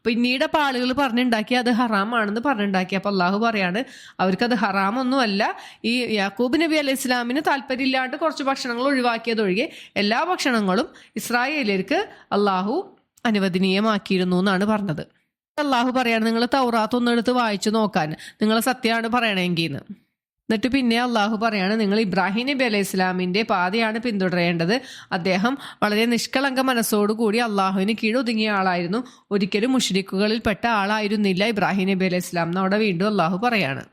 പിന്നീട് അപ്പൊ ആളുകൾ പറഞ്ഞുണ്ടാക്കി അത് ഹറാമാണെന്ന് പറഞ്ഞുണ്ടാക്കി. അപ്പൊ അള്ളാഹു പറയാണ്, അവർക്കത് ഹറാമൊന്നും അല്ല. ഈ യാക്കൂബ് നബി അലൈഹി ഇസ്ലാമിന് താല്പര്യമില്ലാണ്ട് കുറച്ച് ഭക്ഷണങ്ങൾ ഒഴിവാക്കിയതൊഴികെ എല്ലാ ഭക്ഷണങ്ങളും ഇസ്രായേലിയർക്ക് അള്ളാഹു അനുവദനീയമാക്കിയിരുന്നു എന്നാണ് പറഞ്ഞത്. അള്ളാഹു പറയാണ്, നിങ്ങൾ തൗറാത്ത് ഒന്ന് എടുത്ത് വായിച്ചു നോക്കാൻ, നിങ്ങൾ സത്യമാണ് പറയണമെങ്കിൽ. എന്നിട്ട് പിന്നെ അള്ളാഹു പറയാണ്, നിങ്ങൾ ഇബ്രാഹിം നബി അലൈഹി ഇസ്ലാമിന്റെ പാതയാണ് പിന്തുടരേണ്ടത്. അദ്ദേഹം വളരെ നിഷ്കളങ്ക മനസ്സോടുകൂടി അള്ളാഹുവിന് കീഴൊതുങ്ങിയ ആളായിരുന്നു, ഒരിക്കലും മുശ്രിക്കുകളിൽ പെട്ട ആളായിരുന്നില്ല ഇബ്രാഹിം നബി അലൈഹി ഇസ്ലാം എന്നവിടെ വീണ്ടും അള്ളാഹു പറയാണ്.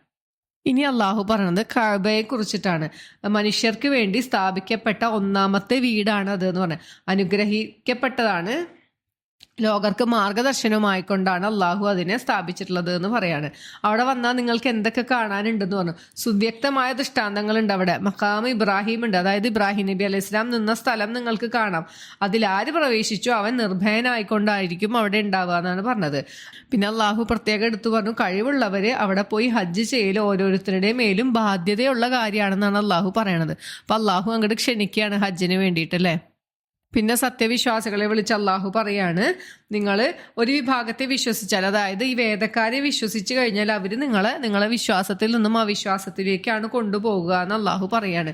ഇനി അള്ളാഹു പറയുന്നത് കഅബയെ കുറിച്ചിട്ടാണ്. മനുഷ്യർക്ക് വേണ്ടി സ്ഥാപിക്കപ്പെട്ട ഒന്നാമത്തെ വീടാണ് അത് എന്ന് പറഞ്ഞത്. അനുഗ്രഹിക്കപ്പെട്ടതാണ്, ലോകർക്ക് മാർഗദർശനവുമായിക്കൊണ്ടാണ് അള്ളാഹു അതിനെ സ്ഥാപിച്ചിട്ടുള്ളത് എന്ന് പറയാണ്. അവിടെ വന്നാൽ നിങ്ങൾക്ക് എന്തൊക്കെ കാണാനുണ്ടെന്ന് പറഞ്ഞു. സുവ്യക്തമായ ദൃഷ്ടാന്തങ്ങളുണ്ട് അവിടെ. മഖാം ഇബ്രാഹിം ഉണ്ട്, അതായത് ഇബ്രാഹിം നബി അലൈഹി ഇസ്ലാം നിന്ന സ്ഥലം നിങ്ങൾക്ക് കാണാം. അതിൽ ആര് പ്രവേശിച്ചോ അവൻ നിർഭയനായിക്കൊണ്ടായിരിക്കും അവിടെ ഉണ്ടാവുക എന്നാണ് പറഞ്ഞത്. പിന്നെ അള്ളാഹു പ്രത്യേകം എടുത്തു പറഞ്ഞു, കഴിവുള്ളവര് അവിടെ പോയി ഹജ്ജ് ചെയ്യൽ ഓരോരുത്തരുടെ മേലും ബാധ്യതയുള്ള കാര്യമാണെന്നാണ് അള്ളാഹു പറയണത്. അപ്പൊ അള്ളാഹു അങ്ങോട്ട് ക്ഷണിക്കുകയാണ് ഹജ്ജിന് വേണ്ടിയിട്ടല്ലേ. പിന്നെ സത്യവിശ്വാസികളെ വിളിച്ച് അള്ളാഹു പറയാണ്, നിങ്ങൾ ഒരു വിഭാഗത്തെ വിശ്വസിച്ചാൽ, അതായത് ഈ വേദക്കാരെ വിശ്വസിച്ച് കഴിഞ്ഞാൽ അവര് നിങ്ങളെ വിശ്വാസത്തിൽ നിന്നും അവിശ്വാസത്തിലേക്കാണ് കൊണ്ടുപോകുക എന്ന് അള്ളാഹു പറയാണ്.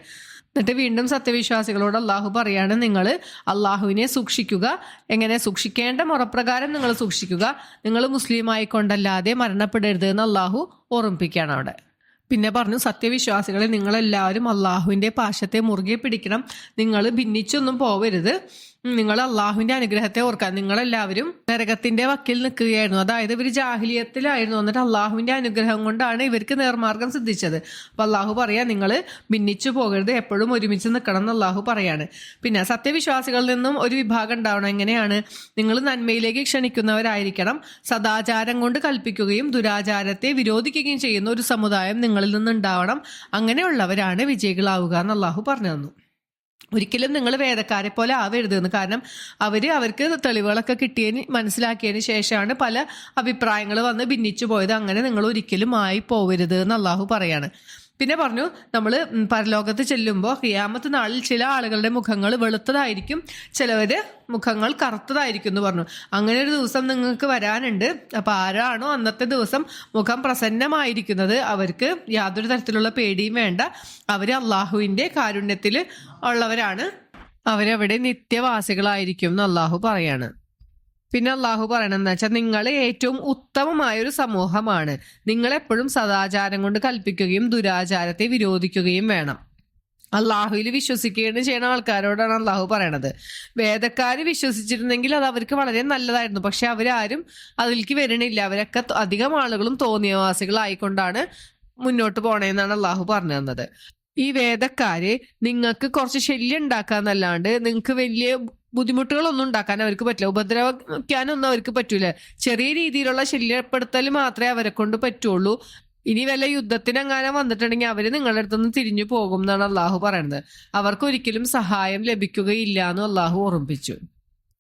എന്നിട്ട് വീണ്ടും സത്യവിശ്വാസികളോട് അള്ളാഹു പറയാണ്, നിങ്ങൾ അള്ളാഹുവിനെ സൂക്ഷിക്കുക. എങ്ങനെ സൂക്ഷിക്കേണ്ട മുറപ്രകാരം നിങ്ങൾ സൂക്ഷിക്കുക. നിങ്ങൾ മുസ്ലിം ആയിക്കൊണ്ടല്ലാതെ മരണപ്പെടരുത് എന്ന് അള്ളാഹു ഓർമ്മിപ്പിക്കുകയാണ് അവിടെ. പിന്നെ പറഞ്ഞു, സത്യവിശ്വാസികളെ നിങ്ങളെല്ലാവരും അള്ളാഹുവിൻ്റെ പാശത്തെ മുറുകെ പിടിക്കണം, നിങ്ങൾ ഭിന്നിച്ചൊന്നും പോവരുത്. നിങ്ങൾ അള്ളാഹുവിന്റെ അനുഗ്രഹത്തെ ഓർക്കാൻ. നിങ്ങളെല്ലാവരും നരകത്തിന്റെ വക്കിൽ നിൽക്കുകയായിരുന്നു. അതായത് ഇവർ ജാഹിലിയത്തിലായിരുന്നു. എന്നിട്ട് അള്ളാഹുവിന്റെ അനുഗ്രഹം കൊണ്ടാണ് ഇവർക്ക് നേർമാർഗം സിദ്ധിച്ചത്. അപ്പൊ അള്ളാഹു പറയാ, നിങ്ങൾ ഭിന്നിച്ചു പോകരുത്, എപ്പോഴും ഒരുമിച്ച് നിൽക്കണം എന്ന് അള്ളാഹു പറയാണ്. പിന്നെ സത്യവിശ്വാസികളിൽ നിന്നും ഒരു വിഭാഗം ഉണ്ടാവണം. എങ്ങനെയാണ്? നിങ്ങൾ നന്മയിലേക്ക് ക്ഷണിക്കുന്നവരായിരിക്കണം, സദാചാരം കൊണ്ട് കൽപ്പിക്കുകയും ദുരാചാരത്തെ വിരോധിക്കുകയും ചെയ്യുന്ന ഒരു സമുദായം നിങ്ങളിൽ നിന്നുണ്ടാവണം. അങ്ങനെയുള്ളവരാണ് വിജയികളാവുക എന്ന് അള്ളാഹു പറഞ്ഞു തന്നു. ഒരിക്കലും നിങ്ങൾ വേദക്കാരെ പോലെ ആവരുതെന്ന്. കാരണം അവർക്ക് തെളിവുകളൊക്കെ മനസ്സിലാക്കിയതിന് ശേഷമാണ് പല അഭിപ്രായങ്ങൾ വന്ന് ഭിന്നിച്ചു പോയത്. അങ്ങനെ നിങ്ങൾ ഒരിക്കലും ആയി പോകരുത് എന്ന് അള്ളാഹു പറയാണ്. പിന്നെ പറഞ്ഞു, നമ്മൾ പരലോകത്ത് ചെല്ലുമ്പോൾ ഖിയാമത്ത് നാളിൽ ചില ആളുകളുടെ മുഖങ്ങൾ വെളുത്തതായിരിക്കും, ചിലവര് മുഖങ്ങൾ കറുത്തതായിരിക്കും എന്ന് പറഞ്ഞു. അങ്ങനെ ഒരു ദിവസം നിങ്ങൾക്ക് വരാനുണ്ട്. അപ്പൊ ആരാണോ അന്നത്തെ ദിവസം മുഖം പ്രസന്നമായിരിക്കുന്നത് അവർക്ക് യാതൊരു തരത്തിലുള്ള പേടിയും വേണ്ട. അവര് അള്ളാഹുവിന്റെ കാരുണ്യത്തിൽ ഉള്ളവരാണ്, അവരവിടെ നിത്യവാസികളായിരിക്കും എന്ന് അള്ളാഹു പറയാണ്. പിന്നെ അള്ളാഹു പറയണെന്ന് വെച്ചാൽ, നിങ്ങൾ ഏറ്റവും ഉത്തമമായ ഒരു സമൂഹമാണ്. നിങ്ങൾ എപ്പോഴും സദാചാരം കൊണ്ട് കൽപ്പിക്കുകയും ദുരാചാരത്തെ വിരോധിക്കുകയും വേണം. അള്ളാഹുവിൽ വിശ്വസിക്കുകയും ചെയ്യുന്ന ആൾക്കാരോടാണ് അള്ളാഹു പറയണത്. വേദക്കാര് വിശ്വസിച്ചിരുന്നെങ്കിൽ അത് അവർക്ക് വളരെ നല്ലതായിരുന്നു. പക്ഷെ അവരാരും അതിലേക്ക് വരണില്ല. അവരൊക്കെ അധികം ആളുകളും തോന്നിയവാസികളായിക്കൊണ്ടാണ് മുന്നോട്ട് പോണേന്നാണ് അള്ളാഹു പറഞ്ഞു തന്നത്. ഈ വേദക്കാര് നിങ്ങൾക്ക് കുറച്ച് ശല്യം ഉണ്ടാക്കാന്നല്ലാണ്ട് നിങ്ങൾക്ക് വലിയ ബുദ്ധിമുട്ടുകളൊന്നും ഉണ്ടാക്കാൻ അവർക്ക് പറ്റില്ല, ഉപദ്രവിക്കാനൊന്നും അവർക്ക് പറ്റൂല. ചെറിയ രീതിയിലുള്ള ശല്യപ്പെടുത്തൽ മാത്രമേ അവരെ കൊണ്ട് പറ്റുള്ളൂ. ഇനി വല്ല യുദ്ധത്തിനെങ്ങാനും വന്നിട്ടുണ്ടെങ്കിൽ അവര് നിങ്ങളുടെ അടുത്തുനിന്ന് തിരിഞ്ഞു പോകും എന്നാണ് അള്ളാഹു പറയുന്നത്. അവർക്ക് ഒരിക്കലും സഹായം ലഭിക്കുകയില്ല എന്ന് അള്ളാഹു ഓർമ്മിപ്പിച്ചു.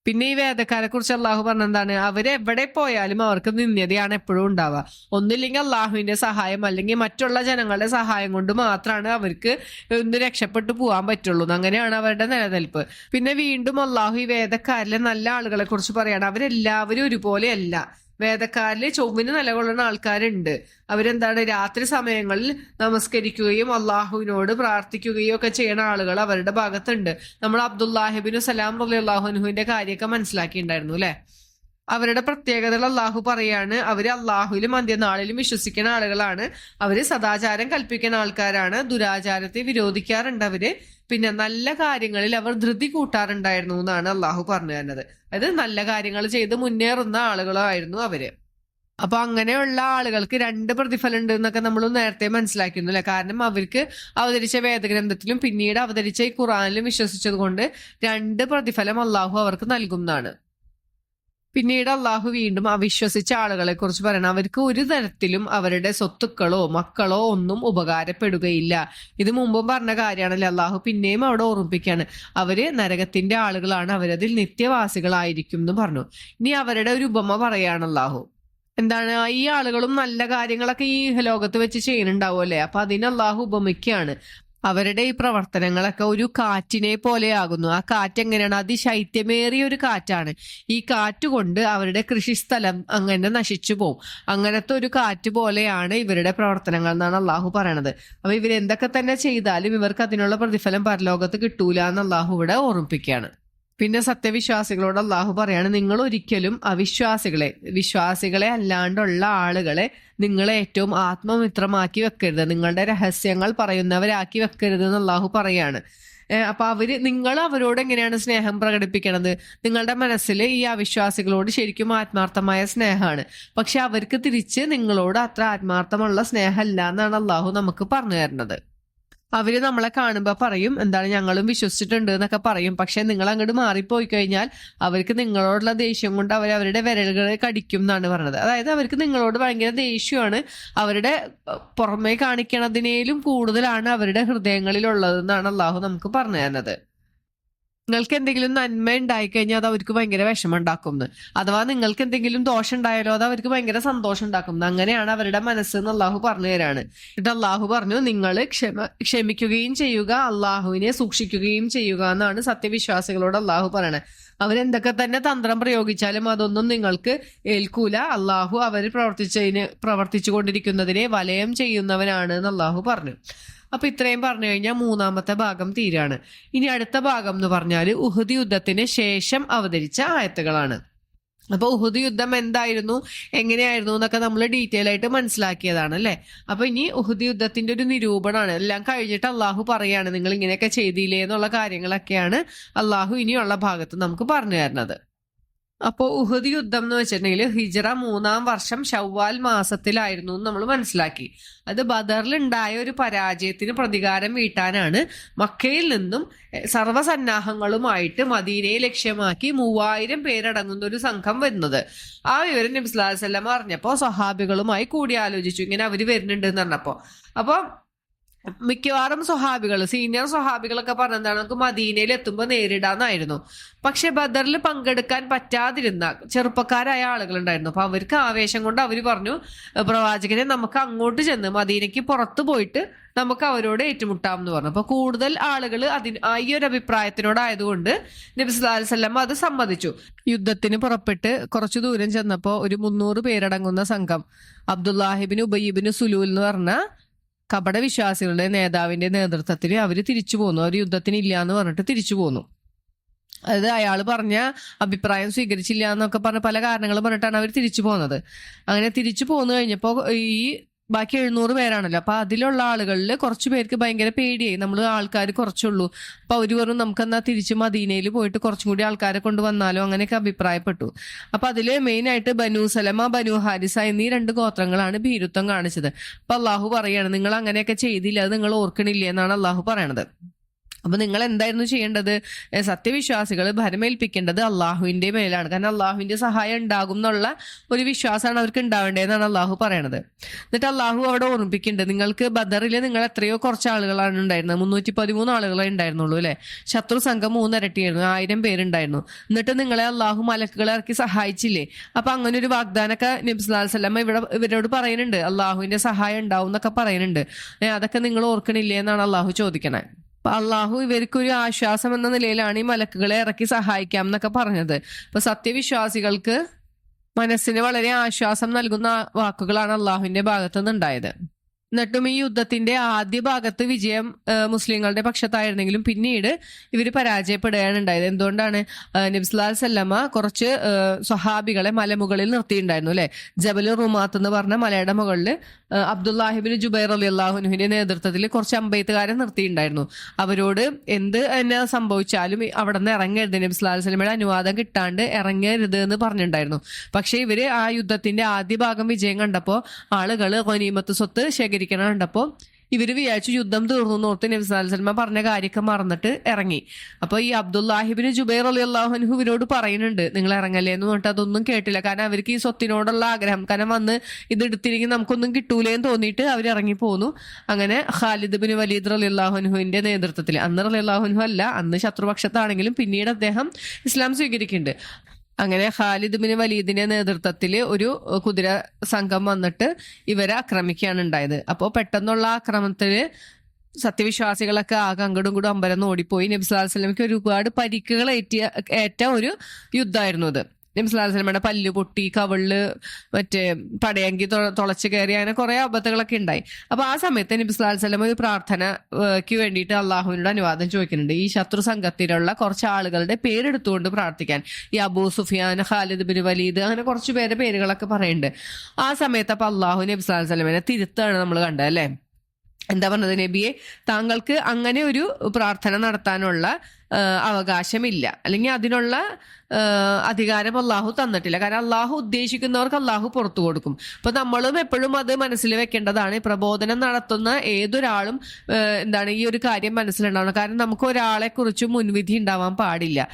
പിന്നെ ഈ വേദക്കാരെ കുറിച്ച് അള്ളാഹു പറഞ്ഞെന്താണ്? അവരെവിടെ പോയാലും അവർക്ക് നിന്ദ്യതയാണ് എപ്പോഴും ഉണ്ടാവുക. ഒന്നില്ലെങ്കിൽ അള്ളാഹുവിന്റെ സഹായം, അല്ലെങ്കിൽ മറ്റുള്ള ജനങ്ങളുടെ സഹായം കൊണ്ട് മാത്രമാണ് അവർക്ക് ഒന്ന് രക്ഷപ്പെട്ടു പോകാൻ പറ്റുള്ളൂ. അങ്ങനെയാണ് അവരുടെ നിലനിൽപ്പ്. പിന്നെ വീണ്ടും അള്ളാഹു ഈ വേദക്കാരിലെ നല്ല ആളുകളെ കുറിച്ച് പറയാണ്. അവരെല്ലാവരും ഒരുപോലെയല്ല. വേദക്കാരില് ചൊവ്വിന് നിലകൊള്ളുന്ന ആൾക്കാരുണ്ട്. അവരെന്താണ്? രാത്രി സമയങ്ങളിൽ നമസ്കരിക്കുകയും അള്ളാഹുവിനോട് പ്രാർത്ഥിക്കുകയും ഒക്കെ ചെയ്യുന്ന ആളുകൾ അവരുടെ ഭാഗത്തുണ്ട്. നമ്മൾ അബ്ദുല്ലാഹിബിനു സലാം റളിയല്ലാഹു അൻഹുവിന്റെ കാര്യമൊക്കെ മനസ്സിലാക്കിയിട്ടുണ്ടായിരുന്നു അല്ലെ? അവരുടെ പ്രത്യേകതകൾ അള്ളാഹു പറയാണ്. അവര് അള്ളാഹുവിലും അന്ത്യനാളിലും വിശ്വസിക്കുന്ന ആളുകളാണ്. അവര് സദാചാരം കൽപ്പിക്കുന്ന ആൾക്കാരാണ്. ദുരാചാരത്തെ വിരോധിക്കാറുണ്ട് അവര്. പിന്നെ നല്ല കാര്യങ്ങളിൽ അവർ ധൃതി കൂട്ടാറുണ്ടായിരുന്നു എന്നാണ് അള്ളാഹു പറഞ്ഞു തരുന്നത്. അതായത് നല്ല കാര്യങ്ങൾ ചെയ്ത് മുന്നേറുന്ന ആളുകളായിരുന്നു അവര്. അപ്പൊ അങ്ങനെയുള്ള ആളുകൾക്ക് രണ്ട് പ്രതിഫലം ഉണ്ട് എന്നൊക്കെ നമ്മൾ നേരത്തെ മനസ്സിലാക്കുന്നു അല്ലെ? കാരണം അവർക്ക് അവതരിച്ച വേദഗ്രന്ഥത്തിലും പിന്നീട് അവതരിച്ച ഈ ഖുറാനിലും വിശ്വസിച്ചത് കൊണ്ട് രണ്ട് പ്രതിഫലം അള്ളാഹു അവർക്ക് നൽകുന്നതാണ്. പിന്നീട് അള്ളാഹു വീണ്ടും അവിശ്വസിച്ച ആളുകളെ കുറിച്ച് പറയണം. അവർക്ക് ഒരു തരത്തിലും അവരുടെ സ്വത്തുക്കളോ മക്കളോ ഒന്നും ഉപകാരപ്പെടുകയില്ല. ഇത് മുമ്പും പറഞ്ഞ കാര്യമാണല്ലേ? അള്ളാഹു പിന്നെയും അവിടെ ഓർമ്മിപ്പിക്കുകയാണ്. അവര് നരകത്തിന്റെ ആളുകളാണ്, അവരതിൽ നിത്യവാസികളായിരിക്കും എന്ന് പറഞ്ഞു. ഇനി അവരുടെ ഒരു ഉപമ പറയാണ് അള്ളാഹു. എന്താണ്? ഈ ആളുകളും നല്ല കാര്യങ്ങളൊക്കെ ഈ ലോകത്ത് വെച്ച് ചെയ്യുന്നുണ്ടാവും അല്ലെ? അപ്പൊ അതിന് അള്ളാഹു ഉപമിക്കുകയാണ്. അവരുടെ ഈ പ്രവർത്തനങ്ങളൊക്കെ ഒരു കാറ്റിനെ പോലെയാകുന്നു. ആ കാറ്റ് എങ്ങനെയാണ്? അതിശൈത്യമേറിയ ഒരു കാറ്റാണ്. ഈ കാറ്റ് കൊണ്ട് അവരുടെ കൃഷിസ്ഥലം അങ്ങനെ നശിച്ചു പോവും. അങ്ങനത്തെ ഒരു കാറ്റ് പോലെയാണ് ഇവരുടെ പ്രവർത്തനങ്ങൾ എന്നാണ് അള്ളാഹു പറയണത്. അപ്പൊ ഇവരെന്തൊക്കെ തന്നെ ചെയ്താലും ഇവർക്ക് അതിനുള്ള പ്രതിഫലം പരലോകത്ത് കിട്ടൂല എന്ന് അള്ളാഹു ഇവിടെ ഓർമ്മിപ്പിക്കുകയാണ്. പിന്നെ സത്യവിശ്വാസികളോട് അള്ളാഹു പറയാണ്, നിങ്ങൾ ഒരിക്കലും വിശ്വാസികളെ അല്ലാണ്ടുള്ള ആളുകളെ നിങ്ങളെ ഏറ്റവും ആത്മമിത്രമാക്കി വെക്കരുത്, നിങ്ങളുടെ രഹസ്യങ്ങൾ പറയുന്നവരാക്കി വെക്കരുത് എന്ന് അള്ളാഹു പറയാണ്. അപ്പൊ നിങ്ങൾ അവരോട് എങ്ങനെയാണ് സ്നേഹം പ്രകടിപ്പിക്കണത്? നിങ്ങളുടെ മനസ്സിൽ ഈ അവിശ്വാസികളോട് ശരിക്കും ആത്മാർത്ഥമായ സ്നേഹമാണ്. പക്ഷെ അവർക്ക് തിരിച്ച് നിങ്ങളോട് അത്ര ആത്മാർത്ഥമുള്ള സ്നേഹമല്ല എന്നാണ് അള്ളാഹു നമുക്ക് പറഞ്ഞു തരുന്നത്. അവര് നമ്മളെ കാണുമ്പോ പറയും, എന്താണ്, ഞങ്ങളും വിശ്വസിച്ചിട്ടുണ്ട് എന്നൊക്കെ പറയും. പക്ഷെ നിങ്ങൾ അങ്ങോട്ട് മാറിപ്പോയി കഴിഞ്ഞാൽ അവർക്ക് നിങ്ങളോടുള്ള ദേഷ്യം കൊണ്ട് അവരുടെ വിരലുകളെ കടിക്കും എന്നാണ് പറഞ്ഞത്. അതായത് അവർക്ക് നിങ്ങളോട് ഭയങ്കര ദേഷ്യമാണ്. അവരുടെ പുറമേ കാണിക്കണതിനേലും കൂടുതലാണ് അവരുടെ ഹൃദയങ്ങളിലുള്ളതെന്നാണ് അള്ളാഹു നമുക്ക് പറഞ്ഞു തരുന്നത്. നിങ്ങൾക്ക് എന്തെങ്കിലും നന്മ ഉണ്ടായിക്കഴിഞ്ഞാൽ അത് അവർക്ക് ഭയങ്കര വിഷമം ഉണ്ടാക്കും. അഥവാ നിങ്ങൾക്ക് എന്തെങ്കിലും ദോഷം ഉണ്ടായാലോ അത് അവർക്ക് ഭയങ്കര സന്തോഷം ഉണ്ടാക്കും. അങ്ങനെയാണ് അവരുടെ മനസ്സ് എന്ന് അള്ളാഹു പറഞ്ഞു തരാണ്. എന്നിട്ട് അള്ളാഹു പറഞ്ഞു, നിങ്ങൾ ക്ഷമിക്കുകയും ചെയ്യുക, അള്ളാഹുവിനെ സൂക്ഷിക്കുകയും ചെയ്യുക എന്നാണ് സത്യവിശ്വാസികളോട് അള്ളാഹു പറയണത്. അവരെന്തൊക്കെ തന്നെ തന്ത്രം പ്രയോഗിച്ചാലും അതൊന്നും നിങ്ങൾക്ക് ഏൽക്കൂല. അള്ളാഹു അവർ പ്രവർത്തിച്ചു കൊണ്ടിരിക്കുന്നതിനെ വലയം ചെയ്യുന്നവനാണ് എന്ന് അള്ളാഹു പറഞ്ഞു. അപ്പൊ ഇത്രയും പറഞ്ഞു കഴിഞ്ഞാൽ മൂന്നാമത്തെ ഭാഗം തീരാണ്. ഇനി അടുത്ത ഭാഗം എന്ന് പറഞ്ഞാൽ ഉഹദ് യുദ്ധത്തിന് ശേഷം അവതരിച്ച ആയത്തുകളാണ്. അപ്പൊ ഉഹുദ് യുദ്ധം എന്തായിരുന്നു, എങ്ങനെയായിരുന്നു എന്നൊക്കെ നമ്മൾ ഡീറ്റെയിൽ ആയിട്ട് മനസ്സിലാക്കിയതാണ് അല്ലെ. അപ്പൊ ഇനി ഉഹുദ് യുദ്ധത്തിന്റെ ഒരു നിരൂപണമാണ്. എല്ലാം കഴിഞ്ഞിട്ട് അള്ളാഹു പറയാണ് നിങ്ങൾ ഇങ്ങനെയൊക്കെ ചെയ്തില്ലേ എന്നുള്ള കാര്യങ്ങളൊക്കെയാണ് അള്ളാഹു ഇനിയുള്ള ഭാഗത്ത് നമുക്ക് പറഞ്ഞു തരുന്നത്. അപ്പോൾ ഉഹുദ് യുദ്ധം എന്ന് വെച്ചിട്ടുണ്ടെങ്കിൽ ഹിജ്റ 3-ാം വർഷം ശവ്വാൽ മാസത്തിലായിരുന്നു എന്ന് നമ്മൾ മനസ്സിലാക്കി. അത് ബദറിൽ ഉണ്ടായ ഒരു പരാജയത്തിന് പ്രതികാരം വീട്ടാനാണ് മക്കയിൽ നിന്നും സർവ്വസന്നാഹങ്ങളുമായിട്ട് മദീനയെ ലക്ഷ്യമാക്കി 3000 പേരടങ്ങുന്ന ഒരു സംഘം വരുന്നത്. ആ വിവരം നബി സ്വല്ലല്ലാഹു അലൈഹി വസല്ലം അറിഞ്ഞപ്പോൾ സ്വഹാബികളുമായി കൂടിയാലോചിച്ചു, ഇങ്ങനെ അവര് വരുന്നുണ്ട് എന്ന് പറഞ്ഞപ്പോ. അപ്പൊ മിക്കവാറും സ്വഹാബികൾ, സീനിയർ സ്വഹാബികളൊക്കെ പറഞ്ഞെന്താണ്, നമുക്ക് മദീനയിൽ എത്തുമ്പോൾ നേരിടാന്നായിരുന്നു. പക്ഷെ ബദറിൽ പങ്കെടുക്കാൻ പറ്റാതിരുന്ന ചെറുപ്പക്കാരായ ആളുകളുണ്ടായിരുന്നു. അപ്പൊ അവർക്ക് ആവേശം കൊണ്ട് അവര് പറഞ്ഞു, പ്രവാചകനെ നമുക്ക് അങ്ങോട്ട് ചെന്ന് മദീനയ്ക്ക് പുറത്തു പോയിട്ട് നമുക്ക് അവരോട് ഏറ്റുമുട്ടാം എന്ന് പറഞ്ഞു. അപ്പൊ കൂടുതൽ ആളുകൾ ഈ ഒരു അഭിപ്രായത്തിനോടായതുകൊണ്ട് നബി സല്ലല്ലാഹു അലൈഹി വസല്ലം അത് സമ്മതിച്ചു. യുദ്ധത്തിന് പുറപ്പെട്ട് കുറച്ചു ദൂരം ചെന്നപ്പോ ഒരു 300 പേരടങ്ങുന്ന സംഘം അബ്ദുല്ലാഹിബിൻ ഉബയ്യിബിൻ സുലൂൽ എന്ന് പറഞ്ഞ കപട വിശ്വാസികളുടെ നേതാവിന്റെ നേതൃത്വത്തിൽ അവര് തിരിച്ചു പോന്നു. അവർ യുദ്ധത്തിന് ഇല്ല എന്ന് പറഞ്ഞിട്ട് തിരിച്ചു പോന്നു. അതായത് അയാൾ പറഞ്ഞ അഭിപ്രായം സ്വീകരിച്ചില്ല എന്നൊക്കെ പറഞ്ഞ പല കാരണങ്ങൾ പറഞ്ഞിട്ടാണ് അവർ തിരിച്ചു പോകുന്നത്. അങ്ങനെ തിരിച്ചു പോന്നു കഴിഞ്ഞപ്പോൾ ഈ ബാക്കി 700 പേരാണല്ലോ. അപ്പൊ അതിലുള്ള ആളുകളിൽ കുറച്ചു പേർക്ക് ഭയങ്കര പേടിയായി. നമ്മൾ ആൾക്കാർ കുറച്ചുള്ളൂ, അപ്പൊ അവര് പറഞ്ഞു നമുക്കെന്നാ തിരിച്ച് മദീനയിൽ പോയിട്ട് കുറച്ചും കൂടി ആൾക്കാരെ കൊണ്ടുവന്നാലോ, അങ്ങനെയൊക്കെ അഭിപ്രായപ്പെട്ടു. അപ്പൊ അതില് മെയിൻ ആയിട്ട് ബനു സലമ, ബനു ഹാരിസ എന്നീ 2 ഗോത്രങ്ങളാണ് ഭീരുത്വം കാണിച്ചത്. അപ്പൊ അള്ളാഹു പറയാണ്, നിങ്ങൾ അങ്ങനെയൊക്കെ ചെയ്തില്ല, അത് നിങ്ങൾ ഓർക്കണില്ലേ എന്നാണ് അള്ളാഹു പറയണത്. അപ്പൊ നിങ്ങൾ എന്തായിരുന്നു ചെയ്യേണ്ടത്? സത്യവിശ്വാസികൾ ഭരമേൽപ്പിക്കേണ്ടത് അള്ളാഹുവിന്റെ മേലാണ്. കാരണം അള്ളാഹുവിന്റെ സഹായം ഉണ്ടാകും എന്നുള്ള ഒരു വിശ്വാസമാണ് അവർക്ക് ഉണ്ടാവേണ്ടതെന്നാണ് അള്ളാഹു പറയണത്. എന്നിട്ട് അള്ളാഹു അവിടെ ഓർമ്മിപ്പിക്കുന്നുണ്ട്, നിങ്ങൾക്ക് ബദറിൽ നിങ്ങൾ എത്രയോ കുറച്ച് ആളുകളാണ് ഉണ്ടായിരുന്നത്, 313 ആളുകളെ ഉണ്ടായിരുന്നുള്ളൂ അല്ലെ. ശത്രു സംഘം 3 ഇരട്ടിയായിരുന്നു, 1000 പേരുണ്ടായിരുന്നു. എന്നിട്ട് നിങ്ങളെ അള്ളാഹു മലക്കുകളെ ഇറക്കി സഹായിച്ചില്ലേ? അപ്പൊ അങ്ങനെ ഒരു വാഗ്ദാനൊക്കെ നബി സല്ലല്ലാഹു അലൈഹി വസല്ലം ഇവരോട് പറയുന്നുണ്ട്, അള്ളാഹുവിന്റെ സഹായം ഉണ്ടാവും എന്നൊക്കെ പറയുന്നുണ്ട്. അതൊക്കെ നിങ്ങൾ ഓർക്കണില്ലേ എന്നാണ് അള്ളാഹു ചോദിക്കണേ. അള്ളാഹു ഇവർക്കൊരു ആശ്വാസം എന്ന നിലയിലാണ് ഈ മലക്കുകളെ ഇറക്കി സഹായിക്കാം എന്നൊക്കെ പറഞ്ഞത്. അപ്പൊ സത്യവിശ്വാസികൾക്ക് മനസ്സിന് വളരെ ആശ്വാസം നൽകുന്ന വാക്കുകളാണ് അള്ളാഹുവിന്റെ ഭാഗത്തുനിന്ന് ഉണ്ടായത്. എന്നിട്ടും ഈ യുദ്ധത്തിന്റെ ആദ്യ ഭാഗത്ത് വിജയം മുസ്ലിങ്ങളുടെ പക്ഷത്തായിരുന്നെങ്കിലും പിന്നീട് ഇവർ പരാജയപ്പെടുകയാണ് ഉണ്ടായത്. എന്തുകൊണ്ടാണ്? നബി സല്ലല്ലാഹു അലൈഹി വസല്ലമ കുറച്ച് സ്വഹാബികളെ മലമുകളിൽ നിർത്തിയിട്ടുണ്ടായിരുന്നു അല്ലെ. ജബൽ റുമാത്ത് എന്ന് പറഞ്ഞ മലയുടെ മുകളിൽ അബ്ദുല്ലാഹിബിൻ ജുബൈർ റളിയല്ലാഹു അൻഹുവിന്റെ നേതൃത്വത്തിൽ കുറച്ച് അമ്പെയ്ത്തുകാരെ നിർത്തിയിട്ടുണ്ടായിരുന്നു. അവരോട് എന്ത് തന്നെ സംഭവിച്ചാലും അവിടെ നിന്ന് ഇറങ്ങരുത്, നബി സല്ലല്ലാഹു അലൈഹി വസല്ലമയുടെ അനുവാദം കിട്ടാണ്ട് ഇറങ്ങരുത് എന്ന് പറഞ്ഞിട്ടുണ്ടായിരുന്നു. പക്ഷെ ഇവര് ആ യുദ്ധത്തിന്റെ ആദ്യ ഭാഗം വിജയം കണ്ടപ്പോ ആളുകൾ ഗനീമത്ത് സ്വത്ത് കണ്ടപ്പോ ഇവര് വിചാരിച്ചു യുദ്ധം തീർന്നു ഓർത്ത് നബി സല്ലല്ലാഹു അലൈഹി വസല്ലം പറഞ്ഞ കാര്യമൊക്കെ മറന്നിട്ട് ഇറങ്ങി. അപ്പൊ ഈ അബ്ദുല്ലാഹിബിൻ ജുബൈർ റളിയല്ലാഹു അൻഹു ഇവരോട് പറയുന്നുണ്ട്, നിങ്ങൾ ഇറങ്ങല്ലേ എന്ന് പറഞ്ഞിട്ട് അതൊന്നും കേട്ടില്ല. കാരണം അവർക്ക് ഈ സ്വത്തിനോടുള്ള ആഗ്രഹം, കാരണം വന്ന് ഇത് എടുത്തില്ലെങ്കിൽ നമുക്കൊന്നും കിട്ടൂലേന്ന് തോന്നിയിട്ട് അവർ ഇറങ്ങി പോന്നു. അങ്ങനെ ഖാലിദ് ബിൻ വലീദ് റളിയല്ലാഹു അൻഹുവിന്റെ നേതൃത്വത്തിൽ, അന്ന് റളിയല്ലാഹു അൻഹു അല്ല, അന്ന് ശത്രുപക്ഷത്താണെങ്കിലും പിന്നീട് അദ്ദേഹം ഇസ്ലാം സ്വീകരിക്കുന്നുണ്ട്. അങ്ങനെ ഖാലിദ് ബിൻ വലീദിന്റെ നേതൃത്വത്തിൽ ഒരു കുതിര സംഘം വന്നിട്ട് ഇവരെ ആക്രമിക്കുകയാണ് ഉണ്ടായത്. അപ്പോൾ പെട്ടെന്നുള്ള ആക്രമണത്തില് സത്യവിശ്വാസികളൊക്കെ ആകെ അങ്ങോട്ടും ഇങ്ങോട്ടും അമ്പരന്ന് ഓടിപ്പോയി. നബി സല്ലല്ലാഹു അലൈഹി വസല്ലമയ്ക്ക് ഒരുപാട് പരിക്കുകൾ ഏറ്റ ഒരു യുദ്ധമായിരുന്നു അത്. നബി സല്ലല്ലാഹു അലൈഹി വസല്ലമയുടെ പല്ല് പൊട്ടി, കവിളില് മറ്റേ പടയങ്കി തുളച്ച് കയറി, അങ്ങനെ കുറെ അബദ്ധങ്ങളൊക്കെ ഉണ്ടായി. അപ്പൊ ആ സമയത്ത് നബി സല്ലല്ലാഹു അലൈഹി വസല്ലമ ഒരു പ്രാർത്ഥനയ്ക്ക് വേണ്ടിയിട്ട് അള്ളാഹുവിനോട് അനുവാദം ചോദിക്കുന്നുണ്ട്. ഈ ശത്രു സംഘത്തിലുള്ള കുറച്ച് ആളുകളുടെ പേരെടുത്തുകൊണ്ട് പ്രാർത്ഥിക്കാൻ. ഈ Abu Sufyan, Khalid bin Walid, അങ്ങനെ കുറച്ച് പേരുടെ പേരുകളൊക്കെ പറയുന്നുണ്ട്. ആ സമയത്ത് അപ്പൊ അള്ളാഹു നബി സല്ലല്ലാഹു അലൈഹി വസല്ലമയെ തിരുത്താണ് നമ്മൾ കണ്ടത് അല്ലെ. എന്താ പറഞ്ഞത്? നബിയെ, താങ്കൾക്ക് അങ്ങനെ ഒരു പ്രാർത്ഥന നടത്താനുള്ള അവകാശമില്ല, അല്ലെങ്കിൽ അതിനുള്ള അധികാരം അള്ളാഹു തന്നിട്ടില്ല. കാരണം അള്ളാഹു ഉദ്ദേശിക്കുന്നവർക്ക് അള്ളാഹു പുറത്തു കൊടുക്കും. അപ്പൊ നമ്മളും എപ്പോഴും അത് മനസ്സിൽ വെക്കേണ്ടതാണ്. പ്രബോധനം നടത്തുന്ന ഏതൊരാളും എന്താണ് ഈ ഒരു കാര്യം മനസ്സിലുണ്ടാവണം. കാരണം നമുക്ക് ഒരാളെ കുറിച്ച് മുൻവിധി ഉണ്ടാവാൻ പാടില്ല.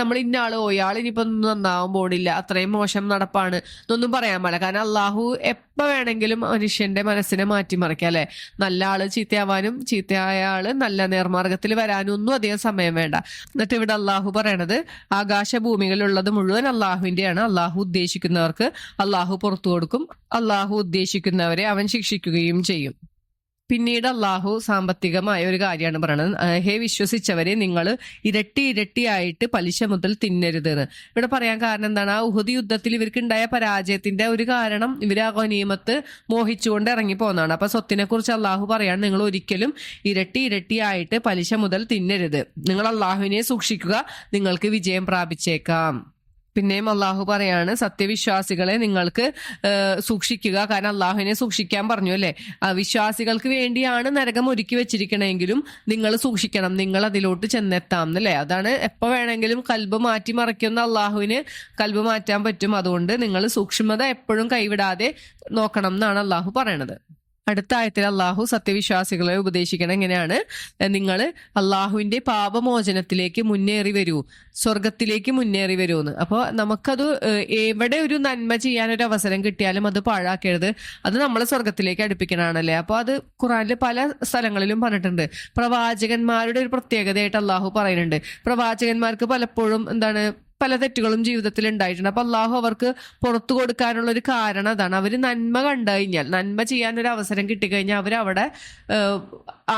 നമ്മൾ ഇന്ന ആള് ഇയാൾ ഇനിയിപ്പോ നന്നാവാൻ പോണില്ല, അത്രയും മോശം നടപ്പാണ് എന്നൊന്നും പറയാൻ പാടില്ല. കാരണം അള്ളാഹു എപ്പോ വേണമെങ്കിലും മനുഷ്യന്റെ മനസ്സിനെ മാറ്റിമറിക്കാം അല്ലെ. നല്ല ആള് ചീത്തയാവാനും ചീത്തയായ ആള് നല്ല നേർമാർഗത്തിൽ വരാനും ഒന്നും അധികം സമയം വേണ്ട. എന്നിട്ട് ഇവിടെ അള്ളാഹു പറയണത്, ആകാശഭൂമികളിലുള്ളത് മുഴുവൻ അള്ളാഹുവിന്റെയാണ്. അള്ളാഹു ഉദ്ദേശിക്കുന്നവർക്ക് അള്ളാഹു പുറത്തു കൊടുക്കും, അള്ളാഹു ഉദ്ദേശിക്കുന്നവരെ അവൻ ശിക്ഷിക്കുകയും ചെയ്യും. പിന്നീട് അള്ളാഹു സാമ്പത്തികമായ ഒരു കാര്യമാണ് പറയുന്നത്, ഹേ വിശ്വസിച്ചവരെ, നിങ്ങൾ ഇരട്ടിയായിട്ട് പലിശ മുതൽ തിന്നരുത് എന്ന്. ഇവിടെ പറയാൻ കാരണം എന്താണ്? ആ ഉഹുദ് യുദ്ധത്തിൽ ഇവർക്കുണ്ടായ പരാജയത്തിന്റെ ഒരു കാരണം ഇവര് ആ ഗനീമത്ത് മോഹിച്ചുകൊണ്ട് ഇറങ്ങി പോകുന്നതാണ്. അപ്പൊ സ്വത്തിനെ കുറിച്ച് അള്ളാഹു പറയാണ്, നിങ്ങൾ ഒരിക്കലും ഇരട്ടിയായിട്ട് പലിശ മുതൽ തിന്നരുത്, നിങ്ങൾ അള്ളാഹുവിനെ സൂക്ഷിക്കുക, നിങ്ങൾക്ക് വിജയം പ്രാപിച്ചേക്കാം. പിന്നെയും അള്ളാഹു പറയാണ്, സത്യവിശ്വാസികളെ നിങ്ങൾക്ക് സൂക്ഷിക്കുക. കാരണം അള്ളാഹുവിനെ സൂക്ഷിക്കാൻ പറഞ്ഞു അല്ലെ. വിശ്വാസികൾക്ക് വേണ്ടിയാണ് നരകം ഒരുക്കി വെച്ചിരിക്കണമെങ്കിലും നിങ്ങൾ സൂക്ഷിക്കണം, നിങ്ങൾ അതിലോട്ട് ചെന്നെത്താം എന്നല്ലേ. അതാണ് എപ്പോ വേണമെങ്കിലും കൽബ് മാറ്റി മറിക്കുന്ന അള്ളാഹുവിന് കൽബ് മാറ്റാൻ പറ്റും. അതുകൊണ്ട് നിങ്ങൾ സൂക്ഷ്മത എപ്പോഴും കൈവിടാതെ നോക്കണം എന്നാണ് അള്ളാഹു പറയണത്. അടുത്ത ആയത്തിൽ അള്ളാഹു സത്യവിശ്വാസികളെ ഉപദേശിക്കണം എങ്ങനെയാണ്, നിങ്ങൾ അള്ളാഹുവിന്റെ പാപമോചനത്തിലേക്ക് മുന്നേറി വരൂ, സ്വർഗത്തിലേക്ക് മുന്നേറി വരൂ എന്ന്. അപ്പോൾ നമുക്കത് എവിടെ ഒരു നന്മ ചെയ്യാനൊരു അവസരം കിട്ടിയാലും അത് പാഴാക്കരുത്, അത് നമ്മളെ സ്വർഗത്തിലേക്ക് അടുപ്പിക്കണാണല്ലേ. അപ്പോൾ അത് ഖുറാനിൽ പല സ്ഥലങ്ങളിലും പറഞ്ഞിട്ടുണ്ട്. പ്രവാചകന്മാരുടെ ഒരു പ്രത്യേകതയായിട്ട് അള്ളാഹു പറയുന്നുണ്ട്. പ്രവാചകന്മാർക്ക് പലപ്പോഴും പല തെറ്റുകളും ജീവിതത്തിൽ ഉണ്ടായിട്ടുണ്ട്. അപ്പൊ അള്ളാഹു അവർക്ക് പുറത്തു കൊടുക്കാനുള്ള ഒരു കാരണം അതാണ്. അവര് നന്മ കണ്ടു കഴിഞ്ഞാൽ, നന്മ ചെയ്യാനൊരു അവസരം കിട്ടിക്കഴിഞ്ഞാൽ അവരവിടെ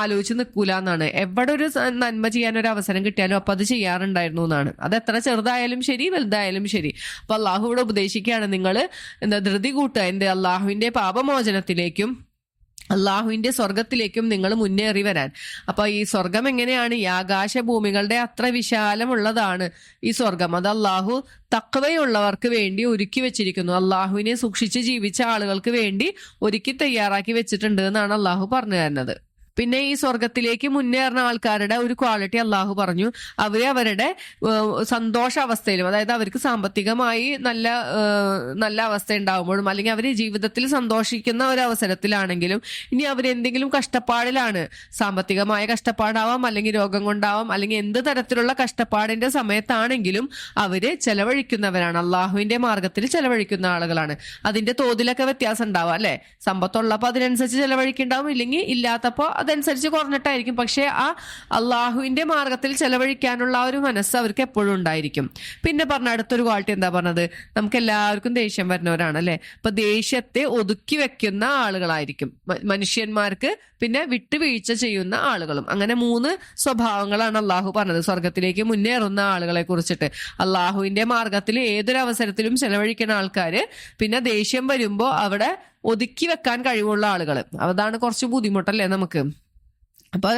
ആലോചിച്ച് നിൽക്കൂല എന്നാണ്. എവിടെ ഒരു നന്മ ചെയ്യാനൊരു അവസരം കിട്ടിയാലും അപ്പൊ അത് ചെയ്യാറുണ്ടായിരുന്നു എന്നാണ്. അത് എത്ര ചെറുതായാലും ശരി വലുതായാലും ശരി. അപ്പൊ അള്ളാഹു ഇവിടെ ഉപദേശിക്കുകയാണ്, നിങ്ങൾ ധൃതി കൂട്ടുക, എന്റെ അള്ളാഹുവിന്റെ പാപമോചനത്തിലേക്കും അള്ളാഹുവിന്റെ സ്വർഗത്തിലേക്കും നിങ്ങൾ മുന്നേറി വരാൻ. അപ്പൊ ഈ സ്വർഗം എങ്ങനെയാണ്? ഈ ആകാശഭൂമികളുടെ അത്ര വിശാലമുള്ളതാണ് ഈ സ്വർഗം. അത് അള്ളാഹു തഖ്വയുള്ളവർക്ക് വേണ്ടി ഒരുക്കി വെച്ചിരിക്കുന്നു. അള്ളാഹുവിനെ സൂക്ഷിച്ച് ജീവിച്ച ആളുകൾക്ക് വേണ്ടി ഒരുക്കി തയ്യാറാക്കി വെച്ചിട്ടുണ്ട് എന്നാണ് അള്ളാഹു പറഞ്ഞു തരുന്നത്. പിന്നെ ഈ സ്വർഗത്തിലേക്ക് മുന്നേറുന്ന ആൾക്കാരുടെ ഒരു ക്വാളിറ്റി അള്ളാഹു പറഞ്ഞു, അവരെ അവരുടെ സന്തോഷാവസ്ഥയിലും, അതായത് അവർക്ക് സാമ്പത്തികമായി നല്ല അവസ്ഥ ഉണ്ടാകുമ്പോഴും, അല്ലെങ്കിൽ അവർ ജീവിതത്തിൽ സന്തോഷിക്കുന്ന ഒരു അവസരത്തിലാണെങ്കിലും, ഇനി അവരെന്തെങ്കിലും കഷ്ടപ്പാടിലാണ്, സാമ്പത്തികമായ കഷ്ടപ്പാടാവാം, അല്ലെങ്കിൽ രോഗം കൊണ്ടാവാം, അല്ലെങ്കിൽ എന്ത് തരത്തിലുള്ള കഷ്ടപ്പാടിന്റെ സമയത്താണെങ്കിലും അവര് ചെലവഴിക്കുന്നവരാണ്, അള്ളാഹുവിന്റെ മാർഗത്തിൽ ചെലവഴിക്കുന്ന ആളുകളാണ്. അതിന്റെ തോതിലൊക്കെ വ്യത്യാസം ഉണ്ടാവാം അല്ലെ. സമ്പത്തുള്ളപ്പോൾ അതിനനുസരിച്ച് ചെലവഴിക്കുന്നുണ്ടാവും, ഇല്ലെങ്കിൽ ഇല്ലാത്തപ്പോ അതനുസരിച്ച് കുറഞ്ഞിട്ടായിരിക്കും. പക്ഷെ ആ അള്ളാഹുവിന്റെ മാർഗത്തിൽ ചെലവഴിക്കാനുള്ള ആ ഒരു മനസ്സ് അവർക്ക് എപ്പോഴും ഉണ്ടായിരിക്കും. പിന്നെ പറഞ്ഞ അടുത്തൊരു ക്വാളിറ്റി എന്താ പറഞ്ഞത്, നമുക്ക് എല്ലാവർക്കും ദേഷ്യം വരുന്നവരാണ് അല്ലെ. അപ്പൊ ദേഷ്യത്തെ ഒതുക്കി വെക്കുന്ന ആളുകളായിരിക്കും മനുഷ്യന്മാർക്ക്, പിന്നെ വിട്ടുവീഴ്ച ചെയ്യുന്ന ആളുകളും. അങ്ങനെ 3 സ്വഭാവങ്ങളാണ് അള്ളാഹു പറഞ്ഞത് സ്വർഗത്തിലേക്ക് മുന്നേറുന്ന ആളുകളെ കുറിച്ചിട്ട്. അള്ളാഹുവിന്റെ മാർഗത്തിൽ ഏതൊരു അവസരത്തിലും ചെലവഴിക്കുന്ന ആൾക്കാര്, പിന്നെ ദേഷ്യം വരുമ്പോ അവിടെ ഒതുക്കി വെക്കാൻ കഴിവുള്ള ആളുകൾ. അതാണ് കുറച്ച് ബുദ്ധിമുട്ടല്ലേ നമുക്ക്. അപ്പൊ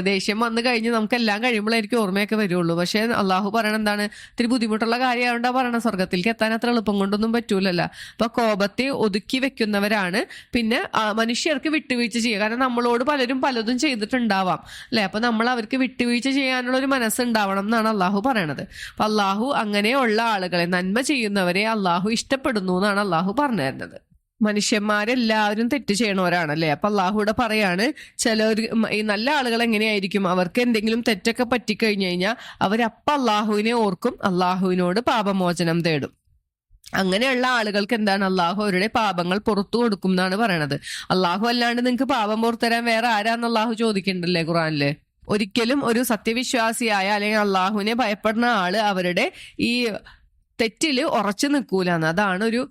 ദേഷ്യം വന്നു കഴിഞ്ഞ് നമുക്ക് എല്ലാം കഴിയുമ്പോഴായിരിക്കും ഓർമ്മയൊക്കെ വരുള്ളൂ. പക്ഷെ അള്ളാഹു പറയണ എന്താണ്, ഇത്തിരി ബുദ്ധിമുട്ടുള്ള കാര്യമായോണ്ടാ പറയണ, സ്വർഗത്തിലേക്ക് എത്താൻ അത്ര എളുപ്പം കൊണ്ടൊന്നും പറ്റൂലല്ലോ. അപ്പൊ കോപത്തെ ഒതുക്കി വെക്കുന്നവരാണ്. പിന്നെ മനുഷ്യർക്ക് വിട്ടുവീഴ്ച ചെയ്യുക. കാരണം നമ്മളോട് പലരും പലതും ചെയ്തിട്ടുണ്ടാവാം അല്ലെ. അപ്പൊ നമ്മൾ അവർക്ക് വിട്ടുവീഴ്ച ചെയ്യാനുള്ള ഒരു മനസ്സുണ്ടാവണം എന്നാണ് അള്ളാഹു പറയണത്. അപ്പൊ അള്ളാഹു അങ്ങനെയുള്ള ആളുകളെ, നന്മ ചെയ്യുന്നവരെ അള്ളാഹു ഇഷ്ടപ്പെടുന്നു എന്നാണ് അള്ളാഹു പറഞ്ഞു തരുന്നത്. മനുഷ്യന്മാരെല്ലാവരും തെറ്റ് ചെയ്യണവരാണല്ലേ. അപ്പൊ അള്ളാഹുവിടെ പറയാണ്, ചിലർ ഈ നല്ല ആളുകൾ എങ്ങനെയായിരിക്കും, അവർക്ക് എന്തെങ്കിലും തെറ്റൊക്കെ പറ്റിക്കഴിഞ്ഞു കഴിഞ്ഞാൽ അവരപ്പം അള്ളാഹുവിനെ ഓർക്കും, അള്ളാഹുവിനോട് പാപമോചനം തേടും. അങ്ങനെയുള്ള ആളുകൾക്ക് എന്താണ്, അള്ളാഹു അവരുടെ പാപങ്ങൾ പുറത്തു കൊടുക്കും എന്നാണ് പറയണത്. അള്ളാഹു അല്ലാണ്ട് നിങ്ങൾക്ക് പാപം പുറത്തുതരാൻ വേറെ ആരാന്ന് അള്ളാഹു ചോദിക്കണ്ടല്ലേ ഖുറാനില്. ഒരിക്കലും ഒരു സത്യവിശ്വാസിയായ അല്ലെങ്കിൽ അള്ളാഹുവിനെ ഭയപ്പെടുന്ന ആള് അവരുടെ ഈ തെറ്റില് ഉറച്ചു നിൽക്കൂലെന്ന്. അതാണ് ഒരു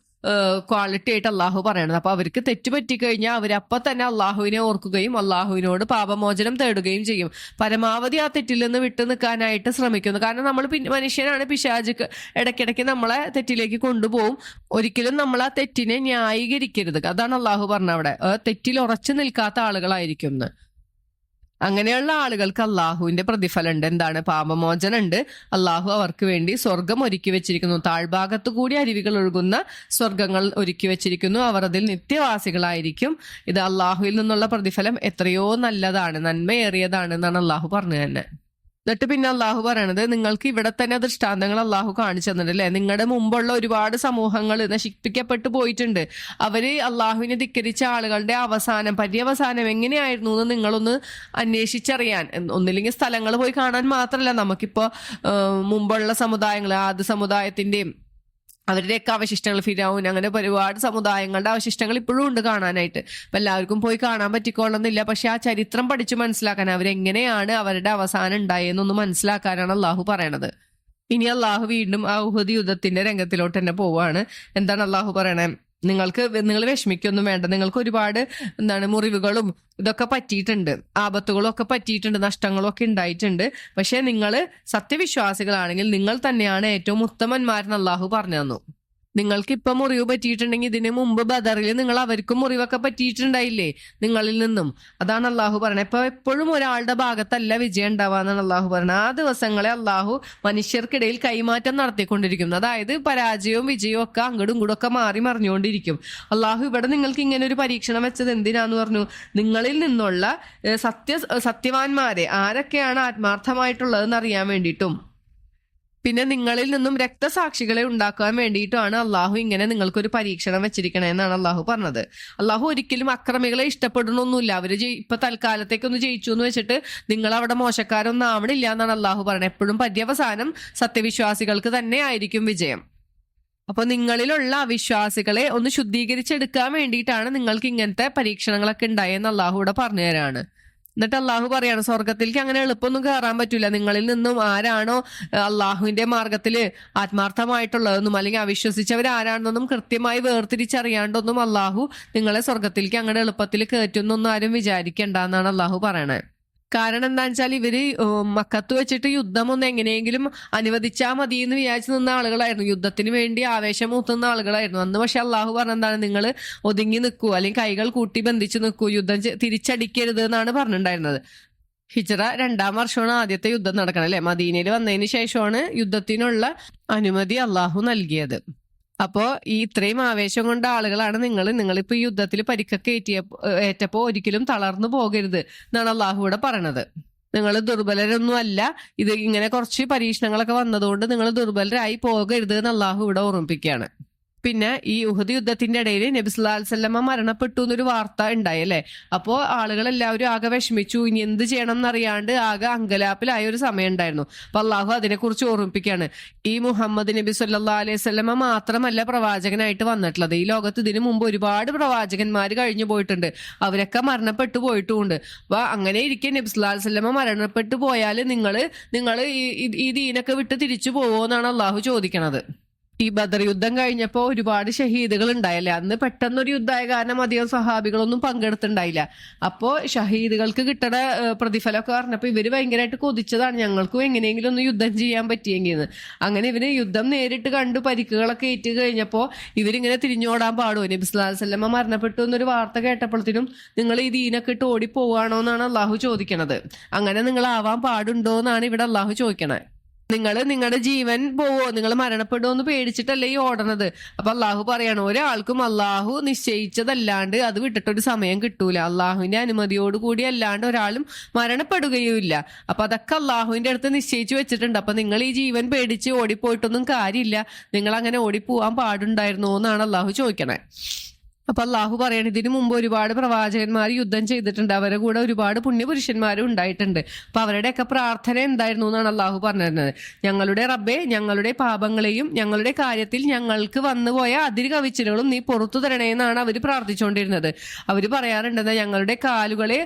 ക്വാളിറ്റി ആയിട്ട് അള്ളാഹു പറയണത്. അപ്പൊ അവർക്ക് തെറ്റ് പറ്റിക്കഴിഞ്ഞാൽ അവരപ്പം തന്നെ അള്ളാഹുവിനെ ഓർക്കുകയും അള്ളാഹുവിനോട് പാപമോചനം തേടുകയും ചെയ്യും. പരമാവധി ആ തെറ്റിൽ നിന്ന് വിട്ടു നിൽക്കാനായിട്ട് ശ്രമിക്കുന്നു. കാരണം നമ്മൾ മനുഷ്യനാണ്, പിശാച് ഇടയ്ക്കിടയ്ക്ക് നമ്മളെ തെറ്റിലേക്ക് കൊണ്ടുപോകും. ഒരിക്കലും നമ്മൾ ആ തെറ്റിനെ ന്യായീകരിക്കരുത്. അതാണ് അള്ളാഹു പറഞ്ഞ അവിടെ, തെറ്റിൽ ഉറച്ചു നിൽക്കാത്ത ആളുകളായിരിക്കും എന്ന്. അങ്ങനെയുള്ള ആളുകൾക്ക് അള്ളാഹുവിന്റെ പ്രതിഫലം ഉണ്ട്. എന്താണ്? പാപമോചനം ഉണ്ട്. അള്ളാഹു അവർക്ക് വേണ്ടി സ്വർഗം ഒരുക്കി വെച്ചിരിക്കുന്നു. താഴ്ഭാഗത്തു കൂടി അരുവികൾ ഒഴുകുന്ന സ്വർഗങ്ങൾ ഒരുക്കി വെച്ചിരിക്കുന്നു. അവർ അതിൽ നിത്യവാസികളായിരിക്കും. ഇത് അള്ളാഹുവിൽ നിന്നുള്ള പ്രതിഫലം എത്രയോ നല്ലതാണ്, നന്മയേറിയതാണ് എന്നാണ് അള്ളാഹു പറഞ്ഞു തന്നെ. എന്നിട്ട് പിന്നെ അള്ളാഹു പറയണത്, നിങ്ങൾക്ക് ഇവിടെ തന്നെ ദൃഷ്ടാന്തങ്ങൾ അള്ളാഹു കാണിച്ചു തന്നിട്ടല്ലേ. നിങ്ങളുടെ മുമ്പുള്ള ഒരുപാട് സമൂഹങ്ങൾ നശിപ്പിക്കപ്പെട്ടു പോയിട്ടുണ്ട്. അവര് അള്ളാഹുവിനെ ധിക്കരിച്ച ആളുകളുടെ പര്യവസാനം എങ്ങനെയായിരുന്നു എന്ന് നിങ്ങളൊന്ന് അന്വേഷിച്ചറിയാൻ, ഒന്നില്ലെങ്കിൽ സ്ഥലങ്ങൾ പോയി കാണാൻ മാത്രമല്ല, നമുക്കിപ്പോ മുമ്പുള്ള സമുദായങ്ങൾ, ആദ് സമുദായത്തിന്റെയും അവരുടെയൊക്കെ അവശിഷ്ടങ്ങൾ, ഫിരൗൻ, അങ്ങനെ ഒരുപാട് സമുദായങ്ങളുടെ അവശിഷ്ടങ്ങൾ ഇപ്പോഴും ഉണ്ട് കാണാനായിട്ട്. അപ്പൊ എല്ലാവർക്കും പോയി കാണാൻ പറ്റിക്കൊള്ളുന്നില്ല. പക്ഷെ ആ ചരിത്രം പഠിച്ചു മനസ്സിലാക്കാൻ, അവരെങ്ങനെയാണ് അവരുടെ അവസാനം ഉണ്ടായെന്നൊന്ന് മനസ്സിലാക്കാനാണ് അള്ളാഹു പറയണത്. ഇനി അള്ളാഹു വീണ്ടും ആ ഉഹദ് യുദ്ധത്തിന്റെ രംഗത്തിലോട്ട് തന്നെ പോവാണ്. എന്താണ് അള്ളാഹു പറയണേ? നിങ്ങൾ വിഷമിക്കൊന്നും വേണ്ട. നിങ്ങൾക്ക് ഒരുപാട് മുറിവുകളും ഇതൊക്കെ പറ്റിയിട്ടുണ്ട്, ആപത്തുകളും ഒക്കെ പറ്റിയിട്ടുണ്ട്, നഷ്ടങ്ങളും ഒക്കെ ഉണ്ടായിട്ടുണ്ട്. പക്ഷെ നിങ്ങൾ സത്യവിശ്വാസികളാണെങ്കിൽ നിങ്ങൾ തന്നെയാണ് ഏറ്റവും ഉത്തമന്മാരെന്ന് അള്ളാഹു പറഞ്ഞു തന്നു. നിങ്ങൾക്ക് ഇപ്പൊ മുറിവ് പറ്റിയിട്ടുണ്ടെങ്കിൽ ഇതിന് മുമ്പ് ബദറിൽ നിങ്ങൾ അവർക്കും മുറിവൊക്കെ പറ്റിയിട്ടുണ്ടായില്ലേ നിങ്ങളിൽ നിന്നും. അതാണ് അള്ളാഹു പറയണത്. ഇപ്പൊ എപ്പോഴും ഒരാളുടെ ഭാഗത്തല്ല വിജയം ഉണ്ടാവാന്നാണ് അള്ളാഹു പറയുന്നത്. ആ ദിവസങ്ങളെ അള്ളാഹു മനുഷ്യർക്കിടയിൽ കൈമാറ്റം നടത്തിക്കൊണ്ടിരിക്കുന്നു. അതായത് പരാജയവും വിജയവും ഒക്കെ അങ്ങോട്ടും ഇങ്ങോട്ടും ഒക്കെ മാറി മറിഞ്ഞുകൊണ്ടിരിക്കും. അള്ളാഹു ഇവിടെ നിങ്ങൾക്ക് ഇങ്ങനെ ഒരു പരീക്ഷണം വെച്ചത് എന്തിനാന്ന് പറഞ്ഞു? നിങ്ങളിൽ നിന്നുള്ള സത്യവാന്മാരെ ആരൊക്കെയാണ് ആത്മാർത്ഥമായിട്ടുള്ളതെന്ന് അറിയാൻ വേണ്ടിയിട്ടും പിന്നെ നിങ്ങളിൽ നിന്നും രക്തസാക്ഷികളെ ഉണ്ടാക്കാൻ വേണ്ടിയിട്ടാണ് അള്ളാഹു ഇങ്ങനെ നിങ്ങൾക്കൊരു പരീക്ഷണം വെച്ചിരിക്കണേ എന്നാണ് അള്ളാഹു പറഞ്ഞത്. അള്ളാഹു ഒരിക്കലും അക്രമികളെ ഇഷ്ടപ്പെടണമൊന്നുമില്ല. അവര് ഇപ്പൊ തൽക്കാലത്തേക്കൊന്ന് ജയിച്ചു എന്ന് വെച്ചിട്ട് നിങ്ങൾ അവിടെ മോശക്കാരൊന്നും ആവണില്ല എന്നാണ് അള്ളാഹു പറയുന്നത്. എപ്പോഴും പര്യവസാനം സത്യവിശ്വാസികൾക്ക് തന്നെ ആയിരിക്കും വിജയം. അപ്പൊ നിങ്ങളിലുള്ള അവിശ്വാസികളെ ഒന്ന് ശുദ്ധീകരിച്ചെടുക്കാൻ വേണ്ടിയിട്ടാണ് നിങ്ങൾക്ക് ഇങ്ങനത്തെ പരീക്ഷണങ്ങളൊക്കെ ഉണ്ടായെന്ന് അള്ളാഹു ഇവിടെ പറഞ്ഞു തരാണ്. എന്നിട്ട് അള്ളാഹു പറയാണ്, സ്വർഗത്തിലേക്ക് അങ്ങനെ എളുപ്പമൊന്നും കയറാൻ പറ്റൂല. നിങ്ങളിൽ നിന്നും ആരാണോ അള്ളാഹുവിന്റെ മാർഗത്തില് ആത്മാർത്ഥമായിട്ടുള്ളതെന്നും അല്ലെങ്കിൽ അവിശ്വസിച്ചവർ ആരാണെന്നൊന്നും കൃത്യമായി വേർതിരിച്ചറിയാണ്ടൊന്നും അള്ളാഹു നിങ്ങളെ സ്വർഗത്തിലേക്ക് അങ്ങനെ എളുപ്പത്തിൽ കയറ്റുന്നൊന്നും ആരും വിചാരിക്കണ്ട എന്നാണ് അള്ളാഹു പറയണേ. കാരണം എന്താന്ന് വെച്ചാൽ ഇവര് മക്കത്ത് വെച്ചിട്ട് യുദ്ധം ഒന്ന് എങ്ങനെയെങ്കിലും അനുവദിച്ചാൽ മതി എന്ന് വിചാരിച്ചു നിന്ന ആളുകളായിരുന്നു. യുദ്ധത്തിന് വേണ്ടി ആവേശം മൂത്തുന്ന ആളുകളായിരുന്നു അന്ന്. പക്ഷെ അള്ളാഹു പറഞ്ഞെന്താണ്, നിങ്ങൾ ഒതുങ്ങി നിൽക്കൂ, അല്ലെങ്കിൽ കൈകൾ കൂട്ടി ബന്ധിച്ച് നിൽക്കൂ, യുദ്ധം തിരിച്ചടിക്കരുത് എന്നാണ് പറഞ്ഞിട്ടുണ്ടായിരുന്നത്. ഹിജ്റ 2-ാം വർഷമാണ് ആദ്യത്തെ യുദ്ധം നടക്കണം അല്ലെ. മദീനയിൽ വന്നതിന് ശേഷമാണ് യുദ്ധത്തിനുള്ള അനുമതി അള്ളാഹു നൽകിയത്. അപ്പോ ഈ ഇത്രയും ആവേശം കൊണ്ട ആളുകളാണ് നിങ്ങളിപ്പോ ഈ യുദ്ധത്തിൽ പരിക്കൊക്കെ ഏറ്റപ്പോ ഒരിക്കലും തളർന്നു പോകരുത് എന്നാണ് അള്ളാഹു ഇവിടെ പറയണത്. നിങ്ങൾ ദുർബലരൊന്നും അല്ല. ഇത് ഇങ്ങനെ കുറച്ച് പരീക്ഷണങ്ങളൊക്കെ വന്നതുകൊണ്ട് നിങ്ങൾ ദുർബലരായി പോകരുത് എന്ന് അള്ളാഹു ഇവിടെ ഓർമ്മിപ്പിക്കുകയാണ്. പിന്നെ ഈ ഉഹദ് യുദ്ധത്തിന്റെ ഇടയിൽ നബി സല്ലല്ലാഹു അലൈഹി വസല്ലമ മരണപ്പെട്ടു എന്നൊരു വാർത്ത ഉണ്ടായി അല്ലെ. അപ്പോ ആളുകളെല്ലാവരും ആകെ വിഷമിച്ചു. ഇനി എന്ത് ചെയ്യണം എന്നറിയാണ്ട് ആകെ അങ്കലാപ്പിലായ ഒരു സമയം ഉണ്ടായിരുന്നു. അപ്പൊ അള്ളാഹു അതിനെക്കുറിച്ച് ഓർമ്മിപ്പിക്കുകയാണ്. ഈ മുഹമ്മദ് നബി സല്ലല്ലാഹു അലൈഹി വസല്ലമ മാത്രമല്ല പ്രവാചകനായിട്ട് വന്നിട്ടുള്ളത്. ഈ ലോകത്ത് ഇതിനു മുമ്പ് ഒരുപാട് പ്രവാചകന്മാർ കഴിഞ്ഞു പോയിട്ടുണ്ട്. അവരൊക്കെ മരണപ്പെട്ടു പോയിട്ടുമുണ്ട്. അപ്പൊ അങ്ങനെ ഇരിക്കെ നബി സല്ലല്ലാഹു അലൈഹി വസല്ലമ മരണപ്പെട്ടു പോയാൽ നിങ്ങൾ ഈ ദീനൊക്കെ വിട്ട് തിരിച്ചു പോവോ എന്നാണ് അള്ളാഹു ചോദിക്കണത്. ഈ ബദർ യുദ്ധം കഴിഞ്ഞപ്പോ ഒരുപാട് ഷഹീദുകൾ ഉണ്ടായില്ലേ. അന്ന് പെട്ടെന്നൊരു യുദ്ധമായ കാരണം അധികം സഹാബികളൊന്നും പങ്കെടുത്തിണ്ടായില്ല. അപ്പോ ഷഹീദുകൾക്ക് കിട്ടണ പ്രതിഫലമൊക്കെ പറഞ്ഞപ്പോ ഇവര് ഭയങ്കരമായിട്ട് കൊതിച്ചതാണ്, ഞങ്ങൾക്കും എങ്ങനെയെങ്കിലും ഒന്ന് യുദ്ധം ചെയ്യാൻ പറ്റിയെങ്കിൽ. അങ്ങനെ ഇവര് യുദ്ധം നേരിട്ട് കണ്ടു പരിക്കുകളൊക്കെ ഏറ്റ് കഴിഞ്ഞപ്പോ ഇവരിങ്ങനെ തിരിഞ്ഞോടാൻ പാടുമോ? നബി സല്ലല്ലാഹു അലൈഹി വസല്ലമ മരണപ്പെട്ടു എന്നൊരു വാർത്ത കേട്ടപ്പോഴത്തേനും നിങ്ങൾ ഈ ദീനൊക്കെ ഇട്ട് ഓടിപ്പോവാണോ എന്നാണ് അള്ളാഹു ചോദിക്കണത്. അങ്ങനെ നിങ്ങൾ ആവാൻ പാടുണ്ടോ എന്നാണ് ഇവിടെ അള്ളാഹു ചോദിക്കണത്. നിങ്ങളുടെ ജീവൻ പോവോ, നിങ്ങൾ മരണപ്പെടുമോ എന്ന് പേടിച്ചിട്ടല്ലേ ഈ ഓടണത്. അപ്പൊ അള്ളാഹു പറയാണ്, ഒരാൾക്കും അള്ളാഹു നിശ്ചയിച്ചതല്ലാണ്ട് അത് വിട്ടിട്ടൊരു സമയം കിട്ടൂല. അള്ളാഹുവിന്റെ അനുമതിയോട് കൂടി അല്ലാണ്ട് ഒരാളും മരണപ്പെടുകയുമില്ല. അപ്പൊ അതൊക്കെ അള്ളാഹുവിന്റെ അടുത്ത് നിശ്ചയിച്ചു വെച്ചിട്ടുണ്ട്. അപ്പൊ നിങ്ങൾ ഈ ജീവൻ പേടിച്ച് ഓടിപ്പോയിട്ടൊന്നും കാര്യമില്ല. നിങ്ങൾ അങ്ങനെ ഓടിപ്പോവാൻ പാടുണ്ടായിരുന്നോ എന്നാണ് അള്ളാഹു ചോദിക്കണേ. അപ്പൊ അള്ളാഹു പറയണ, ഇതിനു മുമ്പ് ഒരുപാട് പ്രവാചകന്മാർ യുദ്ധം ചെയ്തിട്ടുണ്ട്. അവരുടെ കൂടെ ഒരുപാട് പുണ്യപുരുഷന്മാരും ഉണ്ടായിട്ടുണ്ട്. അപ്പൊ അവരുടെയൊക്കെ പ്രാർത്ഥന എന്തായിരുന്നു എന്നാണ് അള്ളാഹു പറഞ്ഞിരുന്നത്. ഞങ്ങളുടെ റബ്ബേ, ഞങ്ങളുടെ പാപങ്ങളെയും ഞങ്ങളുടെ കാര്യത്തിൽ ഞങ്ങൾക്ക് വന്നുപോയ അതിര് കവിച്ചിലുകളും നീ പുറത്തു തരണേ എന്നാണ് അവർ പ്രാർത്ഥിച്ചുകൊണ്ടിരുന്നത്. അവര് പറയാറുണ്ടെന്ന്, ഞങ്ങളുടെ കാലുകളെ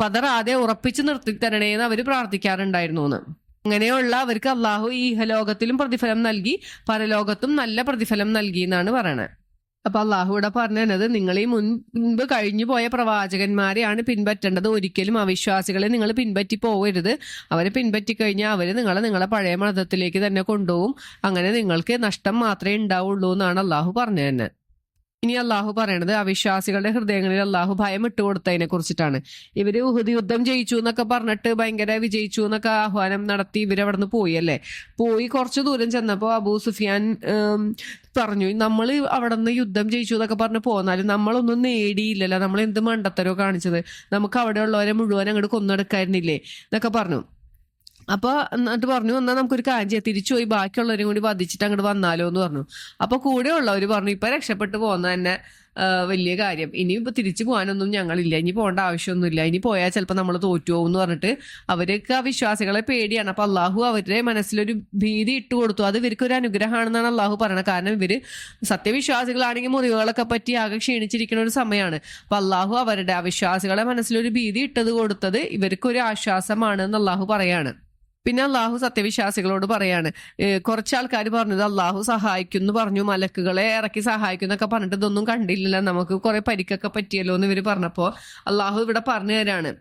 പതറാതെ ഉറപ്പിച്ചു നിർത്തി തരണേ എന്ന് അവർ പ്രാർത്ഥിക്കാറുണ്ടായിരുന്നു എന്ന്. അങ്ങനെയുള്ള അവർക്ക് അള്ളാഹു ഈ ഇഹലോകത്തിലും പ്രതിഫലം നൽകി പരലോകത്തും നല്ല പ്രതിഫലം നൽകി എന്നാണ് പറയണത്. അപ്പൊ അള്ളാഹു ഇവിടെ പറഞ്ഞത്, നിങ്ങൾ ഈ മുൻപ് കഴിഞ്ഞു പോയ പ്രവാചകന്മാരെയാണ് പിൻപറ്റേണ്ടത്. ഒരിക്കലും അവിശ്വാസികളെ നിങ്ങൾ പിൻപറ്റി പോകരുത്. അവരെ പിൻപറ്റി കഴിഞ്ഞാൽ അവര് നിങ്ങളെ പഴയ മതത്തിലേക്ക് തന്നെ കൊണ്ടുപോകും. അങ്ങനെ നിങ്ങൾക്ക് നഷ്ടം മാത്രമേ ഉണ്ടാവുള്ളൂ എന്നാണ് അള്ളാഹു പറഞ്ഞു തന്നെ. ഇനി അള്ളാഹു പറയണത് അവിശ്വാസികളുടെ ഹൃദയങ്ങളിൽ അള്ളാഹു ഭയം ഇട്ടുകൊടുത്തതിനെ കുറിച്ചിട്ടാണ്. ഇവര് ഉഹദ് യുദ്ധം ജയിച്ചു എന്നൊക്കെ പറഞ്ഞിട്ട് ഭയങ്കര വിജയിച്ചു എന്നൊക്കെ ആഹ്വാനം നടത്തി ഇവരവിടെ നിന്ന് പോയി അല്ലേ. പോയി കുറച്ചു ദൂരം ചെന്നപ്പോ അബൂ സുഫിയാൻ പറഞ്ഞു, നമ്മൾ അവിടെ നിന്ന് യുദ്ധം ജയിച്ചു എന്നൊക്കെ പറഞ്ഞ് പോന്നാലും നമ്മളൊന്നും നേടിയില്ലല്ലോ, നമ്മൾ എന്ത് മണ്ടത്തരോ കാണിച്ചത്, നമുക്ക് അവിടെ ഉള്ളവരെ മുഴുവൻ അങ്ങോട്ട് കൊന്നെടുക്കായിരുന്നില്ലേ എന്നൊക്കെ പറഞ്ഞു. അപ്പൊ എന്നിട്ട് പറഞ്ഞു, എന്നാൽ നമുക്കൊരു കാര്യം ചെയ്യാം, തിരിച്ചു പോയി ബാക്കിയുള്ളവരും കൂടി വധിച്ചിട്ട് അങ്ങോട്ട് വന്നാലോ എന്ന് പറഞ്ഞു. അപ്പൊ കൂടെ ഉള്ളവര് പറഞ്ഞു, ഇപ്പൊ രക്ഷപ്പെട്ടു പോകുന്ന തന്നെ വലിയ കാര്യം, ഇനിയിപ്പോ തിരിച്ചു പോകാനൊന്നും ഞങ്ങളില്ല, ഇനി പോകേണ്ട ആവശ്യമൊന്നുമില്ല, ഇനി പോയാൽ ചിലപ്പോൾ നമ്മൾ തോറ്റുപോകും എന്ന് പറഞ്ഞിട്ട് അവർക്ക് ആ വിശ്വാസികളെ പേടിയാണ്. അപ്പൊ അള്ളാഹു അവരുടെ മനസ്സിലൊരു ഭീതി ഇട്ട് കൊടുത്തു. അത് ഇവർക്ക് ഒരു അനുഗ്രഹമാണെന്നാണ് അള്ളാഹു പറയണത്. കാരണം ഇവര് സത്യവിശ്വാസികളാണെങ്കിൽ മുറിവുകളൊക്കെ പറ്റി ആകെ ക്ഷീണിച്ചിരിക്കുന്ന ഒരു സമയമാണ്. അപ്പൊ അള്ളാഹു അവരുടെ അവിശ്വാസികളെ മനസ്സിലൊരു ഭീതി ഇട്ടത് കൊടുത്തത് ഇവർക്കൊരു ആശ്വാസമാണ് എന്ന് അള്ളാഹു പറയാണ്. പിന്നെ അള്ളാഹു സത്യവിശ്വാസികളോട് പറയാണ്, കുറച്ച് ആൾക്കാർ പറഞ്ഞത് അള്ളാഹു സഹായിക്കും എന്ന് പറഞ്ഞു, മലക്കുകളെ ഇറക്കി സഹായിക്കും എന്നൊക്കെ പറഞ്ഞിട്ട് ഇതൊന്നും കണ്ടില്ലല്ലോ, നമുക്ക് കുറെ പരിക്കൊക്കെ പറ്റിയല്ലോ എന്ന് ഇവർ പറഞ്ഞപ്പോ അള്ളാഹു ഇവിടെ പറഞ്ഞു തരാണ്,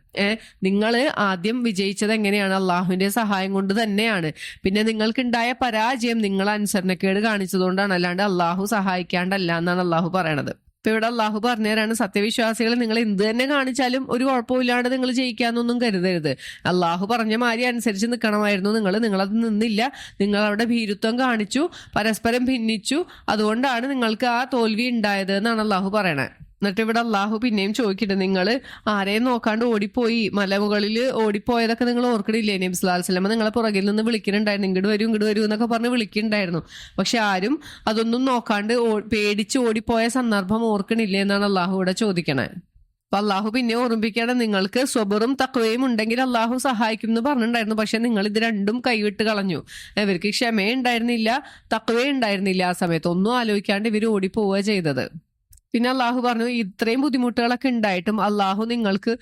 നിങ്ങൾ ആദ്യം വിജയിച്ചത് എങ്ങനെയാണ്? അള്ളാഹുവിന്റെ സഹായം കൊണ്ട് തന്നെയാണ്. പിന്നെ നിങ്ങൾക്കുണ്ടായ പരാജയം നിങ്ങൾ അനുസരണക്കേട് കാണിച്ചതുകൊണ്ടാണ്, അല്ലാണ്ട് അള്ളാഹു സഹായിക്കാണ്ടല്ല എന്നാണ് അള്ളാഹു പറയണത്. ഇപ്പൊ ഇവിടെ അള്ളാഹു പറഞ്ഞു തരാണ്, സത്യവിശ്വാസികൾ നിങ്ങൾ എന്ത് തന്നെ കാണിച്ചാലും ഒരു കുഴപ്പമില്ലാണ്ട് നിങ്ങൾ ജയിക്കാന്നൊന്നും കരുതരുത്. അള്ളാഹു പറഞ്ഞ മാതിരി അനുസരിച്ച് നിൽക്കണമായിരുന്നു. നിങ്ങളത് നിന്നില്ല, നിങ്ങൾ അവിടെ ഭീരുത്വം കാണിച്ചു, പരസ്പരം ഭിന്നിച്ചു, അതുകൊണ്ടാണ് നിങ്ങൾക്ക് ആ തോൽവി ഉണ്ടായത് എന്നാണ് അള്ളാഹു പറയണേ. എന്നിട്ട് ഇവിടെ അള്ളാഹു പിന്നെയും ചോദിക്കട്ടെ, നിങ്ങൾ ആരെയും നോക്കാണ്ട് ഓടിപ്പോയി, മലമുകളിൽ ഓടിപ്പോയതൊക്കെ നിങ്ങൾ ഓർക്കണില്ലേ? നബി സ്വല്ലല്ലാഹു അലൈഹി വസല്ലം നിങ്ങളെ പുറകിൽ നിന്ന് വിളിക്കുന്നുണ്ടായിരുന്നു, ഇങ്ങോട്ട് വരൂ എന്നൊക്കെ പറഞ്ഞ് വിളിക്കുന്നുണ്ടായിരുന്നു. പക്ഷെ ആരും അതൊന്നും നോക്കാണ്ട് പേടിച്ച് ഓടിപ്പോയ സന്ദർഭം ഓർക്കണില്ലേ എന്നാണ് അള്ളാഹു ഇവിടെ ചോദിക്കണേ. അപ്പൊ അള്ളാഹു പിന്നെ ഓർമ്മിപ്പിക്കുകയാണ്, നിങ്ങൾക്ക് സ്വബറും തഖ്വയും ഉണ്ടെങ്കിൽ അള്ളാഹു സഹായിക്കും എന്ന് പറഞ്ഞിട്ടുണ്ടായിരുന്നു. പക്ഷെ നിങ്ങൾ ഇത് രണ്ടും കൈവിട്ട് കളഞ്ഞു. ഇവർക്ക് ക്ഷമയുണ്ടായിരുന്നില്ല, തഖ്വയുണ്ടായിരുന്നില്ല. ആ സമയത്ത് ഒന്നും ആലോചിക്കാണ്ട് ഇവർ ഓടിപ്പോവുക ചെയ്തത്. പിന്നെ അള്ളാഹു പറഞ്ഞു, ഇത്രയും ബുദ്ധിമുട്ടുകളൊക്കെ ഉണ്ടായിട്ടും അള്ളാഹു നിങ്ങൾക്ക്,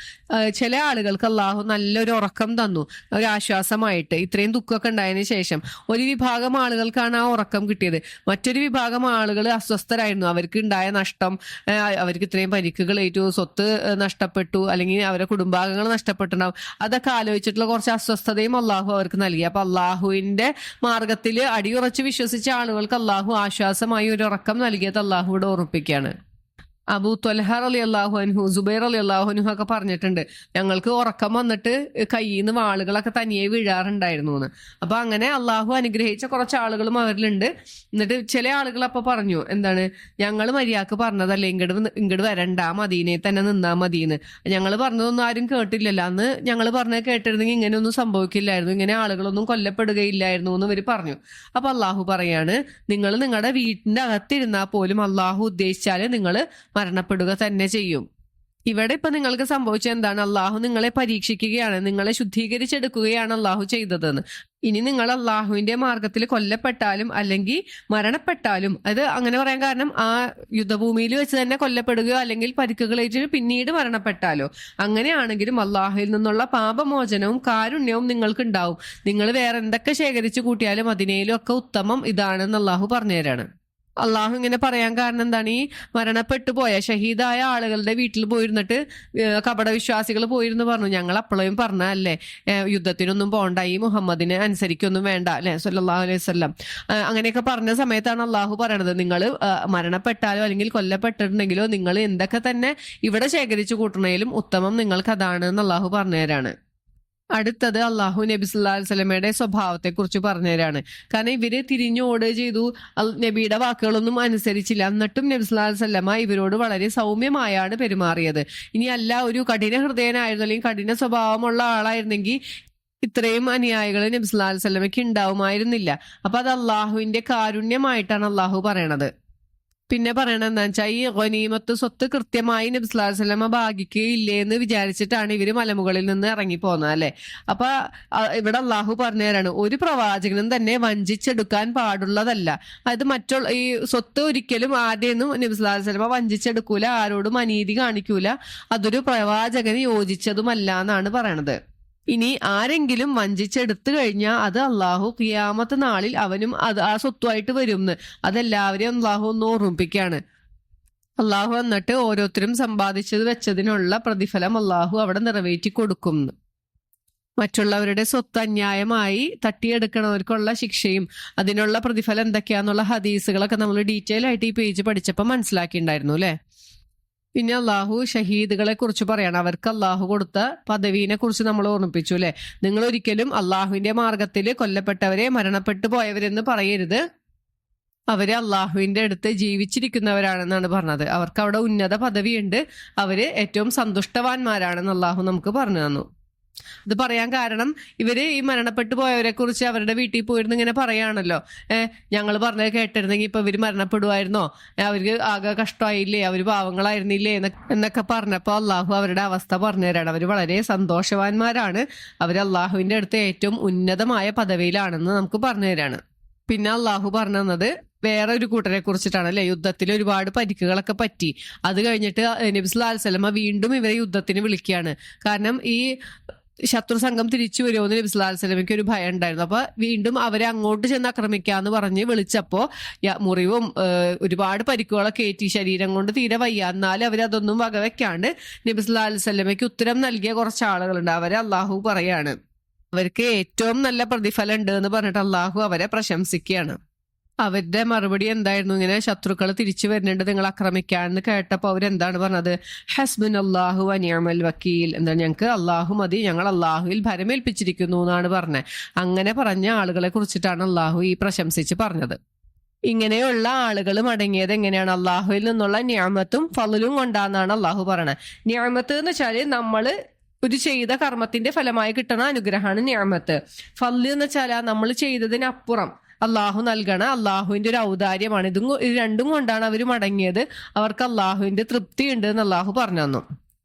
ചില ആളുകൾക്ക് അള്ളാഹു നല്ലൊരു ഉറക്കം തന്നു, ഒരു ആശ്വാസമായിട്ട്. ഇത്രയും ദുഃഖമൊക്കെ ഉണ്ടായതിനു ശേഷം ഒരു വിഭാഗം ആളുകൾക്കാണ് ആ ഉറക്കം കിട്ടിയത്. മറ്റൊരു വിഭാഗം ആളുകൾ അസ്വസ്ഥരായിരുന്നു, അവർക്ക് ഉണ്ടായ നഷ്ടം, അവർക്ക് ഇത്രയും പരിക്കുകളേറ്റു, സ്വത്ത് നഷ്ടപ്പെട്ടു, അല്ലെങ്കിൽ അവരുടെ കുടുംബാംഗങ്ങൾ നഷ്ടപ്പെട്ടിട്ടുണ്ടാവും. അതൊക്കെ ആലോചിച്ചിട്ടുള്ള കുറച്ച് അസ്വസ്ഥതയും അള്ളാഹു അവർക്ക് നൽകി. അപ്പൊ അള്ളാഹുവിന്റെ മാർഗത്തിൽ അടിയുറച്ച് വിശ്വസിച്ച ആളുകൾക്ക് അള്ളാഹു ആശ്വാസമായി ഒരു ഉറക്കം നൽകിയത് അള്ളാഹുവിടെ ഓർമ്മിപ്പിക്കുകയാണ്. അബൂ ത്വൽഹ റളിയല്ലാഹു അൻഹു, സുബൈർ റളിയല്ലാഹു അൻഹു ഒക്കെ പറഞ്ഞിട്ടുണ്ട്, ഞങ്ങൾക്ക് ഉറക്കം വന്നിട്ട് കയ്യിൽ നിന്ന് വാളുകളൊക്കെ തനിയെ വീഴാറുണ്ടായിരുന്നു എന്ന്. അപ്പൊ അങ്ങനെ അള്ളാഹു അനുഗ്രഹിച്ച കുറച്ച് ആളുകളും അവരിലുണ്ട്. എന്നിട്ട് ചില ആളുകൾ അപ്പൊ പറഞ്ഞു, എന്താണ്, ഞങ്ങൾ മര്യാദക്ക് പറഞ്ഞതല്ലേ, ഇങ്ങോട്ട് വരണ്ട, മദീനയിൽ തന്നെ നിന്നാ മതിയെന്ന്. ഞങ്ങൾ പറഞ്ഞതൊന്നും ആരും കേട്ടില്ലല്ലോ, അന്ന് ഞങ്ങൾ പറഞ്ഞത് കേട്ടിരുന്നെങ്കിൽ ഇങ്ങനെയൊന്നും സംഭവിക്കില്ലായിരുന്നു, ഇങ്ങനെ ആളുകളൊന്നും കൊല്ലപ്പെടുകയില്ലായിരുന്നു എന്ന് ഇവർ പറഞ്ഞു. അപ്പൊ അള്ളാഹു പറയാണ്, നിങ്ങൾ നിങ്ങളുടെ വീട്ടിന്റെ അകത്തിരുന്നാൽ പോലും അള്ളാഹു ഉദ്ദേശിച്ചാല് നിങ്ങൾ മരണപ്പെടുക തന്നെ ചെയ്യും. ഇവിടെ ഇപ്പൊ നിങ്ങൾക്ക് സംഭവിച്ചത് എന്താണ്? അള്ളാഹു നിങ്ങളെ പരീക്ഷിക്കുകയാണ്, നിങ്ങളെ ശുദ്ധീകരിച്ചെടുക്കുകയാണ് അള്ളാഹു ചെയ്തതെന്ന്. ഇനി നിങ്ങൾ അള്ളാഹുവിന്റെ മാർഗത്തിൽ കൊല്ലപ്പെട്ടാലും അല്ലെങ്കിൽ മരണപ്പെട്ടാലും, അത് അങ്ങനെ പറയാൻ കാരണം ആ യുദ്ധഭൂമിയിൽ വെച്ച് തന്നെ കൊല്ലപ്പെടുകയോ അല്ലെങ്കിൽ പരിക്കുകളേറ്റ് പിന്നീട് മരണപ്പെട്ടാലോ, അങ്ങനെയാണെങ്കിലും അള്ളാഹുവിൽ നിന്നുള്ള പാപമോചനവും കാരുണ്യവും നിങ്ങൾക്ക് ഉണ്ടാവും. നിങ്ങൾ വേറെ എന്തൊക്കെ ശേഖരിച്ചു കൂട്ടിയാലും അതിനേലും ഒക്കെ ഉത്തമം ഇതാണെന്ന് അള്ളാഹു പറഞ്ഞുതരാണ്. അള്ളാഹു ഇങ്ങനെ പറയാൻ കാരണം എന്താണ്? ഈ മരണപ്പെട്ടു പോയ ഷഹീദായ ആളുകളുടെ വീട്ടിൽ പോയിരുന്നിട്ട് കപടവിശ്വാസികൾ പോയിരുന്നു പറഞ്ഞു, ഞങ്ങൾ അപ്പോഴും പറഞ്ഞല്ലേ യുദ്ധത്തിനൊന്നും പോണ്ട, ഈ മുഹമ്മദിനെ അനുസരിക്കൊന്നും വേണ്ട അല്ലെ സല്ലല്ലാഹു അലൈഹി വസല്ലം. അങ്ങനെയൊക്കെ പറഞ്ഞ സമയത്താണ് അള്ളാഹു പറയണത്, നിങ്ങൾ മരണപ്പെട്ടാലോ അല്ലെങ്കിൽ കൊല്ലപ്പെട്ടിട്ടുണ്ടെങ്കിലോ നിങ്ങൾ എന്തൊക്കെ തന്നെ ഇവിടെ ശേഖരിച്ചു കൂട്ടണേലും ഉത്തമം നിങ്ങൾക്ക് അതാണ് എന്ന് അള്ളാഹു പറഞ്ഞുതരാണ്. അടുത്തത് അള്ളാഹു നബി സല്ലല്ലാഹു അലൈഹി വസല്ലമയുടെ സ്വഭാവത്തെ കുറിച്ച് പറഞ്ഞുതരാണ്. കാരണം ഇവര് തിരിഞ്ഞോട് ചെയ്തു, നബിയുടെ വാക്കുകളൊന്നും അനുസരിച്ചില്ല. എന്നിട്ടും നബി സല്ലല്ലാഹു അലൈഹി വസല്ലമ ഇവരോട് വളരെ സൗമ്യമായാണ് പെരുമാറിയത്. ഇനി അല്ല ഒരു കഠിന ഹൃദയനായിരുന്നു അല്ലെങ്കിൽ കഠിന സ്വഭാവമുള്ള ആളായിരുന്നെങ്കിൽ ഇത്രയും അനുയായികൾ നബി സല്ലല്ലാഹു അലൈഹി വസല്ലമയ്ക്ക് ഉണ്ടാവുമായിരുന്നില്ല. അപ്പൊ അത് അള്ളാഹുവിന്റെ കാരുണ്യമായിട്ടാണ് അള്ളാഹു പറയണത്. പിന്നെ പറയണത് എന്താ വെച്ചാൽ, ഈ ഗനീമത്ത് സ്വത്ത് കൃത്യമായി നബി സല്ലല്ലാഹു അലൈഹി വസല്ലമ ഭാഗിക്കുകയില്ലേ എന്ന് വിചാരിച്ചിട്ടാണ് ഇവര് മലമുകളിൽ നിന്ന് ഇറങ്ങി പോകുന്നത് അല്ലെ. അപ്പൊ ഇവിടെ അള്ളാഹു പറഞ്ഞു തരാണ്, ഒരു പ്രവാചകനും തന്നെ വഞ്ചിച്ചെടുക്കാൻ പാടുള്ളതല്ല. അതായത് മറ്റുള്ള ഈ സ്വത്ത് ഒരിക്കലും ആരുടെയൊന്നും നബി സല്ലല്ലാഹു അലൈഹി വസല്ലമ വഞ്ചിച്ചെടുക്കൂല, ആരോടും അനീതി കാണിക്കൂല, അതൊരു പ്രവാചകന് യോജിച്ചതുമല്ല എന്നാണ് പറയണത്. ഇനി ആരെങ്കിലും വഞ്ചിച്ചെടുത്തു കഴിഞ്ഞാൽ അത് അള്ളാഹു ഖിയാമത്ത് നാളിൽ അവനും അത് ആ സ്വത്തുമായിട്ട് വരുമെന്ന് അതെല്ലാവരെയും അള്ളാഹു ഒന്ന് ഓർമ്മിപ്പിക്കുകയാണ്. അള്ളാഹു എന്നിട്ട് ഓരോരുത്തരും സമ്പാദിച്ചത് വെച്ചതിനുള്ള പ്രതിഫലം അള്ളാഹു അവിടെ നിറവേറ്റി കൊടുക്കും. മറ്റുള്ളവരുടെ സ്വത്ത് അന്യായമായി തട്ടിയെടുക്കണവർക്കുള്ള ശിക്ഷയും അതിനുള്ള പ്രതിഫലം എന്തൊക്കെയാന്നുള്ള ഹദീസുകളൊക്കെ നമ്മൾ ഡീറ്റെയിൽ ആയിട്ട് ഈ പേജ് പഠിച്ചപ്പോൾ മനസ്സിലാക്കിയിട്ടുണ്ടായിരുന്നു അല്ലെ. പിന്നെ അള്ളാഹു ഷഹീദുകളെ കുറിച്ച് പറയണം, അവർക്ക് അള്ളാഹു കൊടുത്ത പദവീനെ കുറിച്ച് നമ്മൾ ഓർമ്മിപ്പിച്ചു അല്ലെ. നിങ്ങൾ ഒരിക്കലും അള്ളാഹുവിന്റെ മാർഗത്തിൽ കൊല്ലപ്പെട്ടവരെ മരണപ്പെട്ടു പോയവരെന്ന് പറയരുത്, അവര് അള്ളാഹുവിന്റെ അടുത്ത് ജീവിച്ചിരിക്കുന്നവരാണെന്നാണ് പറഞ്ഞത്. അവർക്ക് അവിടെ ഉന്നത പദവിയുണ്ട്, അവര് ഏറ്റവും സന്തുഷ്ടവാന്മാരാണെന്ന് അള്ളാഹു നമുക്ക് പറഞ്ഞു തന്നു. ഇത് പറയാൻ കാരണം ഇവര് ഈ മരണപ്പെട്ടു പോയവരെ കുറിച്ച് അവരുടെ വീട്ടിൽ പോയിരുന്നു ഇങ്ങനെ പറയാണല്ലോ, ഞങ്ങൾ പറഞ്ഞത് കേട്ടിരുന്നെങ്കിൽ ഇപ്പൊ ഇവര് മരണപ്പെടുമായിരുന്നോ, അവർക്ക് ആകെ കഷ്ടമായില്ലേ, അവര് പാവങ്ങളായിരുന്നില്ലേ എന്നൊക്കെ പറഞ്ഞപ്പോ അള്ളാഹു അവരുടെ അവസ്ഥ പറഞ്ഞു തരാണ്. അവര് വളരെ സന്തോഷവാന്മാരാണ്, അവര് അള്ളാഹുവിന്റെ അടുത്ത് ഏറ്റവും ഉന്നതമായ പദവിയിലാണെന്ന് നമുക്ക് പറഞ്ഞു തരാണ്. പിന്നെ അള്ളാഹു പറഞ്ഞു തന്നത് വേറെ ഒരു കൂട്ടരെ കുറിച്ചിട്ടാണ് അല്ലെ. യുദ്ധത്തിൽ ഒരുപാട് പരിക്കുകളൊക്കെ പറ്റി, അത് കഴിഞ്ഞിട്ട് നബി സല്ലല്ലാഹു അലൈഹി വസല്ലമ വീണ്ടും ഇവരെ യുദ്ധത്തിന് വിളിക്കുകയാണ്. കാരണം ഈ ശത്രു സംഘം തിരിച്ചു വരുമെന്ന് നബി സല്ലല്ലാഹു അലൈഹി വസല്ലമയ്ക്ക് ഒരു ഭയം ഉണ്ടായിരുന്നു. അപ്പൊ വീണ്ടും അവരെ അങ്ങോട്ട് ചെന്ന് ആക്രമിക്കാന്ന് പറഞ്ഞ് വിളിച്ചപ്പോ മുറിവും ഒരുപാട് പരിക്കുകളൊക്കെ ഏറ്റി ശരീരം കൊണ്ട് തീരെ വയ്യ. എന്നാലും അവരതൊന്നും വകവെക്കാണ്ട് നബി സല്ലല്ലാഹു അലൈഹി വസല്ലമയ്ക്ക് ഉത്തരം നൽകിയ കുറച്ച് ആളുകളുണ്ട്. അവരെ അള്ളാഹു പറയാണ് അവർക്ക് ഏറ്റവും നല്ല പ്രതിഫലം ഉണ്ട് എന്ന് പറഞ്ഞിട്ട് അള്ളാഹു അവരെ പ്രശംസിക്കുകയാണ്. അവരുടെ മറുപടി എന്തായിരുന്നു? ഇങ്ങനെ ശത്രുക്കൾ തിരിച്ചു വരുന്നുണ്ട്, നിങ്ങൾ ആക്രമിക്കാന്ന് കേട്ടപ്പോൾ അവരെന്താണ് പറഞ്ഞത്? ഹസ്ബുനല്ലാഹു വ നിഅമൽ വക്കീൽ, എന്താണ്, ഞങ്ങൾക്ക് അള്ളാഹു മതി, ഞങ്ങൾ അള്ളാഹുവിൽ ഭരമേൽപ്പിച്ചിരിക്കുന്നു എന്നാണ് പറഞ്ഞത്. അങ്ങനെ പറഞ്ഞ ആളുകളെ കുറിച്ചിട്ടാണ് അള്ളാഹു ഈ പ്രശംസിച്ച് പറഞ്ഞത്. ഇങ്ങനെയുള്ള ആളുകൾ മടങ്ങിയത് എങ്ങനെയാണ്? അള്ളാഹുവിൽ നിന്നുള്ള നിഅമത്തും ഫളലും കൊണ്ടാന്നാണ് അള്ളാഹു പറയണത്. നിഅമത്ത് എന്ന് വെച്ചാല് നമ്മള് ഒരു ചെയ്ത കർമ്മത്തിന്റെ ഫലമായി കിട്ടണ അനുഗ്രഹമാണ് നിഅമത്ത്. ഫള് എന്ന് വെച്ചാൽ നമ്മൾ ചെയ്തതിനപ്പുറം അള്ളാഹു നൽകണ അള്ളാഹുവിന്റെ ഒരു ഔദാര്യമാണ്. ഇത് രണ്ടും കൊണ്ടാണ് അവർ മടങ്ങിയത്. അവർക്ക് അള്ളാഹുവിന്റെ തൃപ്തി ഉണ്ട് എന്ന് അള്ളാഹു പറഞ്ഞു തന്നു.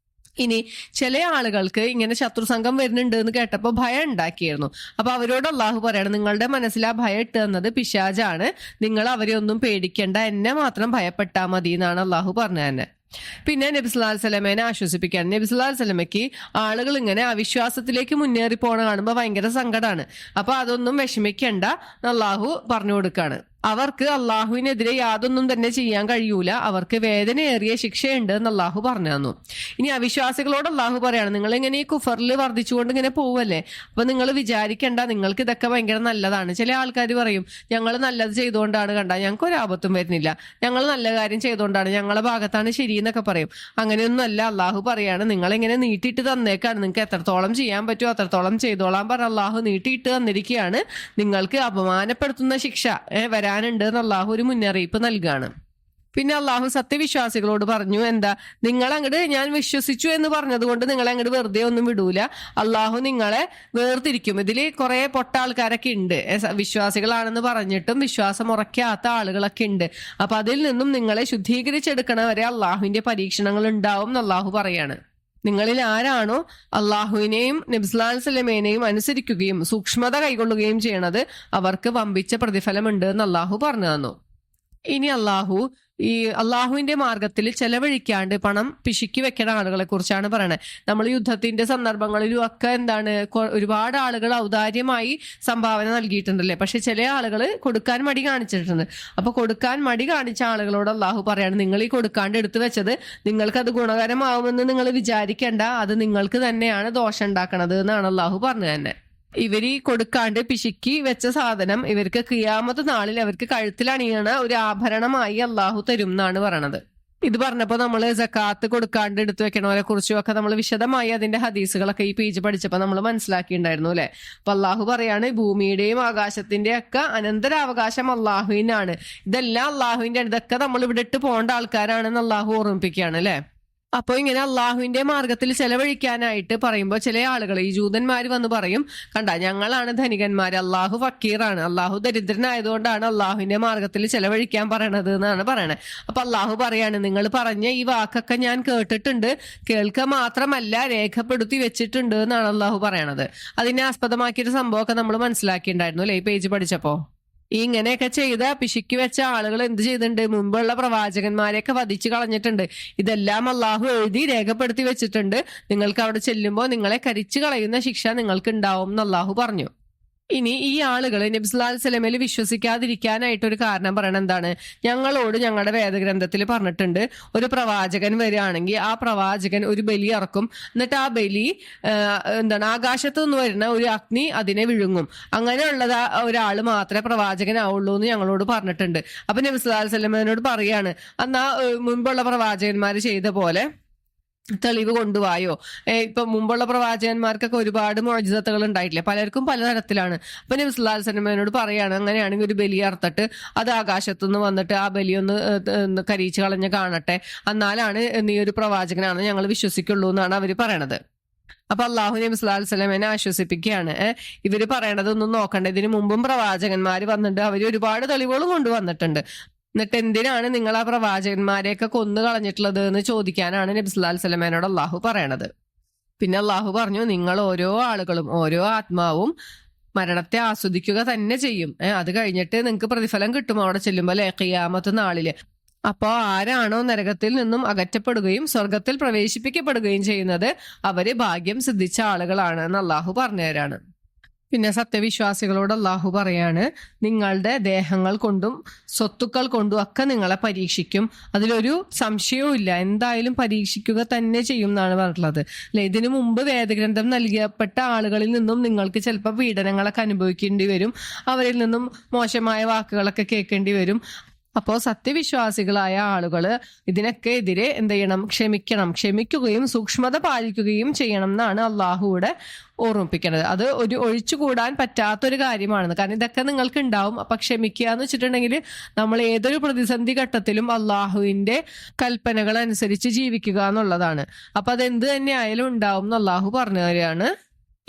ഇനി ചില ആളുകൾക്ക് ഇങ്ങനെ ശത്രു സംഘം വരുന്നുണ്ട് എന്ന് കേട്ടപ്പോൾ ഭയം ഉണ്ടാക്കിയിരുന്നു. അപ്പൊ അവരോട് അള്ളാഹു പറയണം, നിങ്ങളുടെ മനസ്സിൽ ആ ഭയം ഇട്ട് തന്നത് പിശാചാണ്, നിങ്ങൾ അവരെ ഒന്നും പേടിക്കേണ്ട, എന്നെ മാത്രം ഭയപ്പെട്ടാൽ മതി എന്നാണ് അള്ളാഹു പറഞ്ഞു തന്നെ. പിന്നെ നബി സല്ലല്ലാഹു അലൈഹി വസല്ലമയെ ആശ്വസിപ്പിക്കാൻ, നബി സല്ലല്ലാഹു അലൈഹി വസല്ലമയ്ക്ക് ആളുകൾ ഇങ്ങനെ അവിശ്വാസത്തിലേക്ക് മുന്നേറി പോണ കാണുമ്പോൾ ഭയങ്കര സങ്കടമാണ്. അപ്പൊ അതൊന്നും വിഷമിക്കണ്ട അള്ളാഹു പറഞ്ഞു കൊടുക്കാണ്. അവർക്ക് അള്ളാഹുവിനെതിരെ യാതൊന്നും തന്നെ ചെയ്യാൻ കഴിയൂല, അവർക്ക് വേദനയേറിയ ശിക്ഷയുണ്ട് എന്ന് അള്ളാഹു പറഞ്ഞു തന്നു. ഇനി അവിശ്വാസികളോട് അള്ളാഹു പറയാണ്, നിങ്ങൾ ഇങ്ങനെ ഈ കുഫറിൽ വർദ്ധിച്ചുകൊണ്ട് ഇങ്ങനെ പോവല്ലേ, അപ്പൊ നിങ്ങൾ വിചാരിക്കേണ്ട നിങ്ങൾക്ക് ഇതൊക്കെ ഭയങ്കര നല്ലതാണ്. ചില ആൾക്കാർ പറയും, ഞങ്ങൾ നല്ലത് ചെയ്തുകൊണ്ടാണ്, കണ്ട ഞങ്ങൾക്ക് ഒരു ആപത്തും വരുന്നില്ല, ഞങ്ങൾ നല്ല കാര്യം ചെയ്തുകൊണ്ടാണ്, ഞങ്ങളെ ഭാഗത്താണ് ശരി എന്നൊക്കെ പറയും. അങ്ങനെയൊന്നും അല്ല. അള്ളാഹു പറയാണ്, നിങ്ങളിങ്ങനെ നീട്ടിയിട്ട് തന്നേക്കാണ്, നിങ്ങൾക്ക് എത്രത്തോളം ചെയ്യാൻ പറ്റുമോ അത്രത്തോളം ചെയ്തോളാൻ പറഞ്ഞ അള്ളാഹു നീട്ടിയിട്ട് തന്നിരിക്കുകയാണ്. നിങ്ങൾക്ക് അപമാനപ്പെടുത്തുന്ന ശിക്ഷ വരാനുണ്ട് എന്ന് അള്ളാഹു ഒരു മുന്നറിയിപ്പ് നൽകുകയാണ്. പിന്നെ അള്ളാഹു സത്യവിശ്വാസികളോട് പറഞ്ഞു, എന്താ, നിങ്ങൾ അങ്ങോട്ട് ഞാൻ വിശ്വസിച്ചു എന്ന് പറഞ്ഞത് കൊണ്ട് നിങ്ങളെ അങ്ങോട്ട് വെറുതെ ഒന്നും വിടൂല, അള്ളാഹു നിങ്ങളെ വേർതിരിക്കും. ഇതിൽ കുറെ പൊട്ട ആൾക്കാരൊക്കെ ഉണ്ട്, വിശ്വാസികളാണെന്ന് പറഞ്ഞിട്ടും വിശ്വാസം ഉറക്കാത്ത ആളുകളൊക്കെ ഉണ്ട്. അപ്പൊ അതിൽ നിന്നും നിങ്ങളെ ശുദ്ധീകരിച്ചെടുക്കണവരെ അള്ളാഹുവിന്റെ പരീക്ഷണങ്ങൾ ഉണ്ടാവും എന്ന് അള്ളാഹു പറയാണ്. നിങ്ങളിൽ ആരാണോ അള്ളാഹുവിനെയും നബി സല്ലല്ലാഹു അലൈഹി വസല്ലമയെയും അനുസരിക്കുകയും സൂക്ഷ്മത കൈക്കൊള്ളുകയും ചെയ്യണത് അവർക്ക് വമ്പിച്ച പ്രതിഫലമുണ്ട് എന്ന് അള്ളാഹു പറഞ്ഞു തന്നു. ഇനി അള്ളാഹുവിന്റെ മാർഗത്തിൽ ചെലവഴിക്കാണ്ട് പണം പിശുക്കി വെക്കുന്ന ആളുകളെ കുറിച്ചാണ് പറയണത്. നമ്മൾ യുദ്ധത്തിന്റെ സന്ദർഭങ്ങളിലും ഒക്കെ എന്താണ്, ഒരുപാട് ആളുകൾ ഔദാര്യമായി സംഭാവന നൽകിയിട്ടുണ്ടല്ലേ, പക്ഷെ ചില ആളുകൾ കൊടുക്കാൻ മടി കാണിച്ചിട്ടുണ്ട്. അപ്പൊ കൊടുക്കാൻ മടി കാണിച്ച ആളുകളോട് അള്ളാഹു പറയാണ്, നിങ്ങൾ ഈ കൊടുക്കാണ്ട് എടുത്തു വെച്ചത് നിങ്ങൾക്കത് ഗുണകരമാവുമെന്ന് നിങ്ങൾ വിചാരിക്കേണ്ട, അത് നിങ്ങൾക്ക് തന്നെയാണ് ദോഷം ഉണ്ടാക്കണത് എന്നാണ് അള്ളാഹു പറഞ്ഞു തന്നെ. ഇവര് കൊടുക്കാണ്ട് പിശുക്കി വെച്ച സാധനം ഇവർക്ക് ഖിയാമത്ത് നാളിൽ അവർക്ക് കഴുത്തിലണിയണ ഒരു ആഭരണമായി അള്ളാഹു തരും എന്നാണ് പറയണത്. ഇത് പറഞ്ഞപ്പോ നമ്മൾ സക്കാത്ത് കൊടുക്കാണ്ട് എടുത്തു വെക്കണവരെ കുറിച്ചും ഒക്കെ നമ്മൾ വിശദമായി അതിന്റെ ഹദീസുകളൊക്കെ ഈ പേജ് പഠിച്ചപ്പോ നമ്മൾ മനസ്സിലാക്കിയിട്ടുണ്ടായിരുന്നു അല്ലെ. അപ്പൊ അള്ളാഹു പറയാണ്, ഭൂമിയുടെയും ആകാശത്തിന്റെ ഒക്കെ അനന്തരാവകാശം അള്ളാഹുവിനാണ്, ഇതെല്ലാം അള്ളാഹുവിന്റെ, ഇതൊക്കെ നമ്മൾ ഇവിടെ ഇട്ട് പോകേണ്ട ആൾക്കാരാണെന്ന് അള്ളാഹു ഓർമ്മിപ്പിക്കുകയാണ് അല്ലെ. അപ്പൊ ഇങ്ങനെ അള്ളാഹുവിന്റെ മാർഗത്തിൽ ചെലവഴിക്കാനായിട്ട് പറയുമ്പോൾ ചില ആളുകൾ, ഈ ജൂതന്മാർ വന്ന് പറയും, കണ്ട ഞങ്ങളാണ് ധനികന്മാർ, അള്ളാഹു ഫക്കീറാണ്, അള്ളാഹു ദരിദ്രനായതുകൊണ്ടാണ് അള്ളാഹുവിന്റെ മാർഗത്തിൽ ചെലവഴിക്കാൻ പറയണത് എന്നാണ് പറയണത്. അപ്പൊ അള്ളാഹു പറയാണ്, നിങ്ങൾ പറഞ്ഞ ഈ വാക്കൊക്കെ ഞാൻ കേട്ടിട്ടുണ്ട്, കേൾക്കുക മാത്രമല്ല രേഖപ്പെടുത്തി വെച്ചിട്ടുണ്ട് എന്നാണ് അള്ളാഹു പറയണത്. അതിനെ ആസ്പദമാക്കിയൊരു സംഭവമൊക്കെ നമ്മൾ മനസ്സിലാക്കിയിട്ടുണ്ടായിരുന്നു അല്ലെ ഈ പേജ് പഠിച്ചപ്പോ. ഈ ഇങ്ങനെയൊക്കെ ചെയ്ത പിശുക്കി വെച്ച ആളുകൾ എന്ത് ചെയ്തിട്ടുണ്ട്? മുമ്പുള്ള പ്രവാചകന്മാരെയൊക്കെ വധിച്ചു കളഞ്ഞിട്ടുണ്ട്. ഇതെല്ലാം അള്ളാഹു എഴുതി രേഖപ്പെടുത്തി വെച്ചിട്ടുണ്ട്. നിങ്ങൾക്ക് അവിടെ ചെല്ലുമ്പോൾ നിങ്ങളെ കരിച്ചു കളയുന്ന ശിക്ഷ നിങ്ങൾക്ക് ഉണ്ടാവും എന്ന് അള്ളാഹു പറഞ്ഞു. ഇനി ഈ ആളുകൾ നബി സല്ലല്ലാഹു അലൈഹി വസല്ലമയിൽ വിശ്വസിക്കാതിരിക്കാനായിട്ട് ഒരു കാരണം പറയണത് എന്താണ്? ഞങ്ങളോട് ഞങ്ങളുടെ വേദഗ്രന്ഥത്തിൽ പറഞ്ഞിട്ടുണ്ട്, ഒരു പ്രവാചകൻ വരികയാണെങ്കിൽ ആ പ്രവാചകൻ ഒരു ബലി ഇറക്കും, എന്നിട്ട് ആ ബലി ആകാശത്തു നിന്ന് വരുന്ന ഒരു അഗ്നി അതിനെ വിഴുങ്ങും, അങ്ങനെയുള്ളത് ഒരാൾ മാത്രമേ പ്രവാചകനാവുള്ളൂ എന്ന് ഞങ്ങളോട് പറഞ്ഞിട്ടുണ്ട്. അപ്പൊ നബി സല്ലല്ലാഹു അലൈഹി വസല്ലമയോട് പറയാണ്, എന്നാ മുൻപുള്ള പ്രവാചകന്മാർ ചെയ്ത പോലെ തെളിവ് കൊണ്ടുപോയോ? ഇപ്പൊ മുമ്പുള്ള പ്രവാചകന്മാർക്കൊക്കെ ഒരുപാട് മുഅ്ജിസത്തുകൾ ഉണ്ടായിട്ടില്ലേ, പലർക്കും പലതരത്തിലാണ്. അപ്പൊ നബി സല്ലല്ലാഹു അലൈഹി വസല്ലമയോട് പറയാണ്, അങ്ങനെയാണെങ്കിൽ ഒരു ബലി അറുത്തിട്ട് അത് ആകാശത്തുനിന്ന് വന്നിട്ട് ആ ബലി ഒന്ന് കരിയിച്ച് കളഞ്ഞ് കാണട്ടെ, എന്നാലാണ് നീ ഒരു പ്രവാചകനാണെന്ന് ഞങ്ങൾ വിശ്വസിക്കുള്ളൂ എന്നാണ് അവര് പറയണത്. അപ്പൊ അള്ളാഹു നബി സല്ലല്ലാഹു അലൈഹി വസല്ലമയെ ആശ്വസിപ്പിക്കുകയാണ്, ഇവര് പറയണതൊന്നും നോക്കണ്ട, ഇതിനു മുമ്പും പ്രവാചകന്മാര് വന്നിട്ട് അവര് ഒരുപാട് തെളിവുകളും കൊണ്ടുവന്നിട്ടുണ്ട്, എന്നിട്ട് എന്തിനാണ് നിങ്ങൾ ആ പ്രവാചകന്മാരെയൊക്കെ കൊന്നു കളഞ്ഞിട്ടുള്ളത് എന്ന് ചോദിക്കാനാണ് നബി സല്ലല്ലാഹു അലൈഹി വസല്ലമയോട് അള്ളാഹു പറയണത്. പിന്നെ അള്ളാഹു പറഞ്ഞു, നിങ്ങൾ ഓരോ ആളുകളും ഓരോ ആത്മാവും മരണത്തെ ആസ്വദിക്കുക തന്നെ ചെയ്യും, അത് കഴിഞ്ഞിട്ട് നിങ്ങൾക്ക് പ്രതിഫലം കിട്ടും അവിടെ ചെല്ലുമ്പോൾ അല്ലെ ഖിയാമത്ത് നാളില്. അപ്പോ ആരാണോ നരകത്തിൽ നിന്നും അകറ്റപ്പെടുകയും സ്വർഗത്തിൽ പ്രവേശിപ്പിക്കപ്പെടുകയും ചെയ്യുന്നത് അവര് ഭാഗ്യം സിദ്ധിച്ച ആളുകളാണ് എന്ന് അള്ളാഹു പറഞ്ഞുതരാണ്. പിന്നെ സത്യവിശ്വാസികളോട് അള്ളാഹു പറയാണ്, നിങ്ങളുടെ ദേഹങ്ങൾ കൊണ്ടും സ്വത്തുക്കൾ കൊണ്ടും ഒക്കെ നിങ്ങളെ പരീക്ഷിക്കും, അതിലൊരു സംശയവും ഇല്ല, എന്തായാലും പരീക്ഷിക്കുക തന്നെ ചെയ്യും എന്നാണ് പറഞ്ഞിട്ടുള്ളത് അല്ലെ. ഇതിനു മുമ്പ് വേദഗ്രന്ഥം നൽകപ്പെട്ട ആളുകളിൽ നിന്നും നിങ്ങൾക്ക് ചിലപ്പോൾ പീഡനങ്ങളൊക്കെ അനുഭവിക്കേണ്ടി വരും, അവരിൽ നിന്നും മോശമായ വാക്കുകളൊക്കെ കേൾക്കേണ്ടി വരും. അപ്പോൾ സത്യവിശ്വാസികളായ ആളുകള് ഇതിനൊക്കെ എതിരെ എന്ത് ചെയ്യണം? ക്ഷമിക്കുകയും സൂക്ഷ്മത പാലിക്കുകയും ചെയ്യണം എന്നാണ് അള്ളാഹുവിടെ ഓർമ്മിപ്പിക്കുന്നത്. അത് ഒരു ഒഴിച്ചുകൂടാൻ പറ്റാത്തൊരു കാര്യമാണ്. കാരണം ഇതൊക്കെ നിങ്ങൾക്ക് ഉണ്ടാവും. അപ്പൊ ക്ഷമിക്കുക എന്ന് വെച്ചിട്ടുണ്ടെങ്കിൽ നമ്മൾ ഏതൊരു പ്രതിസന്ധി ഘട്ടത്തിലും അള്ളാഹുവിന്റെ കൽപ്പനകൾ അനുസരിച്ച് ജീവിക്കുക എന്നുള്ളതാണ്. അപ്പൊ അതെന്ത് തന്നെ ആയാലും ഉണ്ടാവും എന്ന് അള്ളാഹു പറഞ്ഞു തരികയാണ്.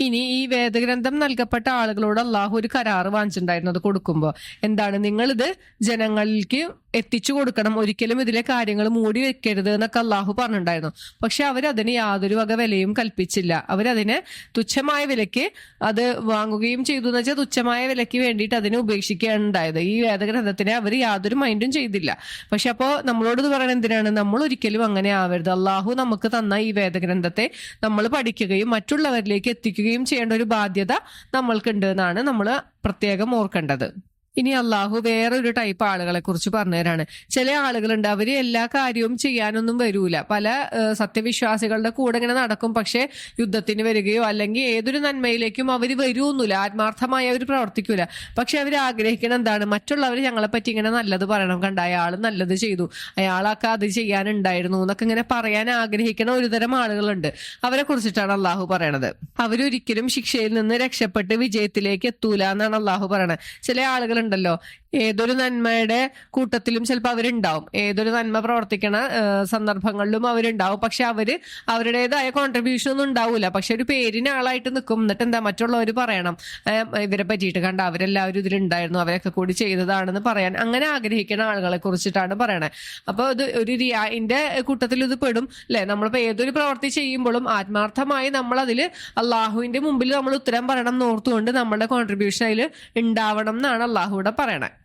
ഇനി ഈ വേദഗ്രന്ഥം നൽകപ്പെട്ട ആളുകളോട് അള്ളാഹു ഒരു കരാറ് വാങ്ങിച്ചിട്ടുണ്ടായിരുന്നു. അത് കൊടുക്കുമ്പോൾ എന്താണ്? നിങ്ങളിത് ജനങ്ങളിലേക്ക് എത്തിച്ചു കൊടുക്കണം, ഒരിക്കലും ഇതിലെ കാര്യങ്ങൾ മൂടി വെക്കരുത് എന്നൊക്കെ അള്ളാഹു പറഞ്ഞിട്ടുണ്ടായിരുന്നു. പക്ഷെ അവരതിന് യാതൊരു വക വിലയും കൽപ്പിച്ചില്ല. അവരതിനെ തുച്ഛമായ വിലയ്ക്ക് അത് വാങ്ങുകയും ചെയ്തു എന്ന് വെച്ചാൽ തുച്ഛമായ വിലയ്ക്ക് വേണ്ടിയിട്ട് അതിനെ ഉപേക്ഷിക്കുകയാണ് ഉണ്ടായത്. ഈ വേദഗ്രന്ഥത്തിനെ അവർ യാതൊരു മൈൻഡും ചെയ്തില്ല. പക്ഷെ അപ്പോൾ നമ്മളോട് ഇത് പറയണത് എന്തിനാണ്? നമ്മൾ ഒരിക്കലും അങ്ങനെ ആവരുത്. അള്ളാഹു നമുക്ക് തന്ന ഈ വേദഗ്രന്ഥത്തെ നമ്മൾ പഠിക്കുകയും മറ്റുള്ളവരിലേക്ക് എത്തിക്കുകയും ചെയ്യേണ്ട ഒരു ബാധ്യത നമ്മൾക്കുണ്ട് എന്നാണ് നമ്മൾ പ്രത്യേകം ഓർക്കേണ്ടത്. ഇനി അള്ളാഹു വേറൊരു ടൈപ്പ് ആളുകളെ കുറിച്ച് പറഞ്ഞുതരാണ്. ചില ആളുകളുണ്ട്, അവര് എല്ലാ കാര്യവും ചെയ്യാനൊന്നും വരൂല. പല സത്യവിശ്വാസികളുടെ കൂടെ ഇങ്ങനെ നടക്കും, പക്ഷെ യുദ്ധത്തിന് വരികയോ അല്ലെങ്കിൽ ഏതൊരു നന്മയിലേക്കും അവര് വരുമൊന്നുമില്ല, ആത്മാർത്ഥമായി അവർ പ്രവർത്തിക്കൂല. പക്ഷെ അവർ ആഗ്രഹിക്കണം എന്താണ്? മറ്റുള്ളവർ ഞങ്ങളെ പറ്റി ഇങ്ങനെ നല്ലത് പറയണം, കണ്ട അയാൾ നല്ലത് ചെയ്തു, അയാളൊക്കെ അത് ചെയ്യാനുണ്ടായിരുന്നു എന്നൊക്കെ ഇങ്ങനെ പറയാൻ ആഗ്രഹിക്കുന്ന ഒരുതരം ആളുകളുണ്ട്. അവരെ കുറിച്ചിട്ടാണ് അള്ളാഹു പറയണത്. അവരൊരിക്കലും ശിക്ഷയിൽ നിന്ന് രക്ഷപ്പെട്ട് വിജയത്തിലേക്ക് എത്തൂല എന്നാണ് അള്ളാഹു പറയണത്. ചില ആളുകൾ ഉണ്ടല്ലോ, ഏതൊരു നന്മയുടെ കൂട്ടത്തിലും ചിലപ്പോൾ അവരുണ്ടാവും, ഏതൊരു നന്മ പ്രവർത്തിക്കണ സന്ദർഭങ്ങളിലും അവരുണ്ടാവും. പക്ഷെ അവരുടേതായ കോൺട്രിബ്യൂഷൻ ഒന്നും ഉണ്ടാവൂല. പക്ഷെ ഒരു പേരിന് ആളായിട്ട് നിൽക്കും. എന്നിട്ട് എന്താ? മറ്റുള്ളവർ പറയണം ഇവരെ പറ്റിയിട്ട്, കണ്ട അവരെല്ലാവരും ഇതിലുണ്ടായിരുന്നു, അവരൊക്കെ കൂടി ചെയ്തതാണെന്ന് പറയാൻ അങ്ങനെ ആഗ്രഹിക്കുന്ന ആളുകളെ കുറിച്ചിട്ടാണ് പറയണത്. അപ്പൊ ഇത് ഒരു റിയാന്റെ കൂട്ടത്തിൽ ഇത് പെടും അല്ലെ. നമ്മളിപ്പോ ഏതൊരു പ്രവൃത്തി ചെയ്യുമ്പോഴും ആത്മാർത്ഥമായി നമ്മൾ അതിൽ അള്ളാഹുവിന്റെ മുമ്പിൽ നമ്മൾ ഉത്തരം പറയണം എന്നോർത്തുകൊണ്ട് നമ്മളുടെ കോൺട്രിബ്യൂഷൻ അതിൽ ഉണ്ടാവണം എന്നാണ് അള്ളാഹുവിടെ പറയണത്.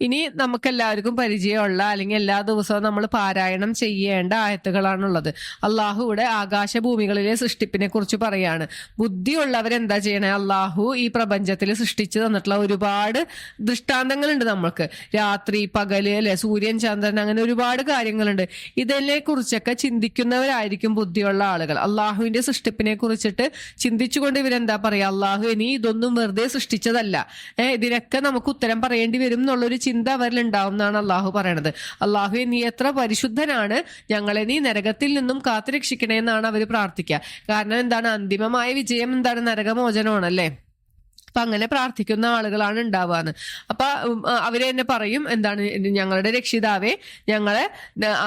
ഇനി നമുക്കെല്ലാവർക്കും പരിചയമുള്ള അല്ലെങ്കിൽ എല്ലാ ദിവസവും നമ്മൾ പാരായണം ചെയ്യേണ്ട ആയത്തുകളാണുള്ളത്. അള്ളാഹുവിടെ ആകാശഭൂമികളിലെ സൃഷ്ടിപ്പിനെ കുറിച്ച് പറയാണ്. ബുദ്ധിയുള്ളവരെന്താ ചെയ്യണേ? അള്ളാഹു ഈ പ്രപഞ്ചത്തിൽ സൃഷ്ടിച്ചു തന്നിട്ടുള്ള ഒരുപാട് ദൃഷ്ടാന്തങ്ങളുണ്ട് നമ്മൾക്ക്. രാത്രി, പകല് അല്ലെ, സൂര്യൻ, ചന്ദ്രൻ, അങ്ങനെ ഒരുപാട് കാര്യങ്ങളുണ്ട്. ഇതിനെ കുറിച്ചൊക്കെ ചിന്തിക്കുന്നവരായിരിക്കും ബുദ്ധിയുള്ള ആളുകൾ. അള്ളാഹുവിന്റെ സൃഷ്ടിപ്പിനെ കുറിച്ചിട്ട് ചിന്തിച്ചുകൊണ്ട് ഇവരെന്താ പറയാ? അള്ളാഹു ഇനി ഇതൊന്നും വെറുതെ സൃഷ്ടിച്ചതല്ല, ഇതിനൊക്കെ നമുക്ക് ഉത്തരം പറയേണ്ടി വരും എന്നുള്ളൊരു ചിന്ത അവരിൽ ഉണ്ടാവും എന്നാണ് അള്ളാഹു പറയണത്. അള്ളാഹുവെ നീ എത്ര പരിശുദ്ധനാണ്, ഞങ്ങളെ നീ നരകത്തിൽ നിന്നും കാത്തുരക്ഷിക്കണേ എന്നാണ് അവർ പ്രാർത്ഥിക്കുക. കാരണം എന്താണ്? അന്തിമമായ വിജയം എന്താണ്? നരകമോചനമാണല്ലേ. അപ്പൊ അങ്ങനെ പ്രാർത്ഥിക്കുന്ന ആളുകളാണ് ഉണ്ടാവുകയെന്ന്. അപ്പൊ അവര് തന്നെ പറയും എന്താണ്? ഞങ്ങളുടെ രക്ഷിതാവേ, ഞങ്ങളെ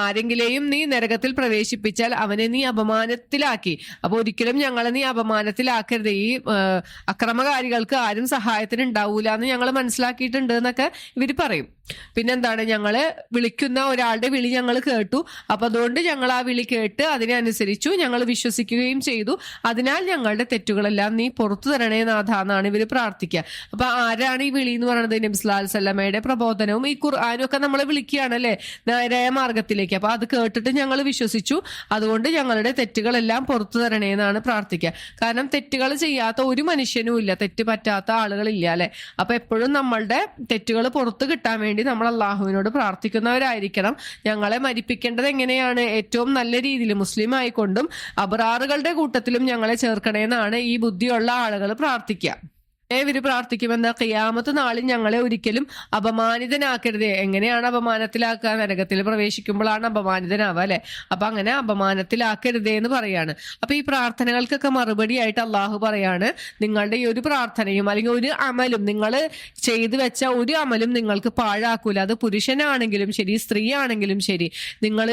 ആരെങ്കിലെയും നീ നരകത്തിൽ പ്രവേശിപ്പിച്ചാൽ അവനെ നീ അപമാനത്തിലാക്കി. അപ്പൊ ഒരിക്കലും ഞങ്ങളെ നീ അപമാനത്തിലാക്കരുത്. ഈ അക്രമകാരികൾക്ക് ആരും സഹായത്തിന് ഉണ്ടാവൂല എന്ന് ഞങ്ങൾ മനസ്സിലാക്കിയിട്ടുണ്ട് എന്നൊക്കെ ഇവര് പറയും. പിന്നെന്താണ്? ഞങ്ങള് വിളിക്കുന്ന ഒരാളുടെ വിളി ഞങ്ങൾ കേട്ടു, അപ്പൊ അതുകൊണ്ട് ഞങ്ങൾ ആ വിളി കേട്ട് അതിനനുസരിച്ചു, ഞങ്ങൾ വിശ്വസിക്കുകയും ചെയ്തു. അതിനാൽ ഞങ്ങളുടെ തെറ്റുകളെല്ലാം നീ പുറത്തു തരണേ നാഥ എന്നാണ് ഇവര് പ്രാർത്ഥിക്കുക. അപ്പൊ ആരാണ് ഈ വിളി എന്ന് പറയുന്നത്? നബി സല്ലല്ലാഹു അലൈഹി വസല്ലമയുടെ പ്രബോധനവും ഈ ഖുർആനും ഒക്കെ നമ്മളെ വിളിക്കുകയാണ് അല്ലെ, നേരായ മാർഗത്തിലേക്ക്. അപ്പൊ അത് കേട്ടിട്ട് ഞങ്ങൾ വിശ്വസിച്ചു, അതുകൊണ്ട് ഞങ്ങളുടെ തെറ്റുകളെല്ലാം പുറത്തു തരണേ എന്നാണ് പ്രാർത്ഥിക്കുക. കാരണം തെറ്റുകൾ ചെയ്യാത്ത ഒരു മനുഷ്യനും ഇല്ല, തെറ്റ് പറ്റാത്ത ആളുകളില്ല അല്ലെ. അപ്പൊ എപ്പോഴും നമ്മളുടെ തെറ്റുകൾ പുറത്തു കിട്ടാൻ വേണ്ടി നമ്മൾ അള്ളാഹുവിനോട് പ്രാർത്ഥിക്കുന്നവരായിരിക്കണം. ഞങ്ങളെ മരിപ്പിക്കേണ്ടത് എങ്ങനെയാണ്? ഏറ്റവും നല്ല രീതിയിൽ മുസ്ലിം ആയിക്കൊണ്ടും അബ്റാറുകളുടെ കൂട്ടത്തിലും ഞങ്ങളെ ചേർക്കണേന്നാണ് ഈ ബുദ്ധിയുള്ള ആളുകൾ പ്രാർത്ഥിക്കുക. ഇവര് പ്രാർത്ഥിക്കുമെന്ന ഖിയാമത്ത് നാളിൽ ഞങ്ങളെ ഒരിക്കലും അപമാനിതനാക്കരുതേ. എങ്ങനെയാണ് അപമാനത്തിലാക്കുക? നരകത്തിൽ പ്രവേശിക്കുമ്പോഴാണ് അപമാനിതനാവുക അല്ലെ. അപ്പൊ അങ്ങനെ അപമാനത്തിലാക്കരുതേ എന്ന് പറയാണ്. അപ്പൊ ഈ പ്രാർത്ഥനകൾക്കൊക്കെ മറുപടി ആയിട്ട് അള്ളാഹു പറയാണ്, നിങ്ങളുടെ ഈ ഒരു പ്രാർത്ഥനയും അല്ലെങ്കിൽ ഒരു അമലും, നിങ്ങൾ ചെയ്തു വെച്ച ഒരു അമലും നിങ്ങൾക്ക് പാഴാക്കൂല. അത് പുരുഷനാണെങ്കിലും ശരി, സ്ത്രീ ആണെങ്കിലും ശരി. നിങ്ങൾ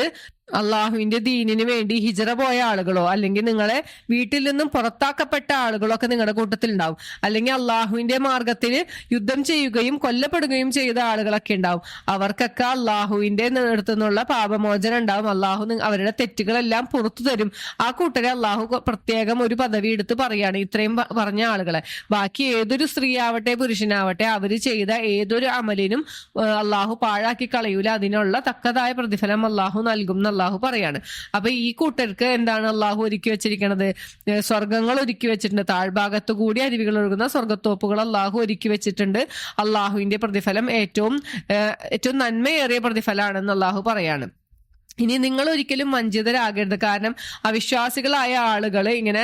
അള്ളാഹുവിന്റെ ദീനിന് വേണ്ടി ഹിജറ പോയ ആളുകളോ അല്ലെങ്കിൽ നിങ്ങളെ വീട്ടിൽ നിന്നും പുറത്താക്കപ്പെട്ട ആളുകളോ ഒക്കെ നിങ്ങളുടെ കൂട്ടത്തിൽ ഉണ്ടാവും. അല്ലെങ്കിൽ അള്ളാഹുവിന്റെ മാർഗത്തിൽ യുദ്ധം ചെയ്യുകയും കൊല്ലപ്പെടുകയും ചെയ്ത ആളുകളൊക്കെ ഉണ്ടാവും. അവർക്കൊക്കെ അള്ളാഹുവിന്റെ അടുത്തുനിന്നുള്ള പാപമോചനം ഉണ്ടാവും. അള്ളാഹു അവരുടെ തെറ്റുകളെല്ലാം പുറത്തു തരും. ആ കൂട്ടരെ അള്ളാഹു പ്രത്യേകം ഒരു പദവി എടുത്ത് പറയാണ് ഇത്രയും പറഞ്ഞ ആളുകളെ. ബാക്കി ഏതൊരു സ്ത്രീ ആവട്ടെ പുരുഷനാവട്ടെ അവര് ചെയ്ത ഏതൊരു അമലിനും അള്ളാഹു പാഴാക്കി കളയൂല. അതിനുള്ള തക്കതായ പ്രതിഫലം അള്ളാഹു നൽകും അള്ളാഹു പറയാണ്. അപ്പൊ ഈ കൂട്ടർക്ക് എന്താണ് അള്ളാഹു ഒരുക്കി വെച്ചിരിക്കുന്നത്? സ്വർഗങ്ങൾ ഒരുക്കി വെച്ചിട്ടുണ്ട്. താഴ്ഭാഗത്തു കൂടി അരുവികൾ ഒഴുകുന്ന സ്വർഗത്തോപ്പുകൾ അള്ളാഹു ഒരുക്കി വെച്ചിട്ടുണ്ട്. അള്ളാഹുവിന്റെ പ്രതിഫലം ഏറ്റവും നന്മയേറിയ പ്രതിഫലമാണെന്ന് അള്ളാഹു പറയാണ്. ഇനി നിങ്ങൾ ഒരിക്കലും വഞ്ചിതരാകരുത്. കാരണം അവിശ്വാസികളായ ആളുകൾ ഇങ്ങനെ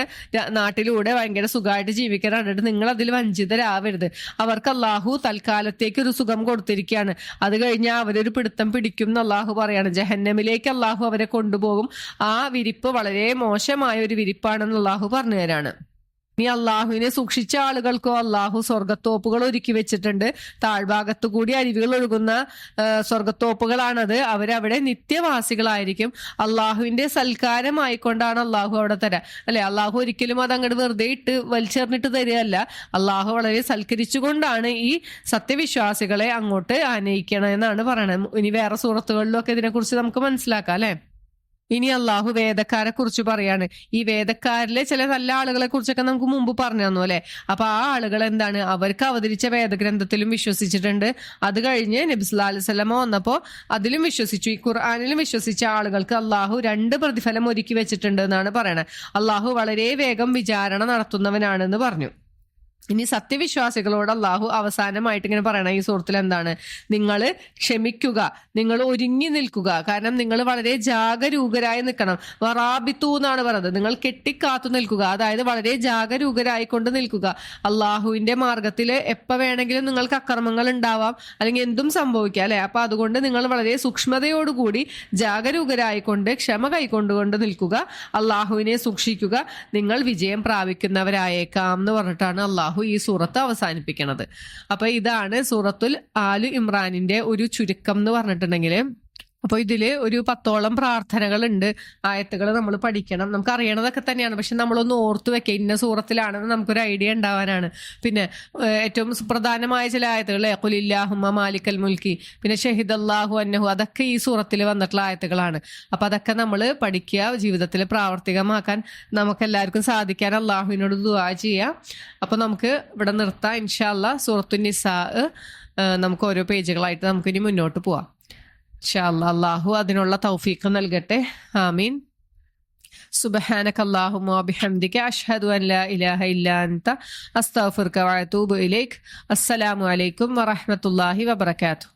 നാട്ടിലൂടെ ഭയങ്കര സുഖമായിട്ട് ജീവിക്കാൻ കണ്ടിട്ട് നിങ്ങൾ അതിൽ വഞ്ചിതരാവരുത്. അവർക്ക് അള്ളാഹു തൽക്കാലത്തേക്ക് ഒരു സുഖം കൊടുത്തിരിക്കുകയാണ്. അത് കഴിഞ്ഞാൽ അവരൊരു പിടുത്തം പിടിക്കും എന്ന് അള്ളാഹു പറയാണ്. ജഹന്നമിലേക്ക് അള്ളാഹു അവരെ കൊണ്ടുപോകും. ആ വിരിപ്പ് വളരെ മോശമായ ഒരു വിരിപ്പാണെന്ന് അള്ളാഹു പറഞ്ഞു തരാണ്. ഇനി അള്ളാഹുവിനെ സൂക്ഷിച്ച ആളുകൾക്കോ അള്ളാഹു സ്വർഗത്തോപ്പുകൾ ഒരുക്കി വെച്ചിട്ടുണ്ട്. താഴ്ഭാഗത്തു കൂടി അരുവികൾ ഒഴുകുന്ന സ്വർഗത്തോപ്പുകളാണത്. അവരവിടെ നിത്യവാസികളായിരിക്കും. അള്ളാഹുവിന്റെ സൽക്കാരമായിക്കൊണ്ടാണ് അള്ളാഹു അവിടെ തരാം അല്ലെ. അള്ളാഹു ഒരിക്കലും അത് അങ്ങോട്ട് വെറുതെ ഇട്ട് വലിച്ചെറിഞ്ഞിട്ട് തരികയല്ല. അള്ളാഹു വളരെ സൽക്കരിച്ചുകൊണ്ടാണ് ഈ സത്യവിശ്വാസികളെ അങ്ങോട്ട് ആനയിക്കണമെന്നാണ് പറയണത്. ഇനി വേറെ സൂറത്തുകളിലൊക്കെ ഇതിനെക്കുറിച്ച് നമുക്ക് മനസ്സിലാക്കാം അല്ലെ. ഇനി അള്ളാഹു വേദക്കാരെ കുറിച്ച് പറയാണ്. ഈ വേദക്കാരിലെ ചില നല്ല ആളുകളെ കുറിച്ചൊക്കെ നമുക്ക് മുമ്പ് പറഞ്ഞു തന്നു അല്ലെ. അപ്പൊ ആ ആളുകൾ എന്താണ്? അവർക്ക് അവതരിച്ച വേദഗ്രന്ഥത്തിലും വിശ്വസിച്ചിട്ടുണ്ട്. അത് കഴിഞ്ഞ് നബി സല്ലല്ലാഹു അലൈഹി വസല്ലമ വന്നപ്പോ അതിലും വിശ്വസിച്ചു. ഈ ഖുർആനിലും വിശ്വസിച്ച ആളുകൾക്ക് അള്ളാഹു 2 പ്രതിഫലം ഒരുക്കി വെച്ചിട്ടുണ്ട് എന്നാണ് പറയണത്. അള്ളാഹു വളരെ വേഗം വിചാരണ നടത്തുന്നവനാണെന്ന് പറഞ്ഞു. ഇനി സത്യവിശ്വാസികളോട് അള്ളാഹു അവസാനമായിട്ട് ഇങ്ങനെ പറയണ ഈ സൂറത്തിൽ എന്താണ്? നിങ്ങൾ ക്ഷമിക്കുക, നിങ്ങൾ ഒരുങ്ങി നിൽക്കുക. കാരണം നിങ്ങൾ വളരെ ജാഗരൂകരായി നിൽക്കണം. വറാബിത്തു എന്നാണ് പറയുന്നത്. നിങ്ങൾ കെട്ടിക്കാത്തു നിൽക്കുക. അതായത് വളരെ ജാഗരൂകരായിക്കൊണ്ട് നിൽക്കുക. അള്ളാഹുവിന്റെ മാർഗത്തിൽ എപ്പോൾ വേണമെങ്കിലും നിങ്ങൾക്ക് അക്രമങ്ങൾ ഉണ്ടാവാം, അല്ലെങ്കിൽ എന്തും സംഭവിക്കാം അല്ലെ. അപ്പൊ അതുകൊണ്ട് നിങ്ങൾ വളരെ സൂക്ഷ്മതയോടുകൂടി ജാഗരൂകരായിക്കൊണ്ട് ക്ഷമ കൈക്കൊണ്ടുകൊണ്ട് നിൽക്കുക. അള്ളാഹുവിനെ സൂക്ഷിക്കുക. നിങ്ങൾ വിജയം പ്രാപിക്കുന്നവരായേക്കാം എന്ന് പറഞ്ഞിട്ടാണ് അള്ളാഹു ഈ സൂറത്ത് അവസാനിപ്പിക്കുന്നത്. അപ്പൊ ഇതാണ് സൂറത്തുൽ ആലു ഇമ്രാനിന്റെ ഒരു ചുരുക്കം എന്ന് പറഞ്ഞിട്ടുണ്ടെങ്കിൽ. അപ്പൊ ഇതില് ഒരു 10ഓളം പ്രാർത്ഥനകളുണ്ട്. ആയത്തുകൾ നമ്മൾ പഠിക്കണം. നമുക്ക് അറിയണതൊക്കെ തന്നെയാണ്, പക്ഷെ നമ്മളൊന്ന് ഓർത്തു വെക്കുക ഇന്ന സൂറത്തിലാണെന്ന് നമുക്കൊരു ഐഡിയ ഉണ്ടാവാനാണ്. പിന്നെ ഏറ്റവും സുപ്രധാനമായ ചില ആയത്തുകൾ ഖുലില്ലാഹുമ്മ മാലിക്കൽ മുൽക്കി, പിന്നെ ഷഹിദല്ലാഹു അന്നഹു, അതൊക്കെ ഈ സൂറത്തിൽ വന്നിട്ടുള്ള ആയത്തുകളാണ്. അപ്പൊ അതൊക്കെ നമ്മൾ പഠിക്കുക, ജീവിതത്തിൽ പ്രാവർത്തികമാക്കാൻ നമുക്ക് എല്ലാവർക്കും സാധിക്കാൻ അള്ളാഹുവിനോട് ദുആ ചെയ്യാം. അപ്പൊ നമുക്ക് ഇവിടെ നിർത്താം ഇൻഷാ അല്ലാഹ്. സൂറത്തുൻ നിസാ നമുക്ക് ഓരോ പേജുകളായിട്ട് നമുക്ക് ഇനി മുന്നോട്ട് പോവാം ഇൻഷാ അല്ലാഹ്. അല്ലാഹു അതിനുള്ള തൗഫീഖ് നൽകട്ടെ. ആമീൻ. സുബ്ഹാനക അല്ലാഹുമ്മ വബിഹംദിക അഷ്ഹദു അൻ ലാ ഇലാഹ ഇല്ലാ അൻത അസ്തഗ്ഫിറുക വഅതൂബു ഇലൈക്. അസ്സലാമു അലൈക്കും വറഹ്മത്തുള്ളാഹി വബറകാതുഹു.